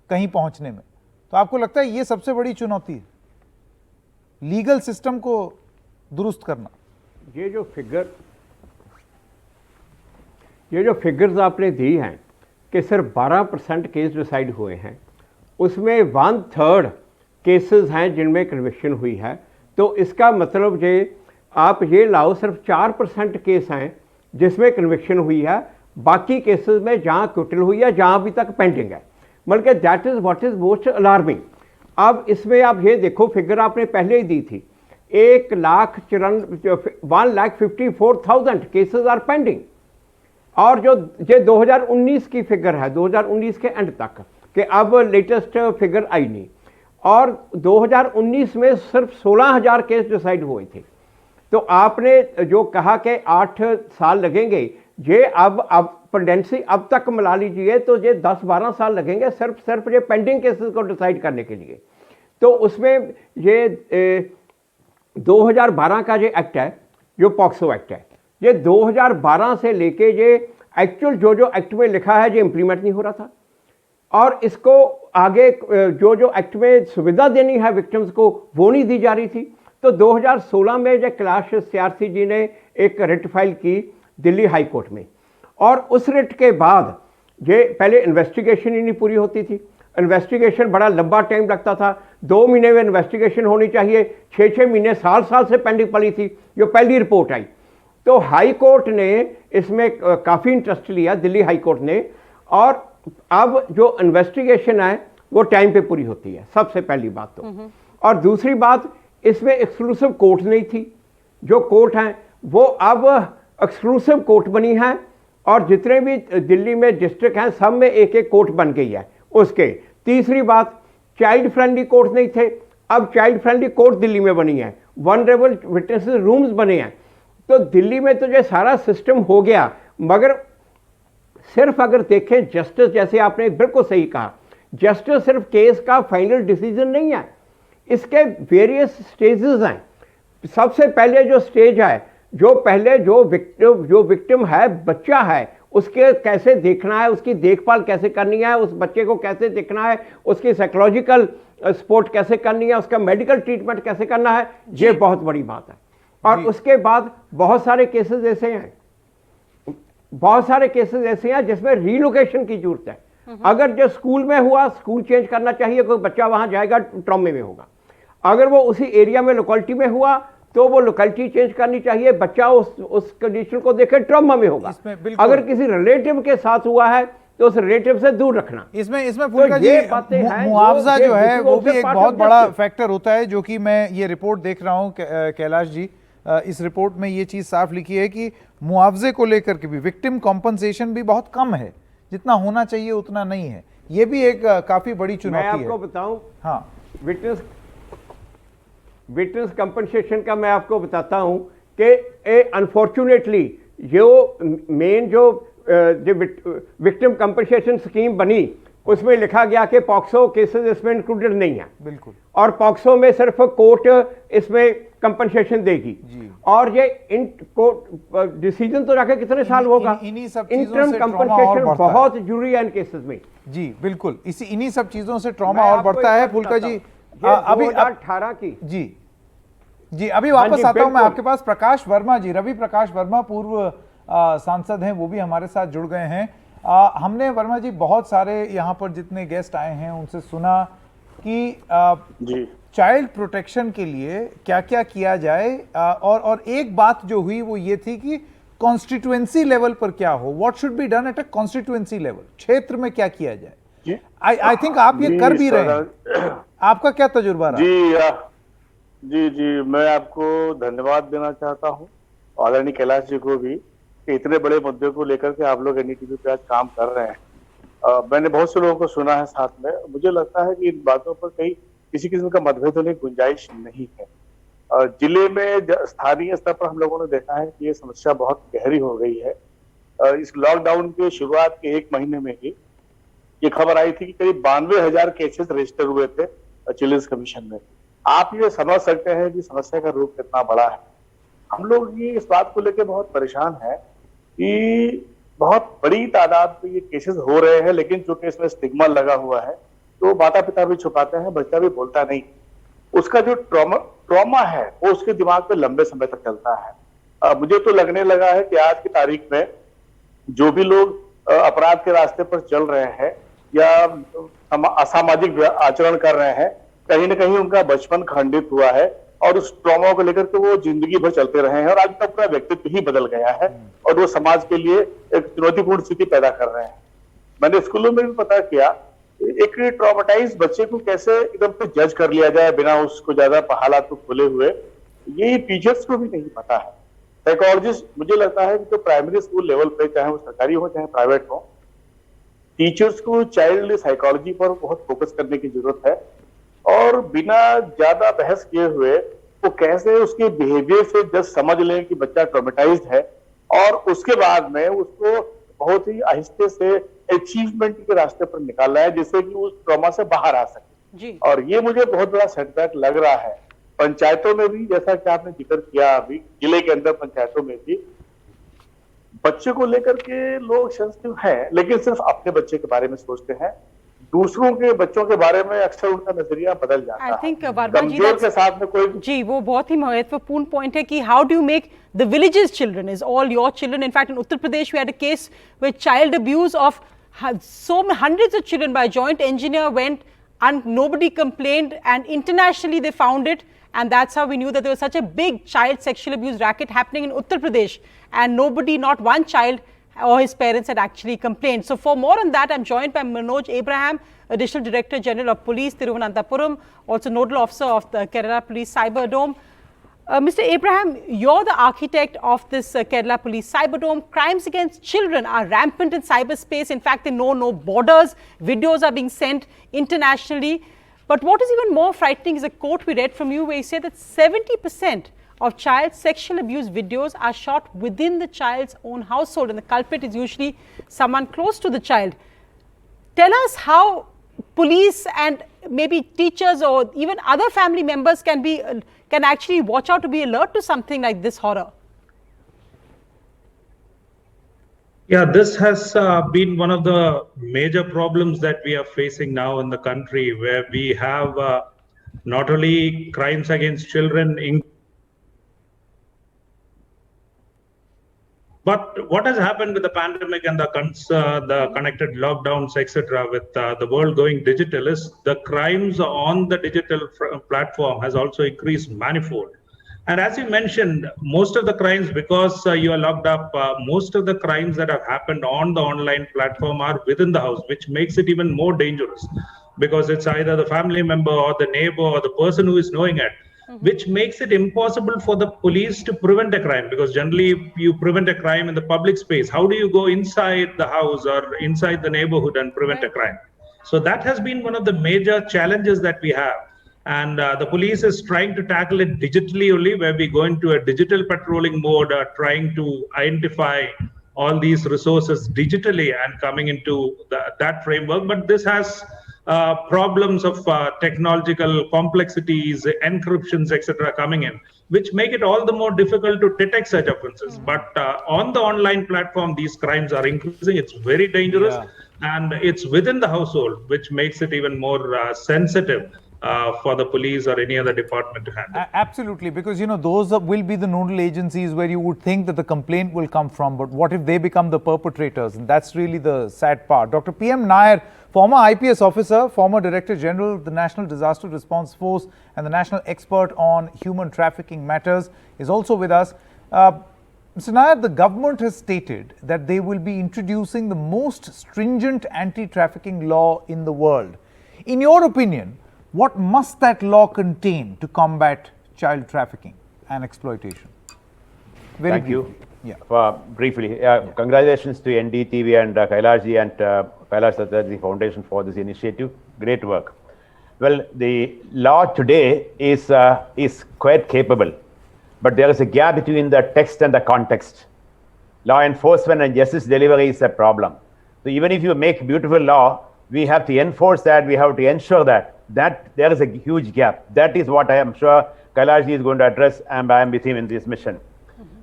कहीं पहुंचने में। तो आपको लगता है ये सबसे बड़ी चुनौती है, लीगल सिस्टम को दुरुस्त करना? ये जो फिगर्स आपने दी हैं कि सिर्फ 12% केस डिसाइड हुए हैं, उसमें 1/3 केसेस हैं जिनमें कन्विक्शन हुई है। तो इसका मतलब ये आप ये लाओ, सिर्फ 4% केस हैं जिसमें कन्विक्शन हुई है, बाकी केसेस में जहाँ क्विटल हुई है, जहाँ अभी तक पेंडिंग है। बल्कि that is what is most alarming. अब इसमें आप ये देखो, फिगर आपने पहले ही दी थी, 1,54,000 केसेस आर पेंडिंग। और जो ये 2019 की फिगर है, 2019 के एंड तक कि अब लेटेस्ट फिगर आई नहीं, और 2019 में सिर्फ 16,000 केस डिसाइड हुए थे। तो आपने जो कहा कि 8 साल लगेंगे, ये अब पेंडेंसी अब तक मिला लीजिए तो ये 10-12 साल लगेंगे सिर्फ ये पेंडिंग केसेस को डिसाइड करने के लिए। तो उसमें ये 2012 का जो एक्ट है, जो पॉक्सो एक्ट है, ये 2012 से लेके ये एक्चुअल जो एक्ट में लिखा है ये इम्प्लीमेंट नहीं हो रहा था, और इसको आगे जो एक्ट में सुविधा देनी है विक्टिम्स को, वो नहीं दी जा रही थी। तो 2016 में जो कैलाश सत्यार्थी जी ने एक रिट फाइल की दिल्ली हाई कोर्ट में, और उस रिट के बाद ये पहले इन्वेस्टिगेशन ही नहीं पूरी होती थी। इन्वेस्टिगेशन बड़ा लंबा टाइम लगता था, 2 महीने में इन्वेस्टिगेशन होनी चाहिए, 6-6 महीने, साल से पेंडिंग पड़ी थी। जो पहली रिपोर्ट आई तो हाई कोर्ट ने इसमें काफ़ी इंटरेस्ट लिया, दिल्ली हाई कोर्ट ने, और अब जो इन्वेस्टिगेशन है वो टाइम पे पूरी होती है, सबसे पहली बात तो। और दूसरी बात, इसमें एक्सक्लूसिव कोर्ट नहीं थी। जो कोर्ट हैं वो अब एक्सक्लूसिव कोर्ट बनी है, और जितने भी दिल्ली में डिस्ट्रिक्ट हैं सब में एक एक कोर्ट बन गई है उसके। तीसरी बात, चाइल्ड फ्रेंडली कोर्ट नहीं थे, अब चाइल्ड फ्रेंडली कोर्ट दिल्ली में बनी है, वनरेबल विटनेसेस रूम्स बने हैं। तो दिल्ली में तो ये सारा सिस्टम हो गया, मगर सिर्फ अगर देखें जस्टिस, जैसे आपने बिल्कुल सही कहा, जस्टिस सिर्फ केस का फाइनल डिसीजन नहीं है, इसके वेरियस स्टेजेस हैं। सबसे पहले जो स्टेज है, जो पहले जो विक्टिम है, बच्चा है, उसके कैसे देखना है, उसकी देखभाल कैसे करनी है, उस बच्चे को कैसे देखना है, उसकी साइकोलॉजिकल सपोर्ट कैसे करनी है, उसका मेडिकल ट्रीटमेंट कैसे करना है, ये बहुत बड़ी बात है। और उसके बाद बहुत सारे केसेस ऐसे हैं, बहुत सारे केसेस ऐसे हैं जिसमें रीलोकेशन की जरूरत है। अगर जो स्कूल में हुआ, स्कूल चेंज करना चाहिए, कोई बच्चा वहां जाएगा ट्रॉमे में होगा। अगर वो उसी एरिया में लोकेलिटी में हुआ तो वो लोकेलिटी चेंज करनी चाहिए, बच्चा उस कंडीशन को देखे ट्रॉमा में होगा। अगर किसी रिलेटिव के साथ हुआ है तो उस रिलेटिव से दूर रखना। इसमें फुल्का जी, मुआवजा जो है वो भी एक बहुत बड़ा फैक्टर होता है, जो कि मैं ये रिपोर्ट देख रहा हूँ कैलाश जी, इस रिपोर्ट में ये चीज साफ लिखी है कि मुआवजे को लेकर के भी विक्टिम कॉम्पनसेशन भी बहुत कम है, जितना होना चाहिए उतना नहीं है। ये भी एक काफी बड़ी चुनौती है। मैं आपको बताऊं, हाँ, विटनेस कंपनसेशन का मैं आपको बताता हूं कि अनफॉर्चुनेटली जो मेन जो विक्टिम कंपनसेशन स्कीम बनी, उसमें लिखा गया कि पॉक्सो केसेस इसमें इंक्लूडेड नहीं है। बिल्कुल। और पॉक्सो में सिर्फ कोर्ट इसमें कंपनसेशन देगी, और ये इन कोर्ट डिसीजन तो जाके कितने साल होगा। इंटरम कंपनसेशन बहुत जरूरी है इन केसेस में। जी बिल्कुल, इन्हीं सब चीजों से ट्रॉमा और बढ़ता है। फुल्का जी, अभी 2018 की जी अभी वापस आता हूं मैं आपके पास। प्रकाश वर्मा जी, रवि प्रकाश वर्मा पूर्व सांसद हैं, वो भी हमारे साथ जुड़ गए हैं। हमने वर्मा जी बहुत सारे यहाँ पर जितने गेस्ट आए हैं उनसे सुना कि चाइल्ड प्रोटेक्शन के लिए क्या क्या किया जाए, और एक बात जो हुई वो ये थी कि कॉन्स्टिट्यूएंसी लेवल पर क्या हो, what should be done at a constituency level, क्षेत्र में क्या किया जाए। आई थिंक आप ये कर भी रहे हैं, आपका क्या तजुर्बा रहा? जी, मैं आपको धन्यवाद देना चाहता हूँ, आदरणीय कैलाश जी को भी, कि इतने बड़े मुद्दे को लेकर के आप लोग एनडीटीवी पे आज काम कर रहे हैं। मैंने बहुत से लोगों को सुना है साथ में, मुझे लगता है कि इन बातों पर कहीं किसी किस्म का मतभेद होने की गुंजाइश नहीं है। जिले में स्थानीय स्तर पर हम लोगों ने देखा है कि ये समस्या बहुत गहरी हो गई है। इस लॉकडाउन के शुरुआत के 1 महीने में ही ये खबर आई थी कि करीब 92,000 केसेस रजिस्टर हुए थे चिल्ड्रंस कमीशन में। आप ये समझ सकते हैं कि समस्या का रूप कितना बड़ा है। हम लोग ये इस बात को लेकर बहुत परेशान है कि बहुत बड़ी तादाद में ये केसेस हो रहे हैं, लेकिन चूंकि इसमें स्टिग्मा लगा हुआ है तो माता पिता भी छुपाते हैं, बच्चा भी बोलता नहीं। उसका जो ट्रॉमा है वो उसके दिमाग पे लंबे समय तक चलता है। मुझे तो लगने लगा है कि आज की तारीख में जो भी लोग अपराध के रास्ते पर चल रहे हैं या असामाजिक आचरण कर रहे हैं, कहीं ना कहीं उनका बचपन खंडित हुआ है और उस ट्रॉमा को लेकर के वो जिंदगी भर चलते रहे हैं, और आज तक पूरा व्यक्तित्व ही बदल गया है और वो समाज के लिए एक चुनौतीपूर्ण स्थिति पैदा कर रहे हैं। मैंने स्कूलों में भी पता किया एक ट्रॉमेटाइज बच्चे को कैसे एकदम से जज कर लिया जाए बिना उसको ज्यादा हालात को खोले हुए, ये टीचर्स को भी नहीं पता है। साइकोलॉजिस्ट, मुझे लगता है कि तो प्राइमरी स्कूल लेवल पे, चाहे वो सरकारी हो चाहे प्राइवेट हो, टीचर्स को चाइल्ड साइकोलॉजी पर बहुत फोकस करने की जरूरत है, और बिना ज्यादा बहस किए हुए वो कैसे उसके बिहेवियर से जस्ट समझ लें कि बच्चा ट्रॉमेटाइज्ड है, और उसके बाद में उसको बहुत ही आहिस्ते से अचीवमेंट के रास्ते पर निकालना है, जिससे कि उस ट्रॉमा से बाहर आ सके। और ये मुझे बहुत बड़ा सेटबैक लग रहा है। पंचायतों में भी, जैसा कि आपने जिक्र किया, अभी जिले के अंदर पंचायतों में भी बच्चे को लेकर के लोग सेंसिटिव हैं, लेकिन सिर्फ अपने बच्चे के बारे में सोचते हैं, दूसरों के बच्चों के बारे में अक्सर उनका नजरिया बदल जाता है। I think वर्मा जी के साथ में कोई जी वो बहुत ही महत्वपूर्ण पॉइंट है कि how do you make the villages children is all your children. In fact, in Uttar Pradesh, we had a case where child abuse of hundreds of children by a joint engineer went and nobody complained, and internationally they found it, and that's how we knew that there was such a big child sexual abuse racket happening in Uttar Pradesh, and nobody, not one child or his parents had actually complained. So for more on that, I'm joined by Manoj Abraham, Additional Director General of Police, Thiruvananthapuram, also Nodal Officer of the Kerala Police Cyberdome. Mr. Abraham, you're the architect of this Kerala Police Cyberdome. Crimes against children are rampant in cyberspace. In fact, they know no borders. Videos are being sent internationally. But what is even more frightening is a quote we read from you where you say that 70% of child sexual abuse videos are shot within the child's own household, and the culprit is usually someone close to the child. Tell us how police and maybe teachers or even other family members can actually watch out to be alert to something like this horror. Yeah, this has been one of the major problems that we are facing now in the country, where we have not only crimes against children, but what has happened with the pandemic and the connected lockdowns, etc., with the world going digital, is the crimes on the digital platform has also increased manifold. And as you mentioned, most of the crimes, because you are locked up, most of the crimes that have happened on the online platform are within the house, which makes it even more dangerous, because it's either the family member or the neighbor or the person who is knowing it, which makes it impossible for the police to prevent a crime, because generally if you prevent a crime in the public space, how do you go inside the house or inside the neighborhood and prevent a crime? So that has been one of the major challenges that we have. And the police is trying to tackle it digitally only, where we go into a digital patrolling mode, trying to identify all these resources digitally and coming into that framework. But this has problems of technological complexities, encryptions, etc. coming in, which make it all the more difficult to detect such offenses. But on the online platform, these crimes are increasing. It's very dangerous, and it's within the household, which makes it even more sensitive for the police or any other department to handle. Absolutely, because those will be the nodal agencies where you would think that the complaint will come from, but what if they become the perpetrators? And that's really the sad part. Dr. P.M. Nair, former IPS officer, former Director General of the National Disaster Response Force and the national expert on human trafficking matters, is also with us. Mr. Nair, the government has stated that they will be introducing the most stringent anti-trafficking law in the world. In your opinion, what must that law contain to combat child trafficking and exploitation? Thank you. Briefly, congratulations to NDTV and Kailash and Kailash Satyarthi Foundation for this initiative. Great work. Well, the law today is quite capable, but there is a gap between the text and the context. Law enforcement and justice delivery is a problem. So even if you make beautiful law, we have to enforce that, we have to ensure that there is a huge gap. That is what I am sure Kailash is going to address, and I am with him in this mission.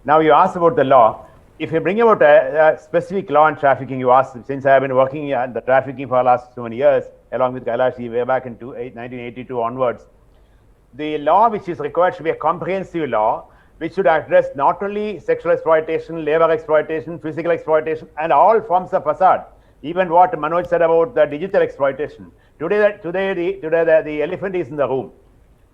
Now you asked about the law. If you bring about a specific law on trafficking, you asked, since I have been working on the trafficking for the last so many years, along with Kailash way back in 1982 onwards, the law which is required should be a comprehensive law, which should address not only sexual exploitation, labor exploitation, physical exploitation, and all forms of facade. Even what Manoj said about the digital exploitation. Today the elephant is in the room.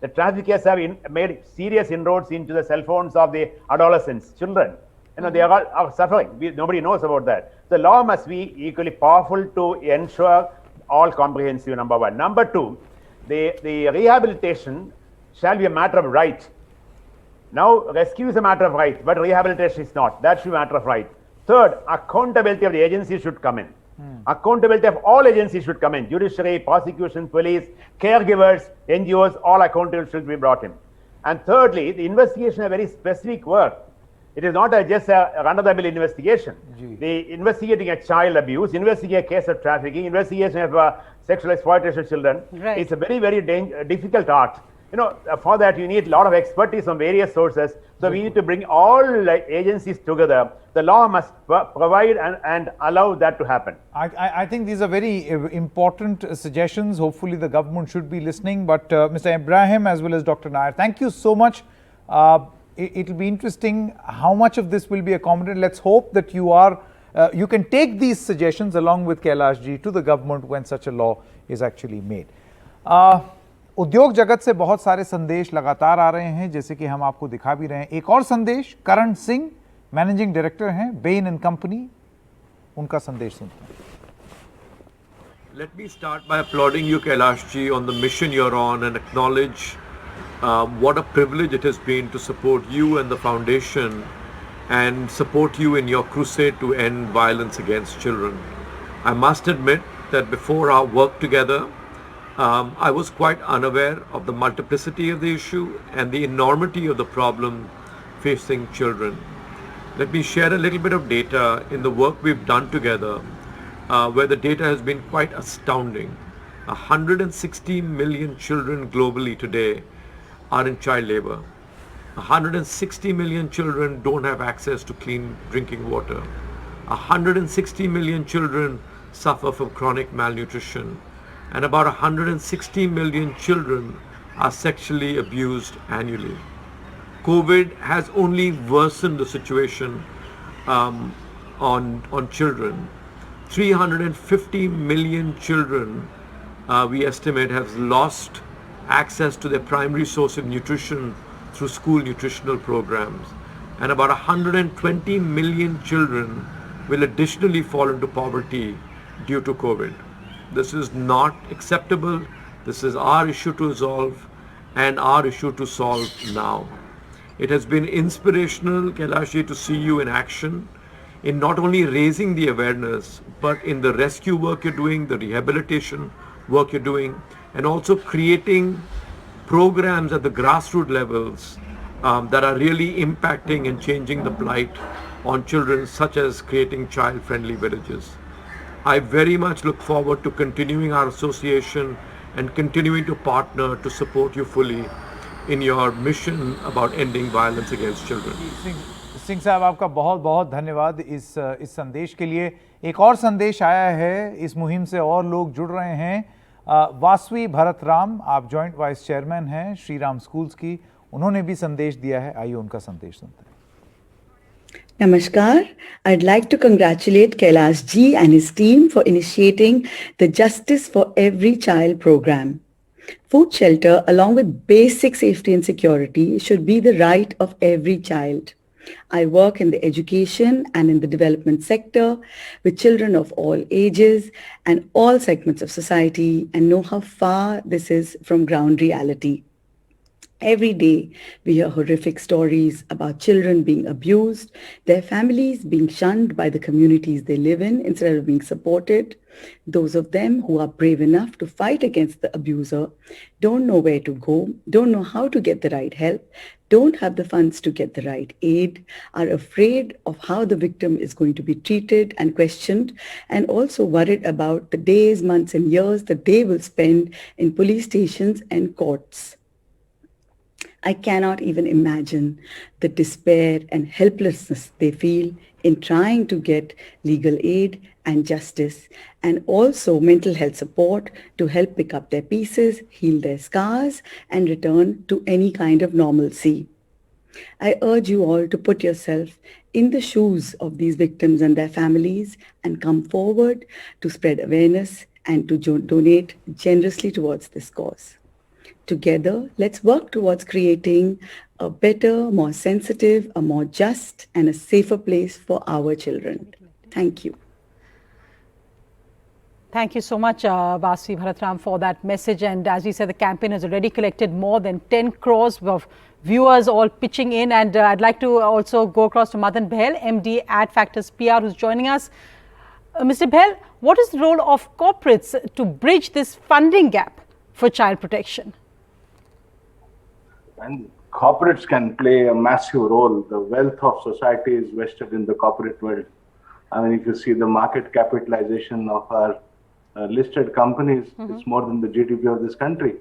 The traffickers have made serious inroads into the cell phones of the adolescents, children. They are suffering. Nobody knows about that. The law must be equally powerful to ensure all comprehensive, number one. Number two, the rehabilitation shall be a matter of right. Now, rescue is a matter of right, but rehabilitation is not. That should be a matter of right. Third, accountability of the agency should come in. Accountability of all agencies should come in. Judiciary, prosecution, police, caregivers, NGOs, all accountable should be brought in. And thirdly, the investigation is a very specific work. It is not just a run-of-the-mill investigation. The investigating a child abuse, investigating a case of trafficking, investigation of sexual exploitation of children, it's a very, very difficult art. For that you need a lot of expertise from various sources. So we need to bring all agencies together. The law must provide and allow that to happen. I think these are very important suggestions. Hopefully the government should be listening. But Mr. Abraham as well as Dr. Nair, thank you so much. It will be interesting how much of this will be accommodated. Let's hope that you can take these suggestions along with Kailash ji to the government when such a law is actually made. उद्योग जगत से बहुत सारे संदेश लगातार आ रहे हैं, जैसे कि हम आपको दिखा भी रहे हैं। एक और संदेश, करण सिंह मैनेजिंग डायरेक्टर हैं बेन एंड कंपनी, उनका संदेश सुनते हैं। Let me start by applauding you, Kailash ji, on the mission you're on and acknowledge what a privilege it has been to support you and the foundation and support you in your crusade to end violence against children. I must admit that before our work together, I was quite unaware of the multiplicity of the issue and the enormity of the problem facing children. Let me share a little bit of data in the work we've done together, where the data has been quite astounding. 160 million children globally today are in child labor. 160 million children don't have access to clean drinking water. 160 million children suffer from chronic malnutrition. And about 160 million children are sexually abused annually. COVID has only worsened the situation on children. 350 million children, we estimate, have lost access to their primary source of nutrition through school nutritional programs. And about 120 million children will additionally fall into poverty due to COVID. This is not acceptable. This is our issue to resolve and our issue to solve now. It has been inspirational, Kailash ji, to see you in action, in not only raising the awareness, but in the rescue work you're doing, the rehabilitation work you're doing, and also creating programs at the grassroots levels that are really impacting and changing the plight on children, such as creating child-friendly villages. I very much look forward to continuing our association and continuing to partner to support you fully in your mission about ending violence against children. Singh साहब, आपका बहुत बहुत धन्यवाद इस संदेश के लिए। एक और संदेश आया है, इस मुहिम से और लोग जुड़ रहे हैं। वासवी भरतराम, आप जॉइंट वाइस चेयरमैन हैं श्री राम स्कूल्स की, उन्होंने भी संदेश दिया है। आइए उनका संदेश सुनते हैं। Namaskar. I'd like to congratulate Kailash ji and his team for initiating the Justice for Every Child program. Food shelter, along with basic safety and security, should be the right of every child. I work in the education and in the development sector with children of all ages and all segments of society, and know how far this is from ground reality. Every day, we hear horrific stories about children being abused, their families being shunned by the communities they live in instead of being supported. Those of them who are brave enough to fight against the abuser don't know where to go, don't know how to get the right help, don't have the funds to get the right aid, are afraid of how the victim is going to be treated and questioned, and also worried about the days, months, and years that they will spend in police stations and courts. I cannot even imagine the despair and helplessness they feel in trying to get legal aid and justice, and also mental health support to help pick up their pieces, heal their scars, and return to any kind of normalcy. I urge you all to put yourself in the shoes of these victims and their families and come forward to spread awareness and to donate generously towards this cause. Together, let's work towards creating a better, more sensitive, a more just, and a safer place for our children. Thank you. Thank you so much, Vasvi Bharatram, for that message. And as we said, the campaign has already collected more than 10 crores of viewers all pitching in. And I'd like to also go across to Madan Bahl, MD at Factors PR, who's joining us. Mr. Bahl, what is the role of corporates to bridge this funding gap for child protection? And corporates can play a massive role. The wealth of society is vested in the corporate world. I mean, if you see the market capitalization of our listed companies, it's more than the GDP of this country.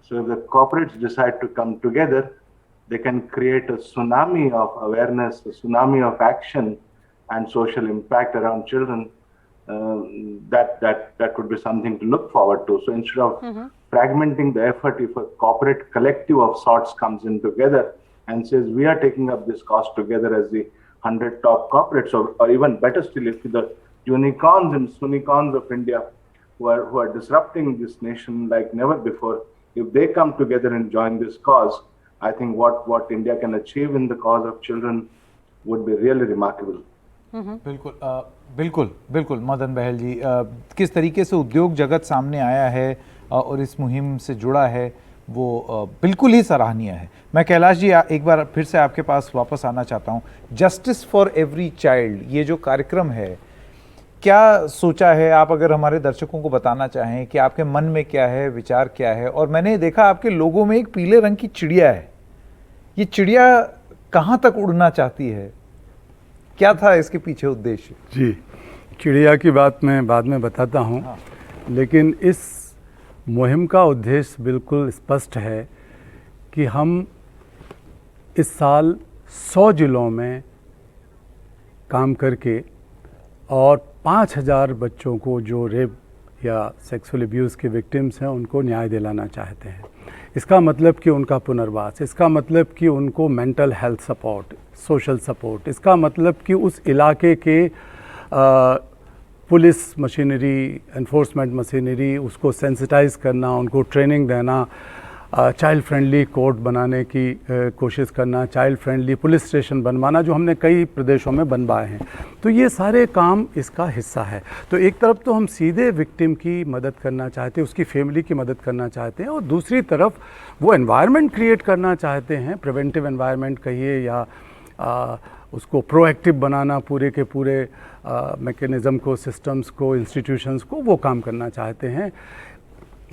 So if the corporates decide to come together, they can create a tsunami of awareness, a tsunami of action and social impact around children. That would be something to look forward to. So instead of fragmenting the effort, if a corporate collective of sorts comes in together and says, we are taking up this cause together as the 100 top corporates, or even better still, if the unicorns and unicorns of India who are disrupting this nation like never before, if they come together and join this cause, I think what India can achieve in the cause of children would be really remarkable. बिल्कुल बिल्कुल बिल्कुल मदन बहल जी, किस तरीके से उद्योग जगत सामने आया है और इस मुहिम से जुड़ा है वो बिल्कुल ही सराहनीय है। मैं कैलाश जी एक बार फिर से आपके पास वापस आना चाहता हूँ। जस्टिस फॉर एवरी चाइल्ड ये जो कार्यक्रम है, क्या सोचा है आप, अगर हमारे दर्शकों को बताना चाहें कि आपके मन में क्या है, विचार क्या है? और मैंने देखा आपके लोगों में एक पीले रंग की चिड़िया है, ये चिड़िया कहाँ तक उड़ना चाहती है, क्या था इसके पीछे उद्देश्य? जी, चिड़िया की बात मैं बाद में बताता हूँ। हाँ। लेकिन इस मुहिम का उद्देश्य बिल्कुल स्पष्ट है कि हम इस साल 100 जिलों में काम करके और 5000 बच्चों को जो रेप या सेक्सुअल अब्यूज़ के विक्टिम्स हैं उनको न्याय दिलाना चाहते हैं। इसका मतलब कि उनका पुनर्वास, इसका मतलब कि उनको mental health support, social support, इसका मतलब कि उस इलाके के पुलिस मशीनरी, एनफोर्समेंट मशीनरी, उसको सेंसिटाइज करना, उनको ट्रेनिंग देना, चाइल्ड फ्रेंडली कोर्ट बनाने की कोशिश करना, चाइल्ड फ्रेंडली पुलिस स्टेशन बनवाना, जो हमने कई प्रदेशों में बनवाए हैं। तो ये सारे काम इसका हिस्सा है। तो एक तरफ तो हम सीधे विक्टिम की मदद करना चाहते हैं, उसकी फैमिली की मदद करना चाहते हैं, और दूसरी तरफ वो एनवायरनमेंट क्रिएट करना चाहते हैं, प्रिवेंटिव एनवायरनमेंट कहिए या उसको प्रोएक्टिव बनाना, पूरे के पूरे मैकेनिज़्म को, सिस्टम्स को, इंस्टीट्यूशंस को, वो काम करना चाहते हैं।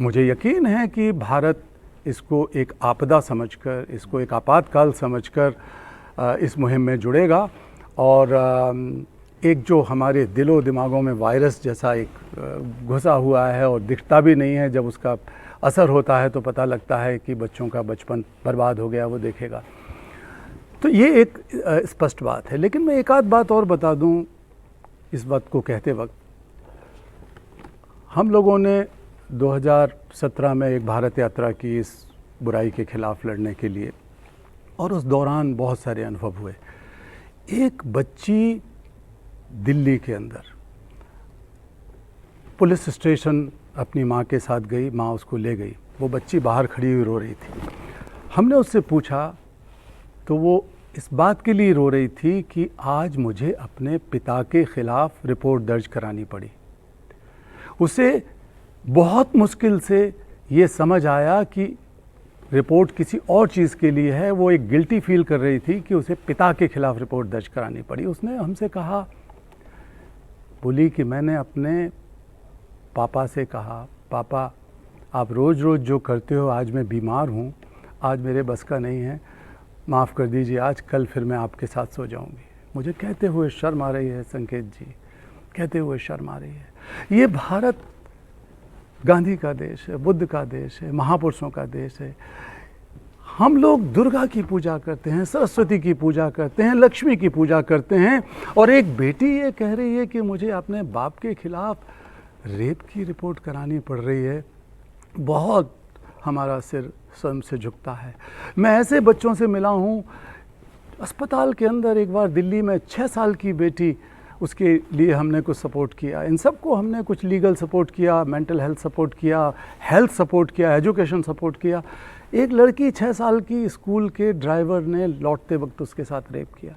मुझे यकीन है कि भारत इसको एक आपदा समझकर, इसको एक आपातकाल समझकर इस मुहिम में जुड़ेगा, और एक जो हमारे दिलो दिमागों में वायरस जैसा एक घुसा हुआ है और दिखता भी नहीं है, जब उसका असर होता है तो पता लगता है कि बच्चों का बचपन बर्बाद हो गया, वो देखेगा। तो ये एक स्पष्ट बात है। लेकिन मैं एक आध बात और बता दूं इस बात को कहते वक्त। हम लोगों ने 2017 में एक भारत यात्रा की इस बुराई के खिलाफ लड़ने के लिए, और उस दौरान बहुत सारे अनुभव हुए। एक बच्ची दिल्ली के अंदर पुलिस स्टेशन अपनी माँ के साथ गई, माँ उसको ले गई, वो बच्ची बाहर खड़ी हुई रो रही थी। हमने उससे पूछा तो वो इस बात के लिए रो रही थी कि आज मुझे अपने पिता के खिलाफ रिपोर्ट दर्ज करानी पड़ी। उसे बहुत मुश्किल से ये समझ आया कि रिपोर्ट किसी और चीज़ के लिए है। वो एक गिल्टी फील कर रही थी कि उसे पिता के खिलाफ रिपोर्ट दर्ज करानी पड़ी। उसने हमसे कहा, बोली कि मैंने अपने पापा से कहा, पापा आप रोज़ रोज़ जो करते हो, आज मैं बीमार हूँ, आज मेरे बस का नहीं है, माफ़ कर दीजिए, आज कल फिर मैं आपके साथ सो जाऊँगी। मुझे कहते हुए शर्म आ रही है संकेत जी, कहते हुए शर्म आ रही है। ये भारत गांधी का देश है, बुद्ध का देश है, महापुरुषों का देश है। हम लोग दुर्गा की पूजा करते हैं, सरस्वती की पूजा करते हैं, लक्ष्मी की पूजा करते हैं, और एक बेटी ये कह रही है कि मुझे अपने बाप के खिलाफ रेप की रिपोर्ट करानी पड़ रही है। बहुत हमारा सिर स्वयं से झुकता है। मैं ऐसे बच्चों से मिला हूँ अस्पताल के अंदर। एक बार दिल्ली में 6 साल की बेटी, उसके लिए हमने कुछ सपोर्ट किया। इन सबको हमने कुछ लीगल सपोर्ट किया, मेंटल हेल्थ सपोर्ट किया, हेल्थ सपोर्ट किया, एजुकेशन सपोर्ट किया। एक लड़की 6 साल की, स्कूल के ड्राइवर ने लौटते वक्त उसके साथ रेप किया।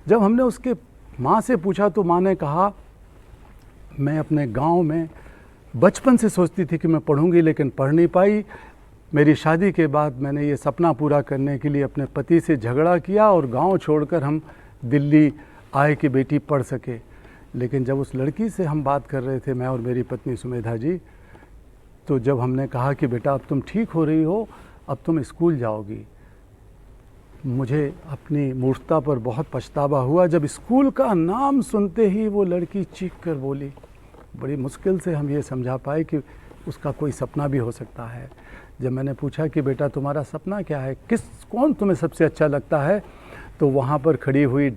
जब हमने उसके माँ से पूछा तो माँ ने कहा, मैं अपने गांव में बचपन से सोचती थी कि मैं पढ़ूंगी, लेकिन पढ़ नहीं पाई। मेरी शादी के बाद मैंने ये सपना पूरा करने के लिए अपने पति से झगड़ा किया और गांव छोड़कर हम दिल्ली आए कि बेटी पढ़ सके। लेकिन जब उस लड़की से हम बात कर रहे थे, मैं और मेरी पत्नी सुमेधा जी, तो जब हमने कहा कि बेटा अब तुम ठीक हो रही हो, अब तुम स्कूल जाओगी, मुझे अपनी मूर्खता पर बहुत पछतावा हुआ। जब स्कूल का नाम सुनते ही वो लड़की चीख कर बोली। बड़ी मुश्किल से हम ये समझा पाए कि उसका कोई सपना भी हो सकता है। जब मैंने पूछा कि बेटा तुम्हारा सपना क्या है, कौन तुम्हें सबसे अच्छा लगता है, तो वहाँ पर खड़ी हुई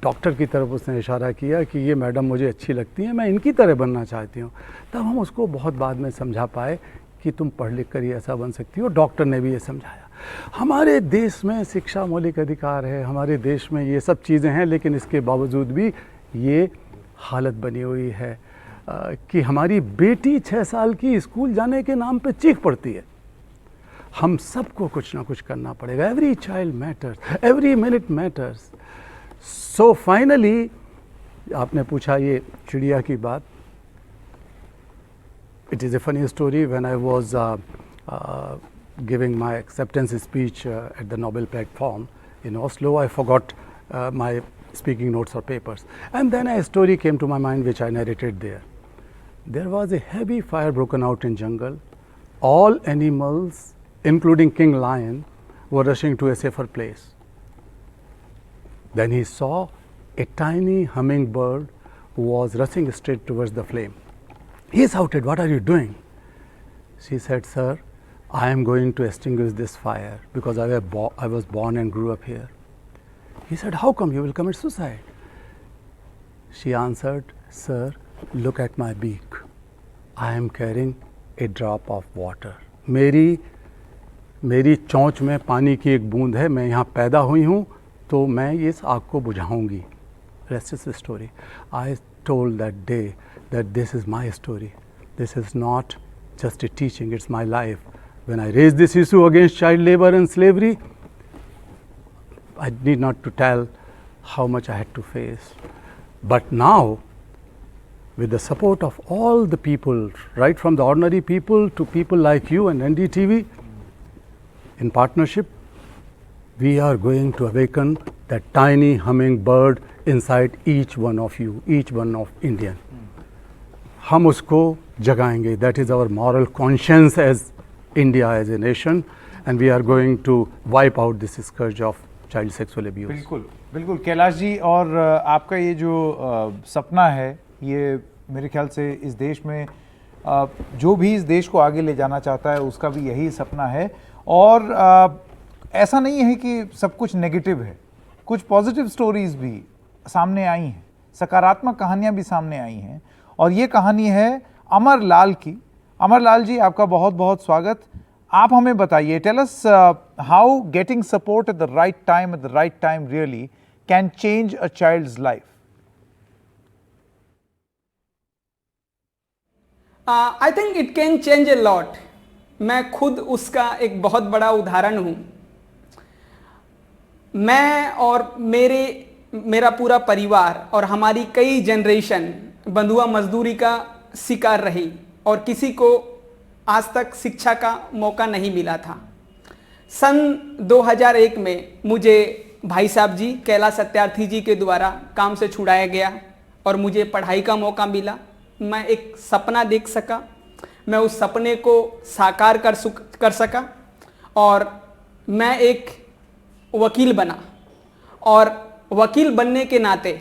डॉक्टर की तरफ उसने इशारा किया कि ये मैडम मुझे अच्छी लगती हैं, मैं इनकी तरह बनना चाहती हूँ। तब हम उसको बहुत बाद में समझा पाए कि तुम पढ़ लिख कर ही ऐसा बन सकती हो। डॉक्टर ने भी ये समझाया। हमारे देश में शिक्षा मौलिक अधिकार है, हमारे देश में ये सब चीज़ें हैं, लेकिन इसके बावजूद भी ये हालत बनी हुई है कि हमारी बेटी 6 साल की स्कूल जाने के नाम पे चीख पड़ती है। हम सबको कुछ ना कुछ करना पड़ेगा। Every child matters, every minute matters. So finally आपने पूछा ये चिड़िया की बात. It is a funny story. When I was giving my acceptance speech at the Nobel platform in Oslo, I forgot my speaking notes or papers. And then a story came to my mind which I narrated there. There was a heavy fire broken out in jungle. All animals, including King Lion, were rushing to a safer place. Then he saw a tiny hummingbird who was rushing straight towards the flame. He shouted, "What are you doing?" She said, "Sir, I am going to extinguish this fire because I was born and grew up here." He said, "How come you will commit suicide?" She answered, "Sir, look at my beak. I am carrying a drop of water. मेरी चोंच में पानी की एक बूंद है, मैं यहाँ पैदा हुई हूँ, तो मैं इस आग को बुझाऊंगी." Rest is the story. I told that day that this is my story. This is not just a teaching, it's my life. When I raised this issue against child labor and slavery, I need not to tell how much I had to face. But now, with the support of all the people, right from the ordinary people to people like you and NDTV, in partnership, we are going to awaken that tiny hummingbird inside each one of you, each one of Indian. हम उसको जगाएंगे. That is our moral conscience as India, as a nation, and we are going to wipe out this scourge of child sexual abuse. बिल्कुल बिल्कुल कैलाश जी, और आपका ये जो सपना है, ये मेरे ख्याल से इस देश में जो भी इस देश को आगे ले जाना चाहता है उसका भी यही सपना है. और ऐसा नहीं है कि सब कुछ नेगेटिव है, कुछ पॉजिटिव स्टोरीज भी सामने आई हैं, सकारात्मक कहानियां भी सामने आई हैं, और ये कहानी है अमर लाल की. अमर लाल जी, आपका बहुत बहुत स्वागत. आप हमें बताइए, tell us how getting support at the right time really can change a child's life. I think it can change a lot. मैं खुद उसका एक बहुत बड़ा उदाहरण हूँ. मैं और मेरा पूरा परिवार और हमारी कई जनरेशन बंधुआ मजदूरी का शिकार रही और किसी को आज तक शिक्षा का मौका नहीं मिला था. सन 2001 में मुझे भाई साहब जी कैलाश सत्यार्थी जी के द्वारा काम से छुड़ाया गया और मुझे पढ़ाई का मौका मिला. मैं एक सपना देख सका, मैं उस सपने को साकार कर सका और मैं एक वकील बना. और वकील बनने के नाते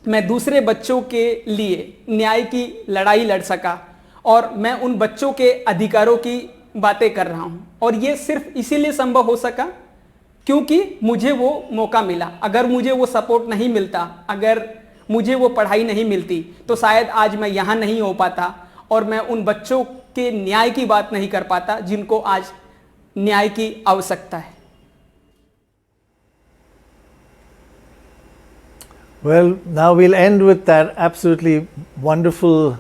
मैं दूसरे बच्चों के लिए न्याय की लड़ाई लड़ सका और मैं उन बच्चों के अधिकारों की बातें कर रहा हूं. और ये सिर्फ इसीलिए संभव हो सका क्योंकि मुझे वो मौका मिला. अगर मुझे वो सपोर्ट नहीं मिलता, अगर मुझे वो पढ़ाई नहीं मिलती, तो शायद आज मैं यहाँ नहीं हो पाता और मैं उन बच्चों के न्याय की बात नहीं कर पाता जिनको आज न्याय की आवश्यकता है. Well, now we'll end with that absolutely wonderful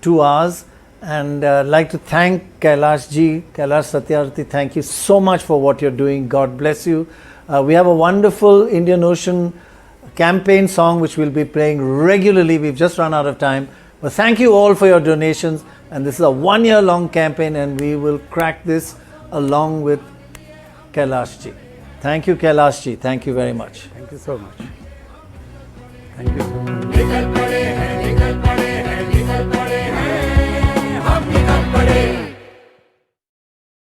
2 hours, and like to thank Kailash ji, Kailash Satyarthi. Thank you so much for what you're doing. God bless you. We have a wonderful Indian Ocean campaign song which we'll be playing regularly. We've just run out of time, but thank you all for your donations. And this is a 1-year-long campaign, and we will crack this along with Kailash ji. Thank you, Kailash ji. Thank you very much. Thank you so much. Thank you so much.